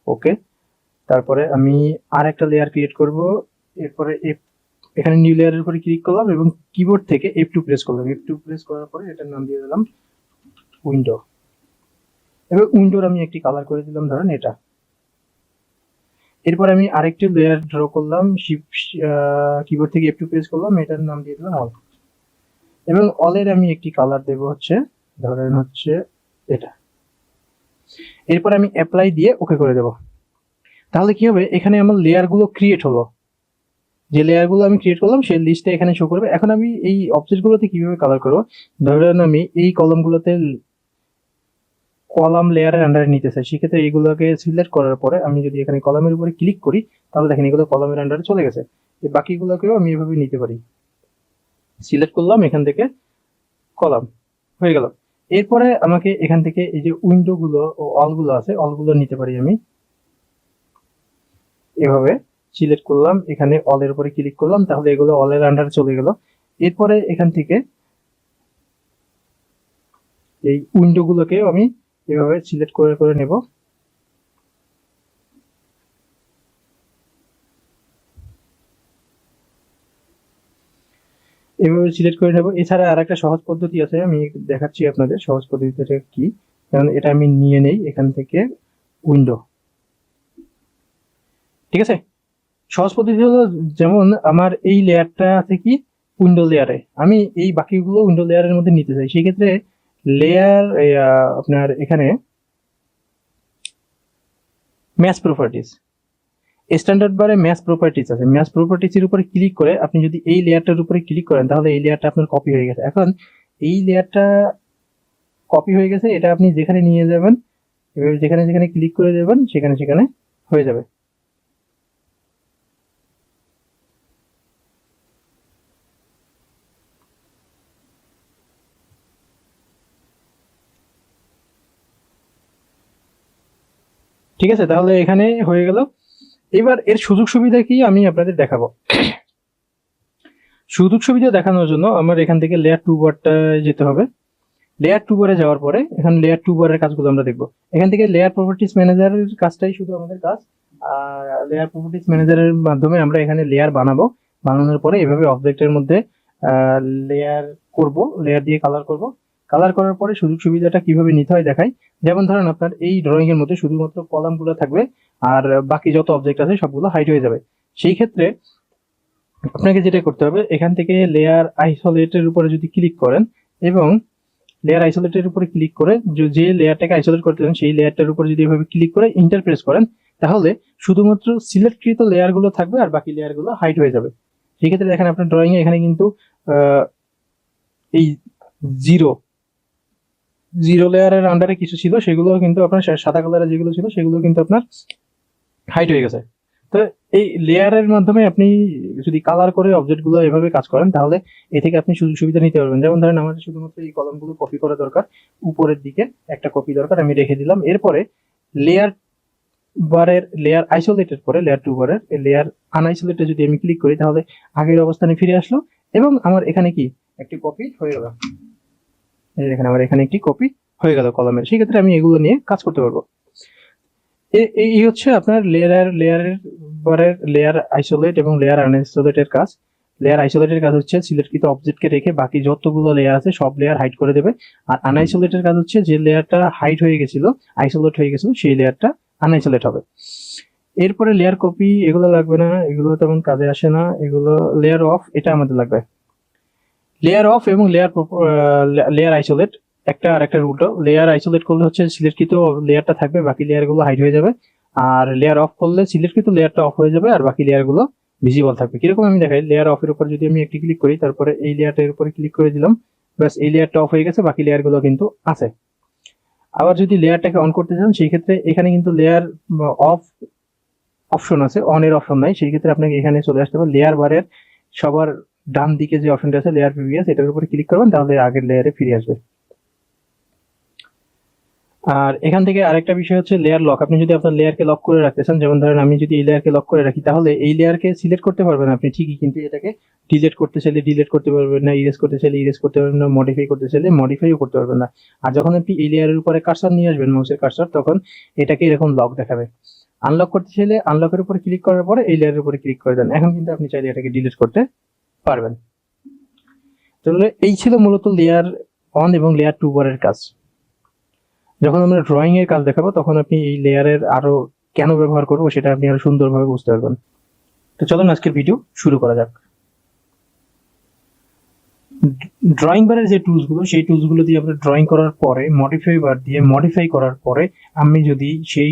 ওকে। তারপরে আমি আর একটা লেয়ার ক্রিয়েট করব। এরপরে এখানে নিউ লেয়ারের উপরে ক্লিক করলাম এবং কিবোর্ড থেকে F2 প্রেস করলাম। F2 প্রেস করার পরে এটার নাম দিয়ে দিলাম উইন্ডো এবং উইন্ডোর আমি একটি কালার করে দিলাম ধরেন এটা। এরপর আমি আরেকটি লেয়ার ড্র করলাম, কিবোর্ড থেকে F2 প্রেস করলাম, এটার নাম দিয়ে দিলাম অল এবং অলের আমি একটি কালার দেব হচ্ছে ধরেন হচ্ছে এটা। এরপর আমি অ্যাপ্লাই দিয়ে ওকে করে দেব। তাহলে কি হবে, এখানে আমার লেয়ার গুলো ক্রিয়েট হলো। যে লেয়ার গুলো আমি ক্রিয়েট করলাম সেই লিস্টে এখানে শো করবে। এখন আমি এই অবজেক্ট গুলোতে কিভাবে কালার করবো, ধরেন আমি এই কলাম গুলোতে কলাম লেয়ারের আন্ডারে নিতে চাই, সেক্ষেত্রে এইগুলোকে সিলেক্ট করার পরে আমি যদি এখানে কলামের উপরে ক্লিক করি, তাহলে দেখেন এগুলো কলামের আন্ডারে চলে গেছে। এই বাকিগুলোকেও আমি এভাবে নিতে পারি। সিলেক্ট করলাম এখান থেকে কলাম, হয়ে গেল। এরপরে আমাকে এখান থেকে এই যে উইন্ডো গুলো ও অলগুলো আছে, অলগুলো নিতে পারি আমি এভাবে। সিলেক্ট করলাম, এখানে অলের উপরে ক্লিক করলাম, তাহলে এগুলো অলের আন্ডারে চলে গেল। এরপরে এখান থেকে এই উইন্ডো গুলোকে আমি এভাবে সিলেক্ট করে করে নেব। এভাবে সিলেক্ট করে নেব। এছাড়া আর একটা সহজ পদ্ধতি আছে, আমি দেখাচ্ছি আপনাদের সহজ পদ্ধতিটা কি। কারণ এটা আমি নিয়ে নেই এখান থেকে উইন্ডো, ঠিক আছে। সহজ পদ্ধতি হলো, যেমন আমার এই লেয়ারটা আছে কি উইন্ডো লেয়ারে, আমি এই বাকিগুলো উইন্ডো লেয়ারের মধ্যে নিতে চাই, সেই ক্ষেত্রে লেয়ার আপনার এখানে ম্যাচ প্রপার্টিস, স্ট্যান্ডার্ড বারে ম্যাচ প্রপার্টিস আছে। ম্যাচ প্রপার্টিসের উপরে ক্লিক করে আপনি যদি এই লেয়ারটার উপরে ক্লিক করেন, তাহলে এই লেয়ারটা আপনার কপি হয়ে গেছে। এখন এই লেয়ারটা কপি হয়ে গেছে, এটা আপনি যেখানে নিয়ে যাবেন, এভাবে যেখানে যেখানে ক্লিক করে দেবেন সেখানে সেখানে হয়ে যাবে। ঠিক আছে, তাহলে এখানে হয়ে গেল। এবার এর সুযোগ সুবিধা কি আমি আপনাদের দেখাবো। সুযোগ সুবিধা দেখানোর জন্য আমার এখান থেকে লেয়ার 2 বারটা যেতে হবে। লেয়ার 2 বারে যাওয়ার পরে এখানে লেয়ার 2 বারের কাজগুলো আমরা দেখবো। এখান থেকে লেয়ার প্রপার্টিস ম্যানেজারের কাজটাই শুধু আমাদের কাজ। আর লেয়ার প্রপার্টিস ম্যানেজারের মাধ্যমে আমরা এখানে লেয়ার বানাবো। বানানোর পরে এভাবে অবজেক্টের মধ্যে লেয়ার করব, লেয়ার দিয়ে কালার করব। কালার করার পরে সুযোগ সুবিধাটা কিভাবে নিতে হয় দেখাই। যেমন ধরেন আপনার এই ড্রয়িং এর মধ্যে শুধুমাত্র কলামগুলো থাকবে আর বাকি যত অবজেক্ট আছে সবগুলো হাইড হয়ে যাবে। সেই ক্ষেত্রে আপনাকে যেটা করতে হবে, এখান থেকে লেয়ার আইসোলেটের উপরে যদি ক্লিক করেন এবং লেয়ার আইসোলেটের উপরে ক্লিক করে যে লেয়ারটাকে আইসোলেট করতে চান সেই লেয়ারটার উপরে যদি এভাবে ক্লিক করে এন্টার প্রেস করেন, তাহলে শুধুমাত্র সিলেক্টকৃত লেয়ারগুলো থাকবে আর বাকি লেয়ারগুলো হাইড হয়ে যাবে। সেই ক্ষেত্রে দেখেন আপনার ড্রয়িং এ এখানে কিন্তু এই জিরো লেয়ারের আন্ডারে কিছু ছিল, সেগুলো কিন্তু আপনার সাদা কালারের যেগুলো ছিল সেগুলো কিন্তু আপনার হাইড হয়ে গেছে। তো এই লেয়ারের মাধ্যমে আপনি যদি কালার করে অবজেক্টগুলো এভাবে কাজ করেন, তাহলে এ থেকে আপনি সুযোগ সুবিধা নিতে পারবেন। যেমন ধরেন আমার শুধুমাত্র এই কলামগুলো কপি করা দরকার, উপরের দিকে একটা কপি দরকার, আমি রেখে দিলাম। এরপরে লেয়ার বারের লেয়ার আইসোলেটেড পরে লেয়ার 2 বারের লেয়ার আনআইসোলেটে যদি আমি ক্লিক করি, তাহলে আগের অবস্থানে ফিরে আসলো এবং আমার এখানে কি একটি কপি হয়ে গেল। এখানে আমার এখানে একটি কপি হয়ে গেল কলামের। সেই ক্ষেত্রে আমি এগুলো নিয়ে কাজ করতে পারবো। এই হচ্ছে আপনার লেয়ারের বারের লেয়ার আইসোলেট এবং লেয়ার আনআইসোলেটের কাজ। লেয়ার আইসোলেটের কাজ হচ্ছে সিলেক্টকৃত অবজেক্টকে রেখে বাকি যতগুলো লেয়ার আছে সব লেয়ার হাইড করে দেবে। আর আনআইসোলেটের কাজ হচ্ছে যে লেয়ারটা হাইড হয়ে গেছিল, আইসোলেট হয়ে গেছিল, সেই লেয়ারটা আনআইসোলেট হবে। এরপরে লেয়ার কপি, এগুলো লাগবে না, এগুলো তেমন কাজে আসে না। এগুলো লেয়ার অফ, এটা আমাদের লাগবে। লেয়ার অফ এবং লেয়ার আইসোলেট একটা আর একটা রুটও। লেয়ার আইসোলেট করলে হচ্ছে সিলেক্টকৃত লেয়ারটা থাকবে, বাকি লেয়ারগুলো হাইড হয়ে যাবে। আর লেয়ার অফ করলে সিলেক্টকৃত লেয়ারটা অফ হয়ে যাবে আর বাকি লেয়ারগুলো ভিজিবল থাকবে। কিরকম আমি দেখাই, লেয়ার অফের উপর যদি আমি একটি ক্লিক করি, তারপরে এই লেয়ারটার উপরে ক্লিক করে দিলাম, ব্যাস এই লেয়ারটা অফ হয়ে গেছে, বাকি লেয়ারগুলো কিন্তু আছে। আবার যদি লেয়ারটাকে অন করতে চান সেই ক্ষেত্রে এখানে কিন্তু লেয়ার অফ অপশন আছে, অন এর অপশন নাই। সেই ক্ষেত্রে আপনাকে এখানে চলে আসতে হবে লেয়ার বারের সবার ডান দিকে যে অপশনটা আছে লেয়ার প্রিভিয়াস, এটার উপরে ক্লিক করবেন, তাহলে আগের লেয়ারে ফিরে আসবে। আর এখান থেকে আরেকটা বিষয় হচ্ছে লেয়ার লক। আপনি যদি আপনার লেয়ারকে লক করে রাখতে চান, যেমন ধরেন আমি যদি এই লেয়ারকে লক করে রাখি, তাহলে এই লেয়ারকে সিলেক্ট করতে পারবেন আপনি ঠিকই, কিন্তু এটাকে ডিলিট করতে চাইলে ডিলিট করতে পারবেন না, ইরেজ করতে চাইলে ইরেজ করতে পারবেন না, মডিফাই করতে চাইলে মডিফাইও করতে পারবেন না। আর যখন আপনি এই লেয়ারের উপরে কার্সর নিয়ে আসবেন, মাউসের কার্সর, তখন এটাকে এরকম লক দেখাবে। আনলক করতে চাইলে আনলকের উপরে ক্লিক করার পরে এই লেয়ারের উপরে ক্লিক করে দেন। এখন কিন্তু আপনি চাইলে এটাকে ডিলিট করতে পারবেন। তাহলে এই ছিল মূলত লেয়ার অন এবং লেয়ার টু বারের কাজ। যখন আমরা ড্রয়িং এর কাজ দেখাবো তখন আপনি এই লেয়ারের আরো কেন ব্যবহার করবো সেটা আপনি আরো সুন্দরভাবে বুঝতে পারবেন। তো চলুন আজকের ভিডিও শুরু করা যাক। ড্রয়িং বারের যে টুলস গুলো, সেই টুলস গুলো দিয়ে আমরা ড্রয়িং করার পরে মডিফাই বার দিয়ে মডিফাই করার পরে আমি যদি সেই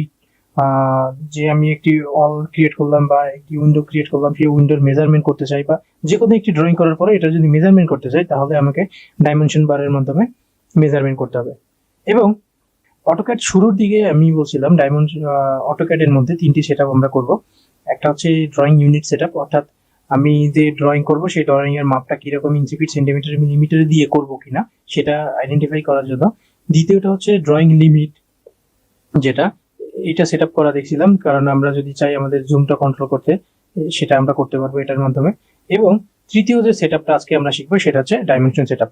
যে আমি একটি অল ক্রিয়েট করলাম বা একটি উইন্ডো ক্রিয়েট করলাম, সেই উইন্ডোর মেজারমেন্ট করতে চাই, বা যে কোনো একটি ড্রয়িং করার পরে এটা যদি মেজারমেন্ট করতে চাই, তাহলে আমাকে ডাইমেনশন বারের মাধ্যমে মেজারমেন্ট করতে হবে। এবং অটোক্যাড শুরুর দিকে আমি বলছিলাম অটোক্যাডের মধ্যে তিনটি সেটআপ আমরা করব। একটা হচ্ছে ড্রয়িং ইউনিট সেটআপ, অর্থাৎ আমি যে ড্রয়িং করব সেই ড্রয়িং এর মাপটা কিরকম ইঞ্চি ফিট সেন্টিমিটার মিলিমিটারে দিয়ে করব কিনা সেটা আইডেন্টিফাই করার জন্য। দ্বিতীয়টা হচ্ছে ড্রয়িং লিমিট, যেটা এটা সেটআপ করা দেখছিলাম, কারণ আমরা যদি চাই আমাদের জুমটা কন্ট্রোল করতে, সেটা আমরা করতে পারবো এটার মাধ্যমে। এবং তৃতীয় যে সেটআপটা আজকে আমরা শিখবো সেটা হচ্ছে ডাইমেনশন সেটআপ।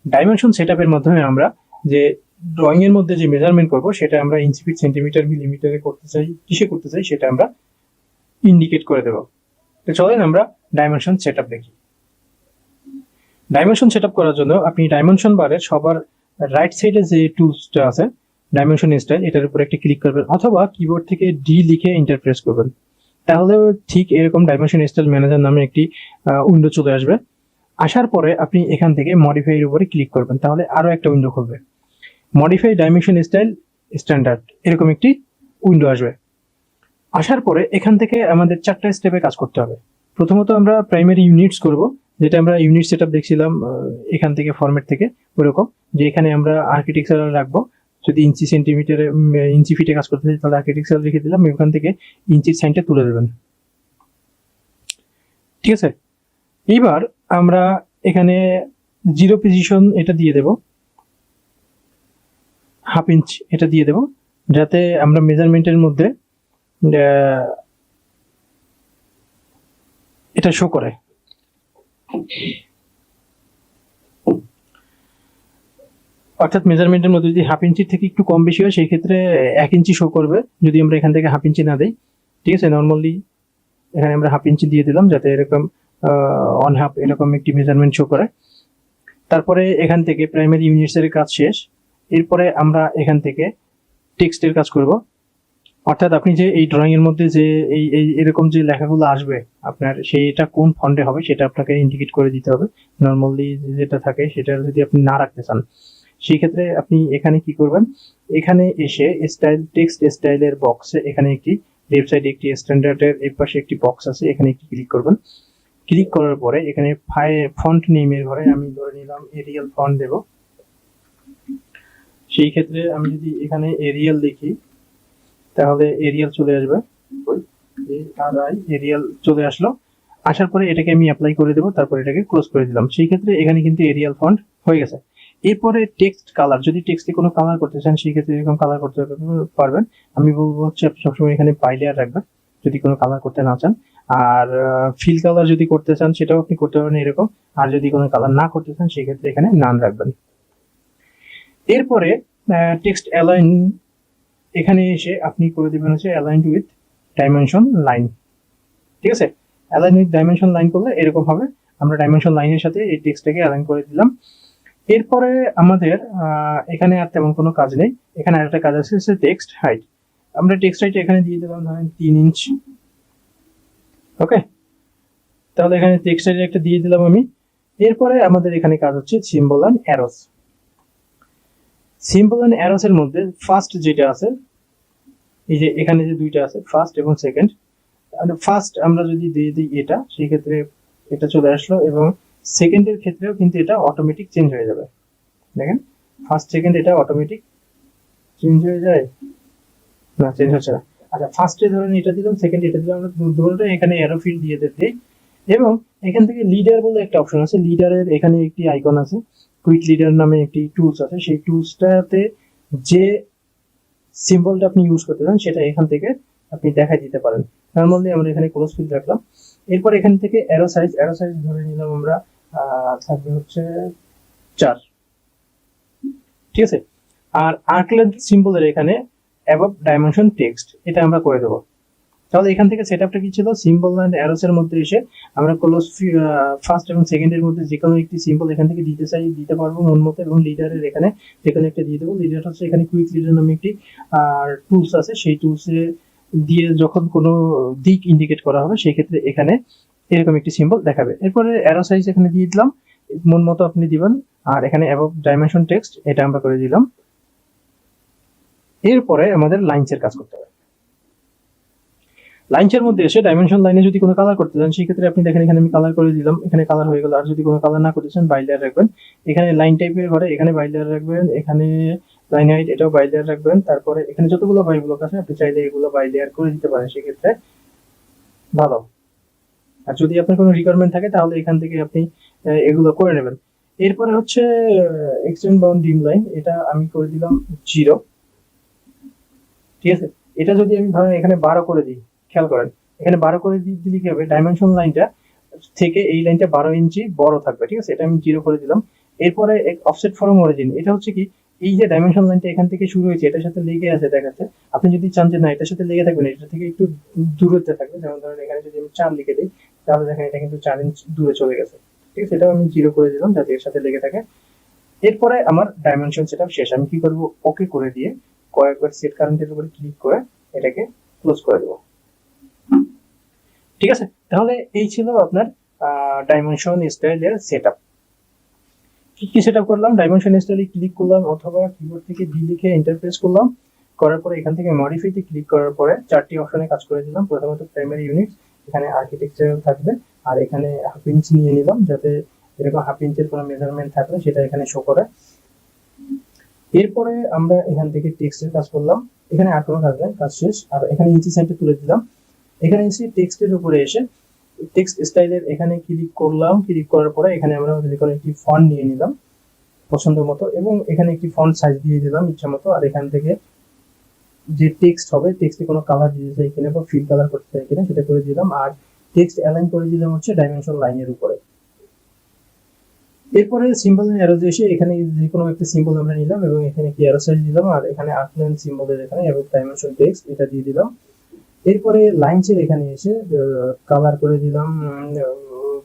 ডাইমেনশন সেটআপের মাধ্যমে আমরা যে ড্রয়িং এর মধ্যে যে মেজারমেন্ট করব সেটা আমরা ইঞ্চি ফিট সেন্টিমিটার মিলিমিটারে করতে চাই, কিসে করতে চাই সেটা আমরা ইন্ডিকেট করে দেব। তো চলেন আমরা ডাইমেনশন সেটআপ দেখি। ডাইমেনশন সেটআপ করার জন্য আপনি ডাইমেনশন বারের সবার রাইট সাইডে যে টুলসটা আছে ডাইমেনশন স্টাইল, এটার উপর একটা ক্লিক করবেন, অথবা কিবোর্ড থেকে ডি লিখে এন্টার প্রেস করবেন। তাহলে ঠিক এরকম ডাইমেনশন স্টাইল ম্যানেজার নামে একটি উইন্ডো চলে আসবে। আসার পরে আপনি এখান থেকে মডিফাই এর উপরে ক্লিক করবেন, তাহলে আরো একটা উইন্ডো খুলবে। মডিফাই ডাইমেনশন স্টাইল স্ট্যান্ডার্ড, এরকম একটি উইন্ডো আসবে। আসার পরে এখান থেকে আমাদের চারটা স্টেপে কাজ করতে হবে। প্রথমত আমরা প্রাইমারি ইউনিটস করব, যেটা আমরা ইউনিট সেটআপ দেখছিলাম এখান থেকে ফরম্যাট থেকে, ওরকম যে এখানে আমরা আর্কিটেকচারাল রাখবো। যদি ইঞ্চি সেন্টিমিটারে ইঞ্চি ফিটে কাজ করতে চাই তাহলে আর্কিটেকচারাল রেখে দিলাম, এখান থেকে ইঞ্চির সাইনটা তুলে দেবেন। ঠিক আছে, এইবার আমরা এখানে জিরো পজিশন এটা দিয়ে দেব, হাফ ইঞ্চ এটা দিয়ে দেব, যাতে আমরা মেজারমেন্টের মধ্যে এটা শো করে। অর্থাৎ মেজারমেন্টের মধ্যে যদি হাফ ইঞ্চির থেকে একটু কম বেশি হয় সেই ক্ষেত্রে 1 ইঞ্চি শো করবে, যদি আমরা এখান থেকে হাফ ইঞ্চি না দেই। ঠিক আছে, নর্মালি এখানে আমরা হাফ ইঞ্চি দিয়ে দিলাম যাতে এরকম অন হাফ এরকম একটি মেজারমেন্ট শো করে। তারপরে এখান থেকে প্রাইমারি ইউনিটস এর কাজ শেষ। এরপরে আমরা এখান থেকে টেক্সটের কাজ করব, অর্থাৎ আপনি যে এই ড্রয়িং এর মধ্যে যে এই এরকম যে লেখাগুলো আসবে আপনার, সেইটা কোন ফন্টে হবে সেটা আপনাকে ইন্ডিকেট করে দিতে হবে। নর্মালি যেটা থাকে সেটা যদি আপনি না রাখতে চান সেই ক্ষেত্রে আপনি এখানে কি করবেন, এখানে এসে স্টাইল টেক্সট স্টাইলের বক্সে এখানে একটি লেফট সাইডে একটি স্ট্যান্ডার্ডের এই পাশে একটি বক্স আছে, এখানে একটি ক্লিক করবেন। ক্লিক করার পরে এখানে ফন্ট নেমের ঘরে আমি ধরে নিলাম এরিয়াল ফন্ট দেব। সেই ক্ষেত্রে আমি যদি এখানে এরিয়াল লিখি তাহলে এরিয়াল চলে আসবে, এরিয়াল চলে আসলো। আসার পরে এটাকে আমি অ্যাপ্লাই করে দেবো, তারপর এটাকে ক্লোজ করে দিলাম। সেই ক্ষেত্রে এখানে কিন্তু এরিয়াল ফন্ট হয়ে গেছে। এরপরে টেক্সট কালার, যদি টেক্সটে কোনো কালার করতে চান সেই ক্ষেত্রে এরকম কালার করতে পারবেন। আমি বলবো হচ্ছে আপনি সবসময় এখানে বাইলেয়ার রাখবেন যদি কোনো কালার করতে না চান। আর ফিল কালার যদি করতে চান সেটাও আপনি করতে পারেন এরকম। আর যদি কোনো কালার না করতে চান সেই ক্ষেত্রে এখানে নান রাখবেন। এরপরে টেক্সট অ্যালাইন, এখানে এসে আপনি করে দিবেন হচ্ছে অ্যালাইন্ড উইথ ডাইমেনশন লাইন। ঠিক আছে, অ্যালাইন উইথ ডাইমেনশন লাইন করলে এরকম হবে। আমরা ডাইমেনশন লাইনের সাথে এই টেক্সটটাকে অ্যালাইন করে দিলাম। এরপরে আমাদের এখানে আর তেমন কোনো কাজ নেই। এখানে আরেকটা কাজ আছে, টেক্সট হাইট। আমরা টেক্সট হাইট এখানে দিয়ে দিলাম ধরেন 3 ইঞ্চ। ওকে, তাহলে এখানে টেক্সট হাইট একটা দিয়ে দিলাম আমি। এরপরে আমাদের এখানে কাজ হচ্ছে symbol and arrows. Symbol and arrows এর মধ্যে ফার্স্ট যেটা আছে, এই যে এখানে যে দুইটা আছে ফার্স্ট এবং সেকেন্ড, ফার্স্ট আমরা যদি দিয়ে দিই এটা, সেই ক্ষেত্রে এটা চলে আসলো, এবং সেকেন্ডের ক্ষেত্রেও কিন্তু এটা অটোমেটিক চেঞ্জ হয়ে যাবে। দেখেন ফার্স্ট সেকেন্ড এটা অটোমেটিক চেঞ্জ হয়ে যায় না, চেঞ্জ হচ্ছে না। আচ্ছা, ফার্স্টে ধরেন এটা দিলাম, সেকেন্ড এটা দিলাম, আমরা দুটোটা এখানে অ্যারো ফিল্ড দিয়ে দিই। এবং এখান থেকে লিডার বলে একটা অপশন আছে, লিডারের এখানে একটি আইকন আছে, কুইক লিডার নামে একটি টুলস আছে। সেই টুলসটাতে যে সিম্বলটা আপনি ইউজ করতে চান সেটা এখান থেকে আপনি দেখাই দিতে পারেন। নরমালি আমরা এখানে ক্লোজ ফিল্ড রাখলাম। এরপর এখান থেকে অ্যারো সাইজ ধরে নিলাম আমরা, থাকবে হচ্ছে 4। ঠিক আছে। আর আর্ক লেন্থ সিম্বলের এখানে অ্যাবভ ডাইমেনশন টেক্সট এটা আমরা করে দেবো। তাহলে এখান থেকে সেটআপটা কি ছিল, সিম্বল এন্ড অ্যারোস এর মধ্যে এসে আমরা ক্লোজ ফার্স্ট এবং সেকেন্ডের মধ্যে যে কোনো একটি সিম্বল এখান থেকে দিতে পারবো মন মতো, এবং লিডারের এখানে যে কোনো একটা দিয়ে দেবো। লিডার হচ্ছে এখানে কুইক লিডার নামে একটি টুলস আছে, সেই টুলসে দিয়ে যখন কোনো দিক ইন্ডিকেট করা হবে সেই ক্ষেত্রে এখানে এরকম একটি সিম্বল দেখাবে। এরপরে অ্যারো সাইজ এখানে দিয়ে দিলাম, মন মতো আপনি দিবেন। আর এখানে অ্যাবভ ডাইমেনশন টেক্সট এটা আমরা করে দিলাম। এরপরে আমাদের লাইনসের কাজ করতে হবে। লাইনসের মধ্যে এসে ডাইমেনশন লাইনে যদি কোনো কালার করতে চান, সেই ক্ষেত্রে আপনি দেখেন এখানে আমি কালার করে দিলাম, এখানে কালার হয়ে গেল। আর যদি কোনো কালার না করতে চান, বাই লেয়ার রাখবেন। এখানে লাইন টাইপের ঘরে এখানে বাই লেয়ার রাখবেন, এখানে লাইন হাইট এটাও বাই লেয়ার রাখবেন। তারপরে এখানে যতগুলো বাই ব্লক আছে আপনি চাইলে এগুলো বাই লেয়ার করে দিতে পারেন, সেক্ষেত্রে ভালো। আর যদি আপনার কোনো রিকোয়ারমেন্ট থাকে তাহলে এখান থেকে আপনি এগুলো করে নেবেন। এরপরে হচ্ছে এক্সটেন্ড বাউন্ড ডিম লাইন, এটা আমি করে দিলাম 0। ঠিক আছে। এটা যদি আমি ধরেন এখানে 12 করে দিই, খেয়াল করেন এখানে 12 করে দিলে কি হবে, ডাইমেনশন লাইনটা থেকে এই লাইনটা 12 ইঞ্চি বড় থাকবে। ঠিক আছে, এটা আমি 0 করে দিলাম। এরপরে অফসেট ফ্রম অরিজিন, এটা হচ্ছে কি, এই যে ডাইমেনশন লাইনটা এখান থেকে শুরু হয়েছে এটার সাথে লেগে আছে দেখাচ্ছে, আপনি যদি চান যে না এটার সাথে লেগে থাকবেন, এটা থেকে একটু দূরত্বে থাকবে, যেমন ধরেন এখানে যদি আমি 4 লিখে দিই তাহলে দেখেন এটা কিন্তু 4 ইঞ্চ দূরে চলে গেছে। ঠিক আছে, এটাও আমি 0 করে দিলাম যাতে এর সাথে লেগে থাকে। এরপরে আমার ডাইমেনশন সেটআপ শেষ। আমি কি করব, ওকে করে দিয়ে কয়েকবার সেট কারেন্টের উপরে ক্লিক করে এটাকে ক্লোজ করে দেব। ঠিক আছে, তাহলে এই ছিল আপনার ডাইমেনশন স্টাইলের সেটআপ। কি সেটআপ করলাম, ডাইমেনশন স্টাইলে ক্লিক করলাম অথবা কিবোর্ড থেকে ভি লিখে এন্টার প্রেস করলাম, করার পরে এখান থেকে মডিফাইতে ক্লিক করার পরে 4টি অপশনে কাজ করে দিলাম। প্রথমত প্রাইমারি ইউনিট, এখানে আর্কিটেকচার থাকবে, আর এখানে হাফ ইঞ্চ নিয়ে নিলাম যাতে এরকম হাফ ইঞ্চের কোনো মেজারমেন্ট থাকলে সেটা এখানে শো করে। এরপরে আমরা এখান থেকে টেক্সটের কাজ করলাম, এখানে আর কোনো কাজ নেই, কাজ শেষ। আর এখানে ইঞ্চি সেন্টার তুলে দিলাম। এখানে এসে টেক্সটের উপরে এসে টেক্সট স্টাইলের এখানে ক্লিক করলাম, ক্লিক করার পরে এখানে আমরা যে কোনো একটি ফন্ট নিয়ে নিলাম পছন্দ মতো, এবং এখানে একটি ফন্ট সাইজ দিয়ে দিলাম ইচ্ছা মতো। আর এখান থেকে যে টেক্সট হবে, টেক্সটে কোনো কালার দিতে চাই কিনা বা ফিল কালার করতে চাই কিনা সেটা করে দিলাম। আর টেক্সট অ্যালাইন করে দিলাম হচ্ছে ডাইমেনশন লাইনের উপরে। এরপরে সিম্বল এন্ড অ্যারোজ এসে এখানে যে কোনো একটা সিম্বল আমরা নিলাম এবং এখানে কি অ্যারো সাইজ দিলাম, আর এখানে আর্কলাইন সিম্বলের এখানে এবং ডাইমেনশন টেক্সট এটা দিয়ে দিলাম। এরপরে লাইনসের এখানে এসে কালার করে দিলাম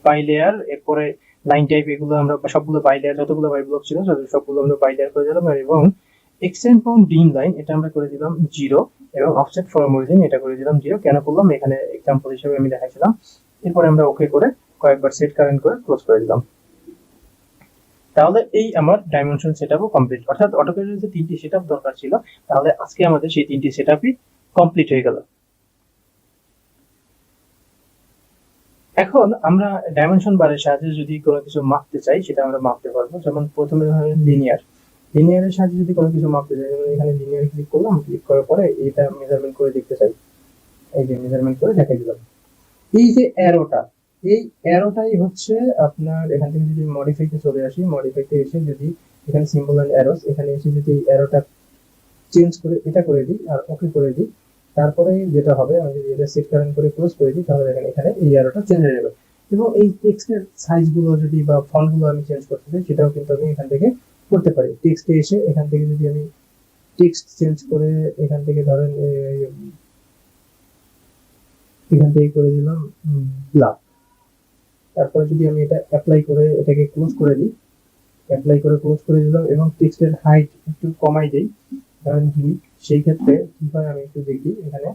বাই লেয়ার। এরপরে লাইন টাইপ এগুলো আমরা সবগুলো বাই লেয়ার, যতগুলো বাই ব্লক ছিল সবগুলো আমরা বাই লেয়ার করে দিলাম। এবং এক্সটেন্ড বাউন্ড ডিম লাইন এটা আমরা করে দিলাম 0, এবং অফসেট ফ্রম অরিজিন এটা করে দিলাম 0। কেন করলাম, এখানে এক্সাম্পল হিসেবে আমি দেখাইছিলাম। এরপরে আমরা ওকে করে কয়েকবার সেট কারেন্ট করে ক্লোজ করে দিলাম। তাহলে এই আমার ডাইমেনশন সেটআপও কমপ্লিট, অর্থাৎ অটোক্যাডের যে 3টি সেটআপ দরকার ছিল, তাহলে আজকে আমাদের সেই 3টি সেটআপই কমপ্লিট হয়ে গেল। এখন আমরা ডাইমেনশন বারের সাহায্যে যদি কোনো কিছু মাপতে চাই সেটা আমরা মাপতে পারবো। যেমন প্রথমে ধরেন লিনিয়ারের সাহায্যে যদি কোনো কিছু মাপতে চাই, যেমন এখানে লিনিয়ার ক্লিক করলাম, ক্লিক করার পরে এটা মেজারমেন্ট করে দেখতে চাই, এই যে মেজারমেন্ট করে দেখাই দিলাম। এই যে অ্যারোটা, এই অ্যারোটাই হচ্ছে আপনার, এখান থেকে যদি মডিফাইতে চলে আসি, মডিফাইতে এসে যদি এখানে সিম্বল এন্ড অ্যারোস এখানে এসে যদি এই অ্যারোটা চেঞ্জ করে এটা করে দিই আর ওকে করে দিই, তারপরে যেটা হবে আমি যদি এটা সেট কারেন্ট করে ক্লোজ করে দিই তাহলে দেখেন এখানে এই অ্যারোটা চেঞ্জ হয়ে যাবে। এবং এই টেক্সটের সাইজগুলো যদি বা ফন্টগুলো আমি চেঞ্জ করতে চাই সেটাও কিন্তু আমি এখান থেকে করতে পারি। টেক্সটে এসে এখান থেকে যদি আমি টেক্সট চেঞ্জ করে এখান থেকে ধরেন এখান থেকে করে দিলাম ব্ল্যাক। তারপরে যদি আমি এটা অ্যাপ্লাই করে এটাকে ক্লোজ করে দিই, অ্যাপ্লাই করে ক্লোজ করে দিলাম এবং টেক্সটের হাইট একটু কমাই দেই, কারণ সেই ক্ষেত্রে কি হয় আমি একটু দেখি। এখানে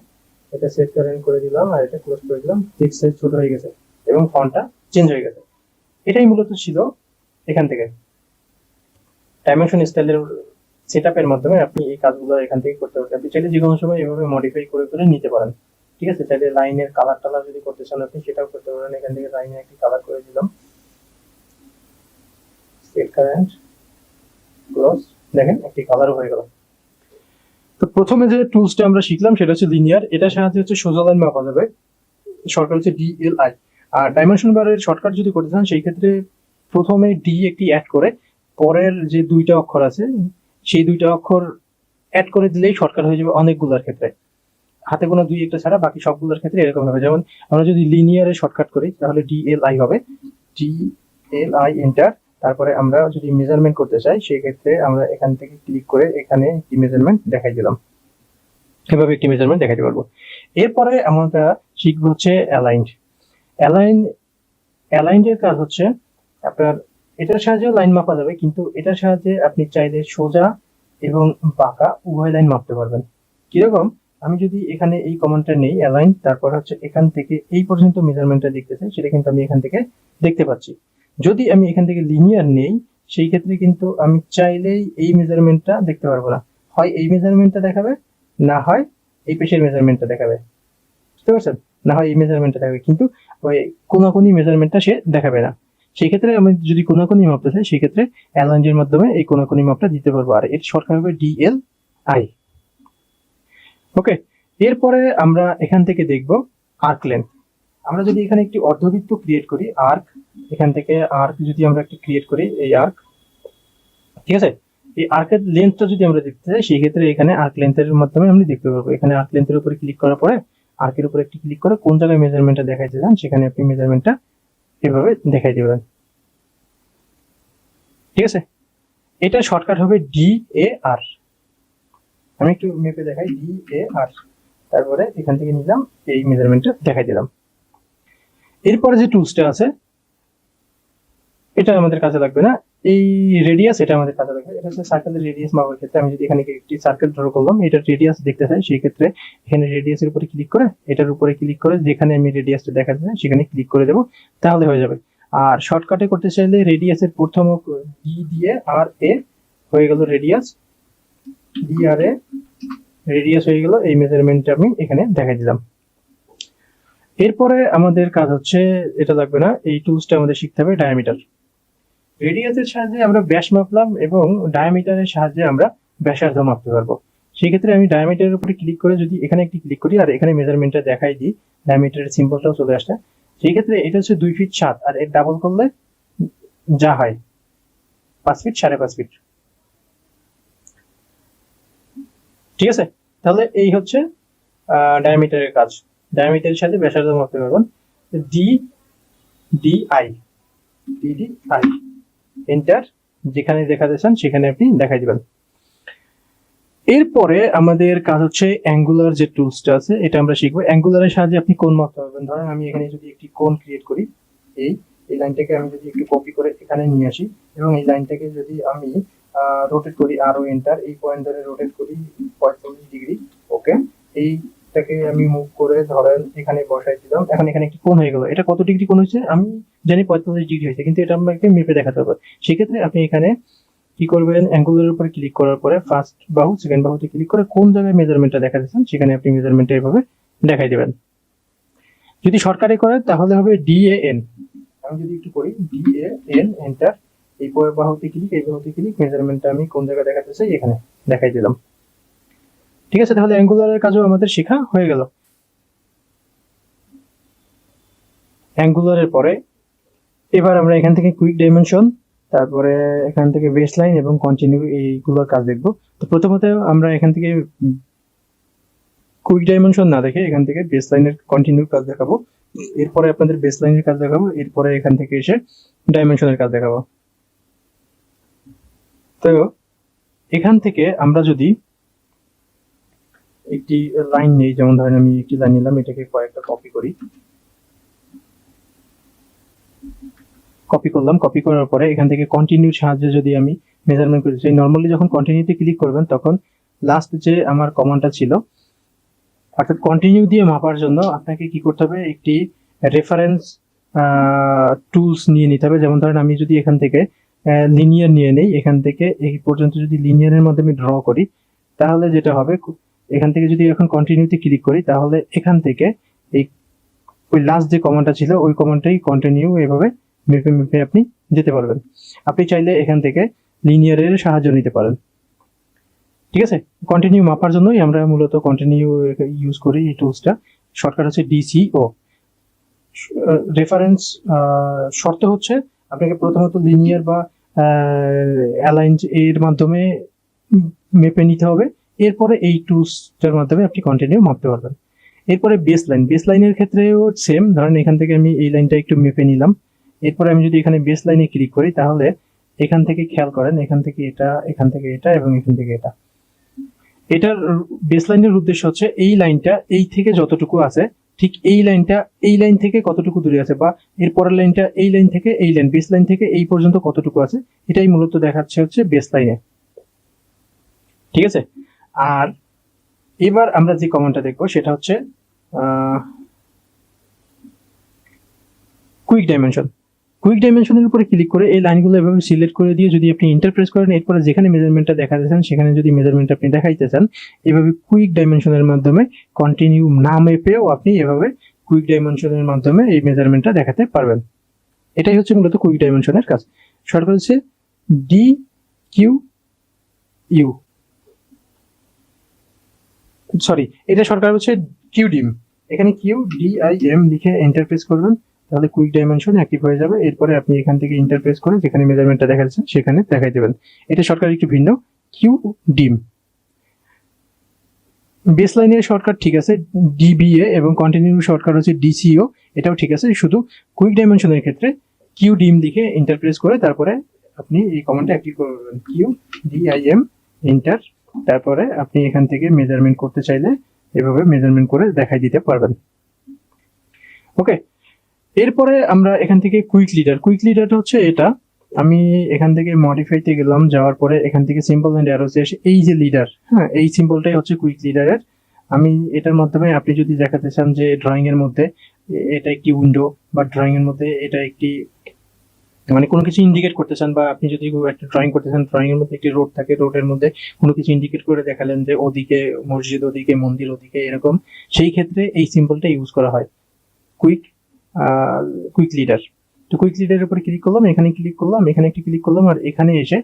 এটা সেট কারেন্ট করে দিলাম আর এটা ক্লোজ করে দিলাম, টেক্সট সাইজ ছোট হয়ে গেছে এবং ফন্টটা চেঞ্জ হয়ে গেছে। এটাই মূলত ছিল এখান থেকে ডাইমেনশন স্টাইলের সেটআপের মাধ্যমে আপনি এই কাজগুলো এখান থেকে করতে পারবেন। আপনি চাইলে যে কোনো সময় এভাবে মডিফাই করে করে নিতে পারেন, ঠিক আছে। চাইলে লাইনের কালার টালার যদি করতে চান আপনি সেটাও করতে পারেন। এখান থেকে লাইনে একটি কালার করে দিলাম, সেট কারেন্ট ক্লোজ, দেখেন একটি কালার হয়ে গেল। তো প্রথমে যে টুলসটা আমরা শিখলাম সেটা হচ্ছে লিনিয়ার, এটা সাহায্যে হচ্ছে সোজা লাইন মাপা যাবে, শর্টকাট হচ্ছে DLI। আর ডাইমেনশন বারের শর্টকাট যদি করতে চান সেই ক্ষেত্রে প্রথমে ডি একটি অ্যাড করে পরের যে দুইটা অক্ষর আছে সেই দুইটা অক্ষর অ্যাড করে দিলেই শর্টকাট হয়ে যাবে অনেকগুলোর ক্ষেত্রে, হাতে গোনা দুই একটা ছাড়া বাকি সবগুলোর ক্ষেত্রে এরকম হবে। যেমন আমরা যদি লিনিয়ারে শর্টকাট করি তাহলে DLI হবে, DLI এন্টার। তারপরে আমরা যদি মেজারমেন্ট করতে চাই সেই ক্ষেত্রে আমরা এখান থেকে ক্লিক করে এখানে একটি মেজারমেন্ট দেখাই দিলাম, এভাবে একটি মেজারমেন্ট দেখাতে পারবো। এরপরে আমরা শিখবো হচ্ছে অ্যালাইন্ডের কাজ হচ্ছে আপনার এটার সাহায্যে লাইন মাপা যাবে, কিন্তু এটার সাহায্যে আপনি চাইলে সোজা এবং বাঁকা উভয় লাইন মাপতে পারবেন। কিরকম, আমি যদি এখানে এই কমান্ডটা নেই অ্যালাইন, তারপর হচ্ছে এখান থেকে এই পর্যন্ত মেজারমেন্টটা দেখতে চাই সেটা কিন্তু আমি এখান থেকে দেখতে পাচ্ছি। যদি আমি এখান থেকে লিনিয়ার নেই সেই ক্ষেত্রে কিন্তু আমি চাইলেই এই মেজারমেন্টটা দেখতে পারবো না, হয় এই মেজারমেন্টটা দেখাবে, না হয় এই পেশের মেজারমেন্টটা দেখাবে, বুঝতে পারছেন, না হয় এই মেজারমেন্টটা দেখাবে, কিন্তু ওই কোনাকুনি মেজারমেন্টটা সে দেখাবে না। সেই ক্ষেত্রে আমি যদি কোনাকুনি মাপতে চাই সেই ক্ষেত্রে অ্যালাইনের মাধ্যমে এই কোনাকুনি মাপটা দিতে পারবো, আর এর শর্টকাট হবে DLI। ওকে, এরপরে আমরা এখান থেকে দেখব আর্ক লেন্থ। আমরা যদি এখানে একটি অর্ধবৃত্ত ক্রিয়েট করি, আর্ক, এখান থেকে আর্ক যদি আমরা একটি ক্রিয়েট করি, এই আর্ক, ঠিক আছে, এই আর্কের লেন্থটা যদি আমরা দেখতে চাই সেই ক্ষেত্রে এখানে আর্ক লেন্থের মাধ্যমে আমরা দেখতে পারবো। এখানে আর্ক লেন্থের উপরে ক্লিক করার পরে আর্কের উপরে একটি ক্লিক করে কোন জায়গায় মেজারমেন্টটা দেখাইতে চান সেখানে আপনি মেজারমেন্টটা এভাবে দেখাই দিবেন, ঠিক আছে। এটা শর্টকাট হবে DAR। আমি একটু মেপে দেখাই, DAR, তারপরে এখান থেকে নিলাম এই মেজারমেন্টটা দেখাই দিলাম। এরপরে যে টুলসটা আছে এটা আমাদের কাজে লাগবে না, এই রেডিয়াস এটা আমাদের কাজে লাগবে। এটা হচ্ছে সার্কেলের রেডিয়াস মাপার ক্ষেত্রে আমি যদি এখানে একটি সার্কেল ড্র করলাম, এটার রেডিয়াস দেখতে চাই সেই ক্ষেত্রে এখানে রেডিয়াসের উপরে ক্লিক করে এটার উপরে ক্লিক করে যেখানে আমি রেডিয়াসটা দেখাতে চাই সেখানে ক্লিক করে দেবো, তাহলে হয়ে যাবে। আর শর্টকাটে করতে চাইলে রেডিয়াসের প্রথম ডি দিয়ে RA হয়ে গেল রেডিয়াস, DRA রেডিয়াস হয়ে গেল, এই মেজারমেন্টটা আমি এখানে দেখাই দিলাম। এরপরে আমাদের কাজ হচ্ছে, এটা লাগবে না, এই টুলসটা আমাদের শিখতে হবে ডায়ামিটার। রেডিয়াসের সাহায্যে আমরা ব্যাস মাপলাম এবং ডায়ামিটারের সাহায্যে আমরা ব্যাসার্ধ মাপতে পারবো। সেই ক্ষেত্রে আমি ডায়ামিটারের উপরে ক্লিক করে যদি এখানে একটি ক্লিক করি আর এখানে মেজারমেন্টটা দেখাই দিই, ডায়ামিটারের সিম্বলটাও চলে আসছে। সেই ক্ষেত্রে এটা হচ্ছে 2 ফিট 7 আর এর ডাবল করলে যা হয় 5 ফিট 5.5 ফিট, ঠিক আছে। তাহলে এই হচ্ছে ডায়ামিটারের কাজ, ডায়ামিটারের সাথে ব্যাসার্ধ মাপতে পারবেন। DDI এন্টার, যেখানে দেখাতে চান সেখানে আপনি দেখাই দিবেন। এরপরে আমাদের কাজ হচ্ছে অ্যাঙ্গুলার যে টুলসটা আছে এটা আমরা শিখবো। অ্যাঙ্গুলারের সাহায্যে আপনি কোণ মাপতে পারবেন। ধরেন আমি এখানে যদি একটি কোণ ক্রিয়েট করি, এই লাইনটাকে আমি যদি একটু কপি করে এখানে নিয়ে আসি এবং এই লাইনটাকে যদি আমি রোটেট করি, আরো এন্টার, এই পয়েন্ট ধরে রোটেট করি 45 ডিগ্রি, ওকে, এইটাকে আমি মুভ করে ধরেন এখানে বসাই দিলাম। এখন এখানে একটি কোণ হয়ে গেল। এটা কত ডিগ্রি কোণ হয়েছে আমি জানি 45 ডিগ্রি হয়েছে, কিন্তু এটা আমাকে মেপে দেখাতে হবে। সেক্ষেত্রে আপনি এখানে কি করবেন, অ্যাঙ্গুলারের উপরে ক্লিক করার পরে ফার্স্ট বাহু সেকেন্ড বাহুতে ক্লিক করে কোন জায়গায় মেজারমেন্টটা দেখাতে চান সেখানে আপনি মেজারমেন্টটা এভাবে দেখাই দেবেন। যদি শর্টকাটে করেন তাহলে হবে DAN। আমি যদি একটু করি DAN এন্টার, এই বাহুতে ক্লিক, এই বাহুতে ক্লিক, মেজারমেন্টটা আমি কোন জায়গায় দেখাতে চাই এখানে দেখাই দিলাম, ঠিক আছে। তাহলে অ্যাঙ্গুলারের কাজও আমাদের শেখা হয়ে গেল। অ্যাঙ্গুলারের পরে এবার আমরা এখান থেকে কুইক ডাইমেনশন, তারপরে এখান থেকে বেস লাইন এবং কন্টিনিউ এইগুলোর কাজ দেখবো। তো প্রথমত আমরা এখান থেকে কুইক ডাইমেনশন না দেখে এখান থেকে বেস লাইনের কন্টিনিউ কাজ দেখাবো, এরপরে আপনাদের বেস লাইনের কাজ দেখাবো, এরপরে এখান থেকে এসে ডাইমেনশনের কাজ দেখাবো। তো এখান থেকে আমরা যদি একটি লাইন নেই, যেমন ধরেন আমি একটি লাইন নিলাম, এটাকে কয়েকটা কপি করি, কপি করলাম। কপি করার পরে এখান থেকে কন্টিনিউ সাহায্যে যদি আমি মেজারমেন্ট করতে চাই, নর্মালি যখন কন্টিনিউতে ক্লিক করবেন তখন লাস্ট যে আমার কমান্ডটা ছিল, অর্থাৎ কন্টিনিউ দিয়ে মাপার জন্য আপনাকে কি করতে হবে, একটি রেফারেন্স টুলস নিয়ে নিতে হবে। যেমন ধরেন আমি যদি এখান থেকে লিনিয়ার নিয়ে নেই, এখান থেকে এই পর্যন্ত যদি লিনিয়ারের মাধ্যমে ড্র করি, তাহলে যেটা হবে, এখান থেকে যদি এখন কন্টিনিউতে ক্লিক করি, তাহলে এখান থেকে এই ওই লাস্ট যে কমান্ডটা ছিল ওই কমান্ডটাই কন্টিনিউ এভাবে মেপে মেপে আপনি যেতে পারবেন। আপনি চাইলে এখান থেকে লিনিয়ারের সাহায্য নিতে পারেন। ঠিক আছে, কন্টিনিউ মাপার জন্যই আমরা মূলত কন্টিনিউ ইউজ করি এই টুলসটা। শর্টকাট হচ্ছে ডিসিও। রেফারেন্স শর্ত হচ্ছে আপনাকে প্রথমত লিনিয়ার বা অ্যালাইন এর মাধ্যমে মেপে নিতে হবে, এরপরে এই টুলসটার মাধ্যমে আপনি কন্টিনিউ মাপতে পারবেন। এরপরে বেস লাইন, বেস লাইনের ক্ষেত্রেও সেম, ধরেন এখান থেকে আমি এই লাইনটা একটু মেপে নিলাম, এরপরে আমি যদি এখানে বেস লাইনে ক্লিক করি, তাহলে এখান থেকে খেয়াল করেন, এখান থেকে এটা, এখান থেকে এটা এবং এখান থেকে এটা। এটার বেস লাইনের উদ্দেশ্য হচ্ছে এই লাইনটা এই থেকে যতটুকু আছে, ঠিক এই লাইনটা এই লাইন থেকে কতটুকু দূরে আছে, বা এর পরের লাইনটা এই লাইন থেকে এই লাইন, বেস লাইন থেকে এই পর্যন্ত কতটুকু আছে, এটাই মূলত দেখাচ্ছে হচ্ছে বেস লাইনে। ঠিক আছে, আর এবার আমরা যে কমান্ডটা দেখবো সেটা হচ্ছে কুইক ডাইমেনশন। কুইক ডাইমেনশনের উপরে ক্লিক করে এই লাইনগুলো এভাবে সিলেক্ট করে দিয়ে যদি আপনি ইন্টারপ্রেস করেন, এরপরে যেখানে মেজারমেন্টটা দেখাতে চান সেখানে যদি মেজারমেন্ট আপনি দেখাইতে চান, এভাবে কুইক ডাইমেনশনের মাধ্যমে কন্টিনিউ না মেপেও আপনি এভাবে কুইক ডাইমেনশনের মাধ্যমে এই মেজারমেন্টটা দেখাতে পারবেন। এটাই হচ্ছে মূলত কুইক ডাইমেনশনের কাজ। শর্টকাট হচ্ছে ডি কিউ ইউ, সরি, এটা শর্টকাট হচ্ছে কিউডিম। এখানে কিউ ডিআইএম লিখে ইন্টারপ্রেস করবেন, তাহলে কুইক ডাইমেনশন অ্যাক্টিভ হয়ে যাবে। এরপরে আপনি এখান থেকে ইন্টারপ্রেস করে যেখানে মেজারমেন্টটা দেখাচ্ছেন সেখানে দেখাই দেবেন। এটা শর্টকাট একটু ভিন্ন, কিউ ডিম। বেস লাইনের শর্টকাট ঠিক আছে ডিবিএ, এবং কন্টিনিউ শর্টকাট হচ্ছে ডিসিও, এটাও ঠিক আছে। শুধু কুইক ডাইমেনশনের ক্ষেত্রে কিউ ডিম লিখে ইন্টারপ্রেস করে তারপরে আপনি এই কমান্ডটা অ্যাক্টিভ করবেন, কিউ ডিআইএম ইন্টার। তারপরে আপনি এখান থেকে মেজারমেন্ট করতে চাইলে এভাবে মেজারমেন্ট করে দেখাই দিতে পারবেন। ওকে, এরপরে আমরা এখান থেকে কুইক লিডার। কুইক লিডারটা হচ্ছে এটা, আমি এখান থেকে মডিফাইতে গেলাম, যাওয়ার পরে এখান থেকে সিম্বল এন্ড অ্যারোতে এসে এই যে লিডার, হ্যাঁ, এই সিম্বলটাই হচ্ছে কুইক লিডারের। আমি এটার মাধ্যমে আপনি যদি দেখাতে চান যে ড্রয়িং এর মধ্যে এটা একটি উইন্ডো, বা ড্রয়িং এর মধ্যে এটা একটি, মানে কোনো কিছু ইন্ডিকেট করতে চান, বা আপনি যদি একটা ড্রয়িং করতে চান, ড্রয়িং এর মধ্যে একটি রোড থাকে, রোডের মধ্যে কোনো কিছু ইন্ডিকেট করে দেখালেন যে ওদিকে মসজিদ, ওদিকে মন্দির, ওদিকে এরকম, সেই ক্ষেত্রে এই সিম্বলটা ইউজ করা হয়, কুইক কুইক লিডার। তো কুইক লিডারের উপরে ক্লিক করলাম, এখানে ক্লিক করলাম, এখানে একটি ক্লিক করলাম, আর এখানে এসে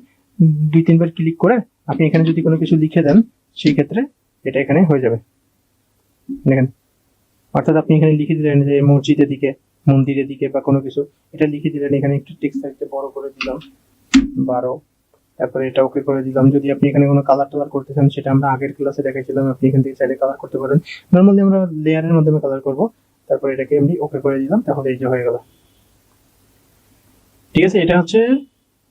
2-3 বার ক্লিক করে আপনি এখানে যদি কোনো কিছু লিখে দেন, সেই ক্ষেত্রে এটা এখানে হয়ে যাবে। দেখেন, অর্থাৎ আপনি এখানে লিখে দিলেন যে মসজিদের দিকে, মন্দিরের দিকে, বা কোনো কিছু, এটা লিখে দিলেন, এখানে একটু টেক্সট সাইজটা বড় করে দিলাম 12, তারপরে এটা ওকে করে দিলাম। যদি আপনি এখানে কোনো কালার টালার করতে চান, সেটা আমরা আগের ক্লাসে দেখাইছিলাম, আপনি এখান থেকে চাইলে কালার করতে পারেন। নর্মালি আমরা লেয়ারের মাধ্যমে কালার করব, তারপরে এটাকে আমি ওকে করে দিলাম, তাহলে এই যে হয়ে গেল। ঠিক আছে, এটা হচ্ছে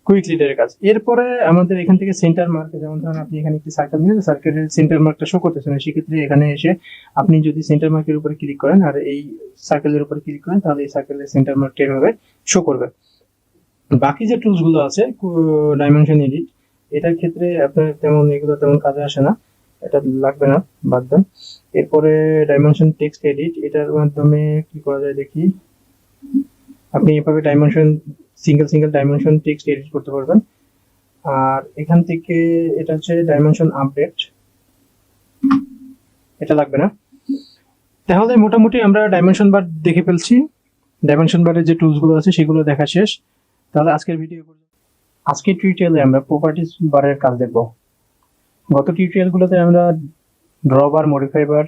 কুইক লিডারের কাজ। এরপরে আমাদের এখান থেকে সেন্টার মার্ক, যেমন ধরুন আপনি এখানে একটি সার্কেল নিলেন, সার্কেলের সেন্টার মার্কটা শো করতেছে না, সেক্ষেত্রে এখানে এসে আপনি যদি সেন্টার মার্কের উপরে ক্লিক করেন আর এই সার্কেলের উপরে ক্লিক করেন, তাহলে এই সার্কেলের সেন্টার মার্কটা এভাবে শো করবে। বাকি যে টুলস গুলো আছে, ডাইমেনশন এডিট, এটার ক্ষেত্রে আপনার তেমন এগুলো তেমন কাজে আসে না, এটা লাগবে না, বাদ দেন। এরপরে ডাইমেনশন টেক্সট এডিট, এটার মাধ্যমে কি করা যায় দেখি। আপনি এভাবে dimension single dimension text edit করতে পারবেন। আর এখান থেকে এটা হচ্ছে ডাইমেনশন আপডেট, এটা লাগবে না। তাহলে মোটামুটি আমরা ডাইমেনশন বার দেখে ফেলছি, ডাইমেনশন বারের যে টুলস গুলো আছে সেগুলো দেখা শেষ। তাহলে আজকের আজকের টিউটোরিয়ালে আমরা প্রপার্টিজ বারের কাজ দেখব। গত টিউটোরিয়ালগুলোতে আমরা ড্র বার, মডিফাই বার,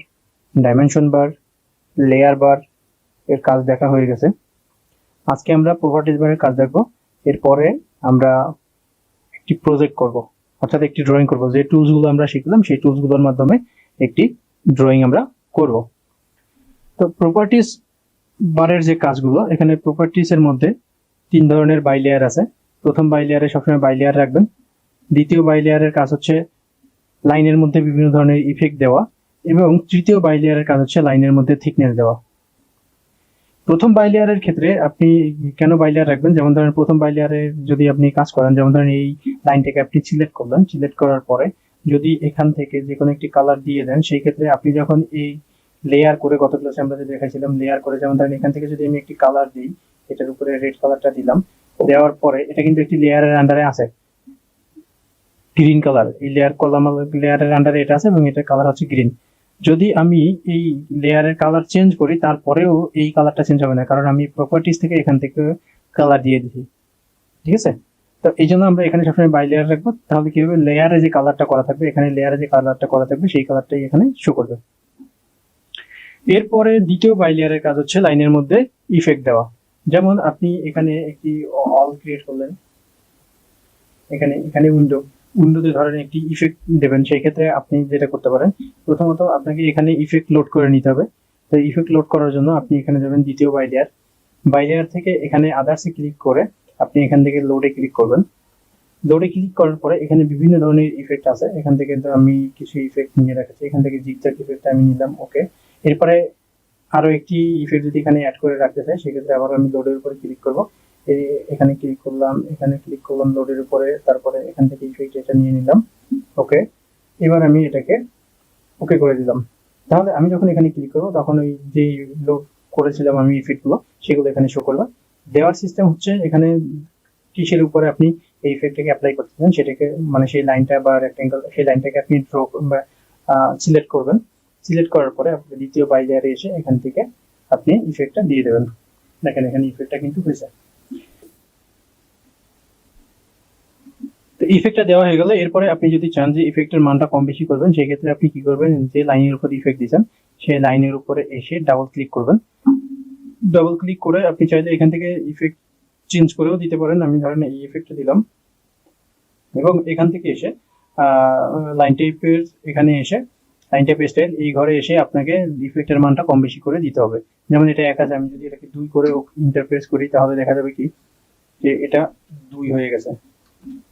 ডাইমেনশন বার, লেয়ার বার এর কাজ দেখা হয়ে গেছে। আজকে আমরা প্রপার্টিজ বারের কাজ দেখব। এরপরে আমরা একটি প্রজেক্ট করব, অর্থাৎ একটি ড্রয়িং করব। যে টুলস গুলো আমরা শিখলাম সেই টুলস গুলোর মাধ্যমে একটি ড্রয়িং আমরা করব। তো প্রপার্টিজ বারের যে কাজগুলো, এখানে প্রপার্টিজ এর মধ্যে 3 ধরনের বাই লেয়ার আছে। প্রথম বাই লেয়ারে সবসময় বাই লেয়ার রাখবেন। দ্বিতীয় বাই লেয়ারের কাজ হচ্ছে লাইনের মধ্যে বিভিন্ন ধরনের ইফেক্ট দেওয়া। এবং তৃতীয় বাই লেয়ারের কাজ হচ্ছে লাইনের মধ্যে থিকনেস দেওয়া। প্রথম বাই লেয়ারের ক্ষেত্রে আপনি কেন বাই লেয়ার রাখবেন, যেমন ধরেন প্রথম বাই লেয়ারে যদি আপনি কাজ করেন, যেমন ধরেন এই লাইনটাকে আপনি সিলেক্ট করলেন, সিলেক্ট করার পরে যদি এখান থেকে যে কোনো একটি কালার দিয়ে দেন, সেই ক্ষেত্রে আপনি যখন এই লেয়ার করে গত ক্লাসে আমরা যে দেখাইছিলাম লেয়ার করে, যেমন ধরেন এখান থেকে যদি আমি একটি কালার দিই, এটার উপরে রেড কালারটা দিলাম, দেওয়ার পরে এটা কিন্তু একটি লেয়ারের আন্ডারে আছে গ্রিন কালার, এই লেয়ারের আন্ডারে এটা আছে এবং এটার কালার হচ্ছে গ্রিন। যদি আমি এই লেয়ারের কালার চেঞ্জ করি তারপরেও এই কালারটা চেঞ্জ হবে না, কারণ আমি প্রপার্টিজ থেকে এখান থেকে কালার দিয়ে দিচ্ছি, ঠিক আছে। তো এই জন্য আমরা এখানে সবসময় বাই লেয়ার রাখবো, তাহলে কি হবে, লেয়ারে যে কালারটা করা থাকবে, এখানে লেয়ারে যে কালারটা করা থাকবে সেই কালারটাই এখানে শো করবে। এরপরে দ্বিতীয় বাই লেয়ারের কাজ হচ্ছে লাইনের মধ্যে ইফেক্ট দেওয়া। যেমন আপনি এখানে একটি অল ক্রিয়েট করলেন, এখানে উইন্ডোতে ধরেন একটি ইফেক্ট দেবেন, সেই ক্ষেত্রে আপনি যেটা করতে পারেন, প্রথমত আপনাকে এখানে ইফেক্ট লোড করে নিতে হবে। তো ইফেক্ট লোড করার জন্য আপনি এখানে যাবেন দ্বিতীয় বাই লেয়ার থেকে এখানে আদার্সে ক্লিক করে আপনি এখান থেকে লোডে ক্লিক করবেন। লোডে ক্লিক করার পরে এখানে বিভিন্ন ধরনের ইফেক্ট আছে, এখান থেকে তো আমি কিছু ইফেক্ট নিয়ে রাখছি, এখান থেকে জিগজ্যাগ ইফেক্ট আমি নিলাম, ওকে। এরপরে আরো একটি ইফেক্ট যদি এখানে অ্যাড করে রাখতে চাই, সেক্ষেত্রে আবার আমি লোডের উপরে ক্লিক করব, এখানে ক্লিক করলাম লোডের উপরে, তারপরে এখান থেকে ইফেক্ট এটা নিয়ে নিলাম, ওকে। এবার আমি এটাকে ওকে করে দিলাম। তাহলে আমি যখন এখানে ক্লিক করবো তখন ওই যে লোড করেছিলাম আমি ইফেক্ট গুলো, সেগুলো এখানে শো করবে। দেওয়ার সিস্টেম হচ্ছে এখানে কিসের উপরে আপনি এই ইফেক্টটাকে অ্যাপ্লাই করতে চান সেটাকে, মানে সেই লাইনটা বা রেক্টেঙ্গল, সেই লাইনটাকে আপনি ড্র বা সিলেক্ট করবেন। সিলেক্ট করার পরে আপনি দ্বিতীয় বাই লেয়ারে এসে এখান থেকে আপনি ইফেক্টটা দিয়ে দেবেন। দেখেন এখানে ইফেক্টটা কিন্তু হয়েছে। তো ইফেক্টটা দেওয়া হয়ে গেলে এরপরে আপনি যদি চান যে ইফেক্টের মানটা কম বেশি করবেন, সেই ক্ষেত্রে আপনি কি করবেন, যে লাইনের উপর ইফেক্ট দিয়েছেন সেই লাইনের উপরে এসে ডাবল ক্লিক করবেন। ডাবল ক্লিক করে আপনি চাইলে এখান থেকে ইফেক্ট চেঞ্জ করেও দিতে পারেন। আমি ধরেন এই ইফেক্টটা দিলাম এবং এখান থেকে এসে লাইন টাইপের এখানে এসে লাইন টাইপের স্টাইল এই ঘরে এসে আপনাকে ইফেক্টের মানটা কম বেশি করে দিতে হবে। যেমন এটা 1 আছে, আমি যদি এটাকে 2 করে ইন্টারপ্রেস করি তাহলে দেখা যাবে কি যে এটা 2 হয়ে গেছে,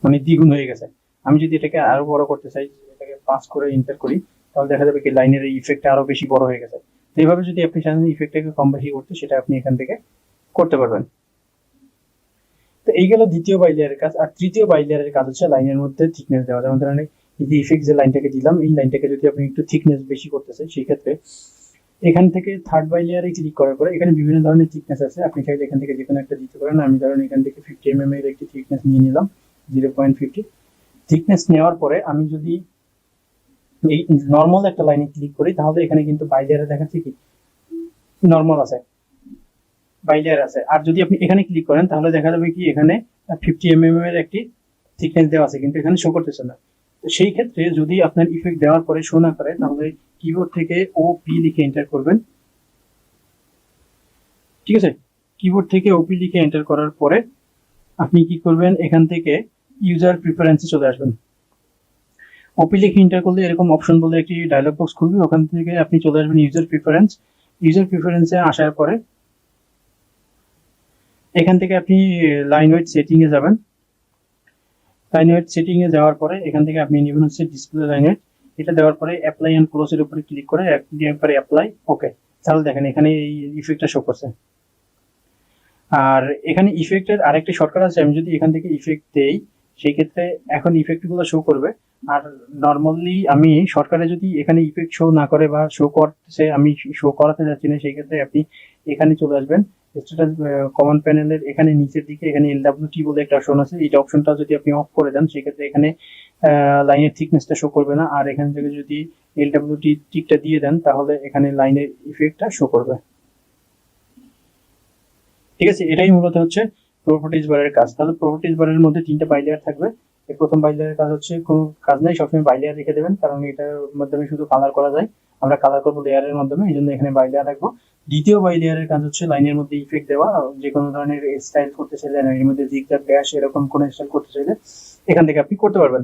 মানে দ্বিগুণ হয়ে গেছে। আমি যদি এটাকে আরো বড় করতে চাই, এটাকে 5 করে ইন্টার করি, তাহলে দেখা যাবে কি লাইনের এই ইফেক্টটা আরো বেশি বড় হয়ে গেছে। এইভাবে যদি আপনি চান ইফেক্টটাকে কম বেশি করতে, সেটা আপনি এখান থেকে করতে পারবেন। তো এই গেল দ্বিতীয় বাই লেয়ারের কাজ। আর তৃতীয় বাই লেয়ারের কাজ হচ্ছে লাইনের মধ্যে থিকনেস দেওয়া। যেমন ধরেন এই যে ইফেক্ট যে লাইনটাকে দিলাম, এই লাইনটাকে যদি আপনি একটু থিকনেস বেশি করতে চাই, সেই ক্ষেত্রে এখান থেকে থার্ড বাই লেয়ারে ক্লিক করার পরে এখানে বিভিন্ন ধরনের থিকনেস আছে, আপনি চাইলে এখান থেকে যে কোনো একটা দিতে পারেন। আমি ধরেন এখান থেকে 50 mm এর একটি থিকনেস নিয়ে নিলাম, 0.50 থিকনেস নেওয়ার পরে আমি যদি এই নর্মাল একটা লাইনে ক্লিক করি, তাহলে এখানে কিন্তু বাই লেয়ারে দেখাচ্ছে কি নর্মাল আছে, বাই লেয়ার আছে। আর যদি আপনি এখানে ক্লিক করেন তাহলে দেখা যাবে কি এখানে 50 mm এর একটি থিকনেস দেওয়া আছে, কিন্তু এখানে শো করতেছে না। তো সেই ক্ষেত্রে যদি আপনার ইফেক্ট দেওয়ার পরে শো না করে, তাহলে কিবোর্ড থেকে ওপি লিখে এন্টার করবেন, ঠিক আছে। কিবোর্ড থেকে ওপি লিখে এন্টার করার পরে আপনি কি করবেন, এখান থেকে ইউজার প্রিফারেন্সে চলে আসবেন। ওপি লিখে এন্টার করলে এরকম অপশন বলে একটি ডায়লগ বক্স খুলবে, ওখান থেকে আপনি চলে আসবেন ইউজার প্রিফারেন্স। ইউজার প্রিফারেন্সে আসার পরে এখান থেকে আপনি লাইন ওয়েট সেটিং এ যাবেন। লাইন ওয়েট সেটিং এ যাওয়ার পরে এখান থেকে আপনি নেবেন হচ্ছে ডিসপ্লে লাইন ওয়েট। এটা দেওয়ার পরে অ্যাপ্লাই এন্ড ক্লোজ এর উপরে ক্লিক করে একবারে অ্যাপ্লাই, ওকে। তাহলে দেখেন এখানে এই ইফেক্টটা শো করছে। আর এখানে ইফেক্টের আরেকটি শর্টকাট আছে, আমি যদি এখান থেকে ইফেক্ট দেই সেই ক্ষেত্রে এখন ইফেক্ট গুলো শো করবে। আর নর্মালি আমি শর্টকাটে যদি এখানে ইফেক্ট শো না করে বা শো করতেছে, আমি শো করাতে যাচ্ছি না, সেই ক্ষেত্রে আপনি এখানে চলে আসবেন স্ট্যাটাস কমান্ড প্যানেলের এখানে নিচের দিকে এখানে এলডব্লিউটি বলে একটা অপশন আছে, এই অপশনটা যদি আপনি অফ করে দেন সেই ক্ষেত্রে এখানে লাইনের থিকনেসটা শো করবে না। আর এখান থেকে যদি এলডব্লিউটি টিকটা দিয়ে দেন তাহলে এখানে লাইনের ইফেক্টটা শো করবে, ঠিক আছে। এটাই মূলত হচ্ছে প্রপার্টিজ বারের কাজ। তাহলে প্রপার্টিজ বারের মধ্যে 3টা বাই লেয়ার থাকবে। এই প্রথম বাই লেয়ারের কাজ হচ্ছে কোনো কাজ নাই, সবসময় বাই লেয়ার রেখে দেবেন, কারণ এটার মাধ্যমে শুধু কালার করা যায়। আমরা কালার করবো লেয়ারের মাধ্যমে, এই জন্য এখানে বাই লেয়ার রাখবো। দ্বিতীয় বাই লেয়ারের কাজ হচ্ছে লাইনের মধ্যে ইফেক্ট দেওয়া। যে কোনো ধরনের স্টাইল করতে চাইলে, এর মধ্যে জিগজ্যাগ ড্যাশ এরকম কোনো স্টাইল করতে চাইলে এখান থেকে আপনি করতে পারবেন।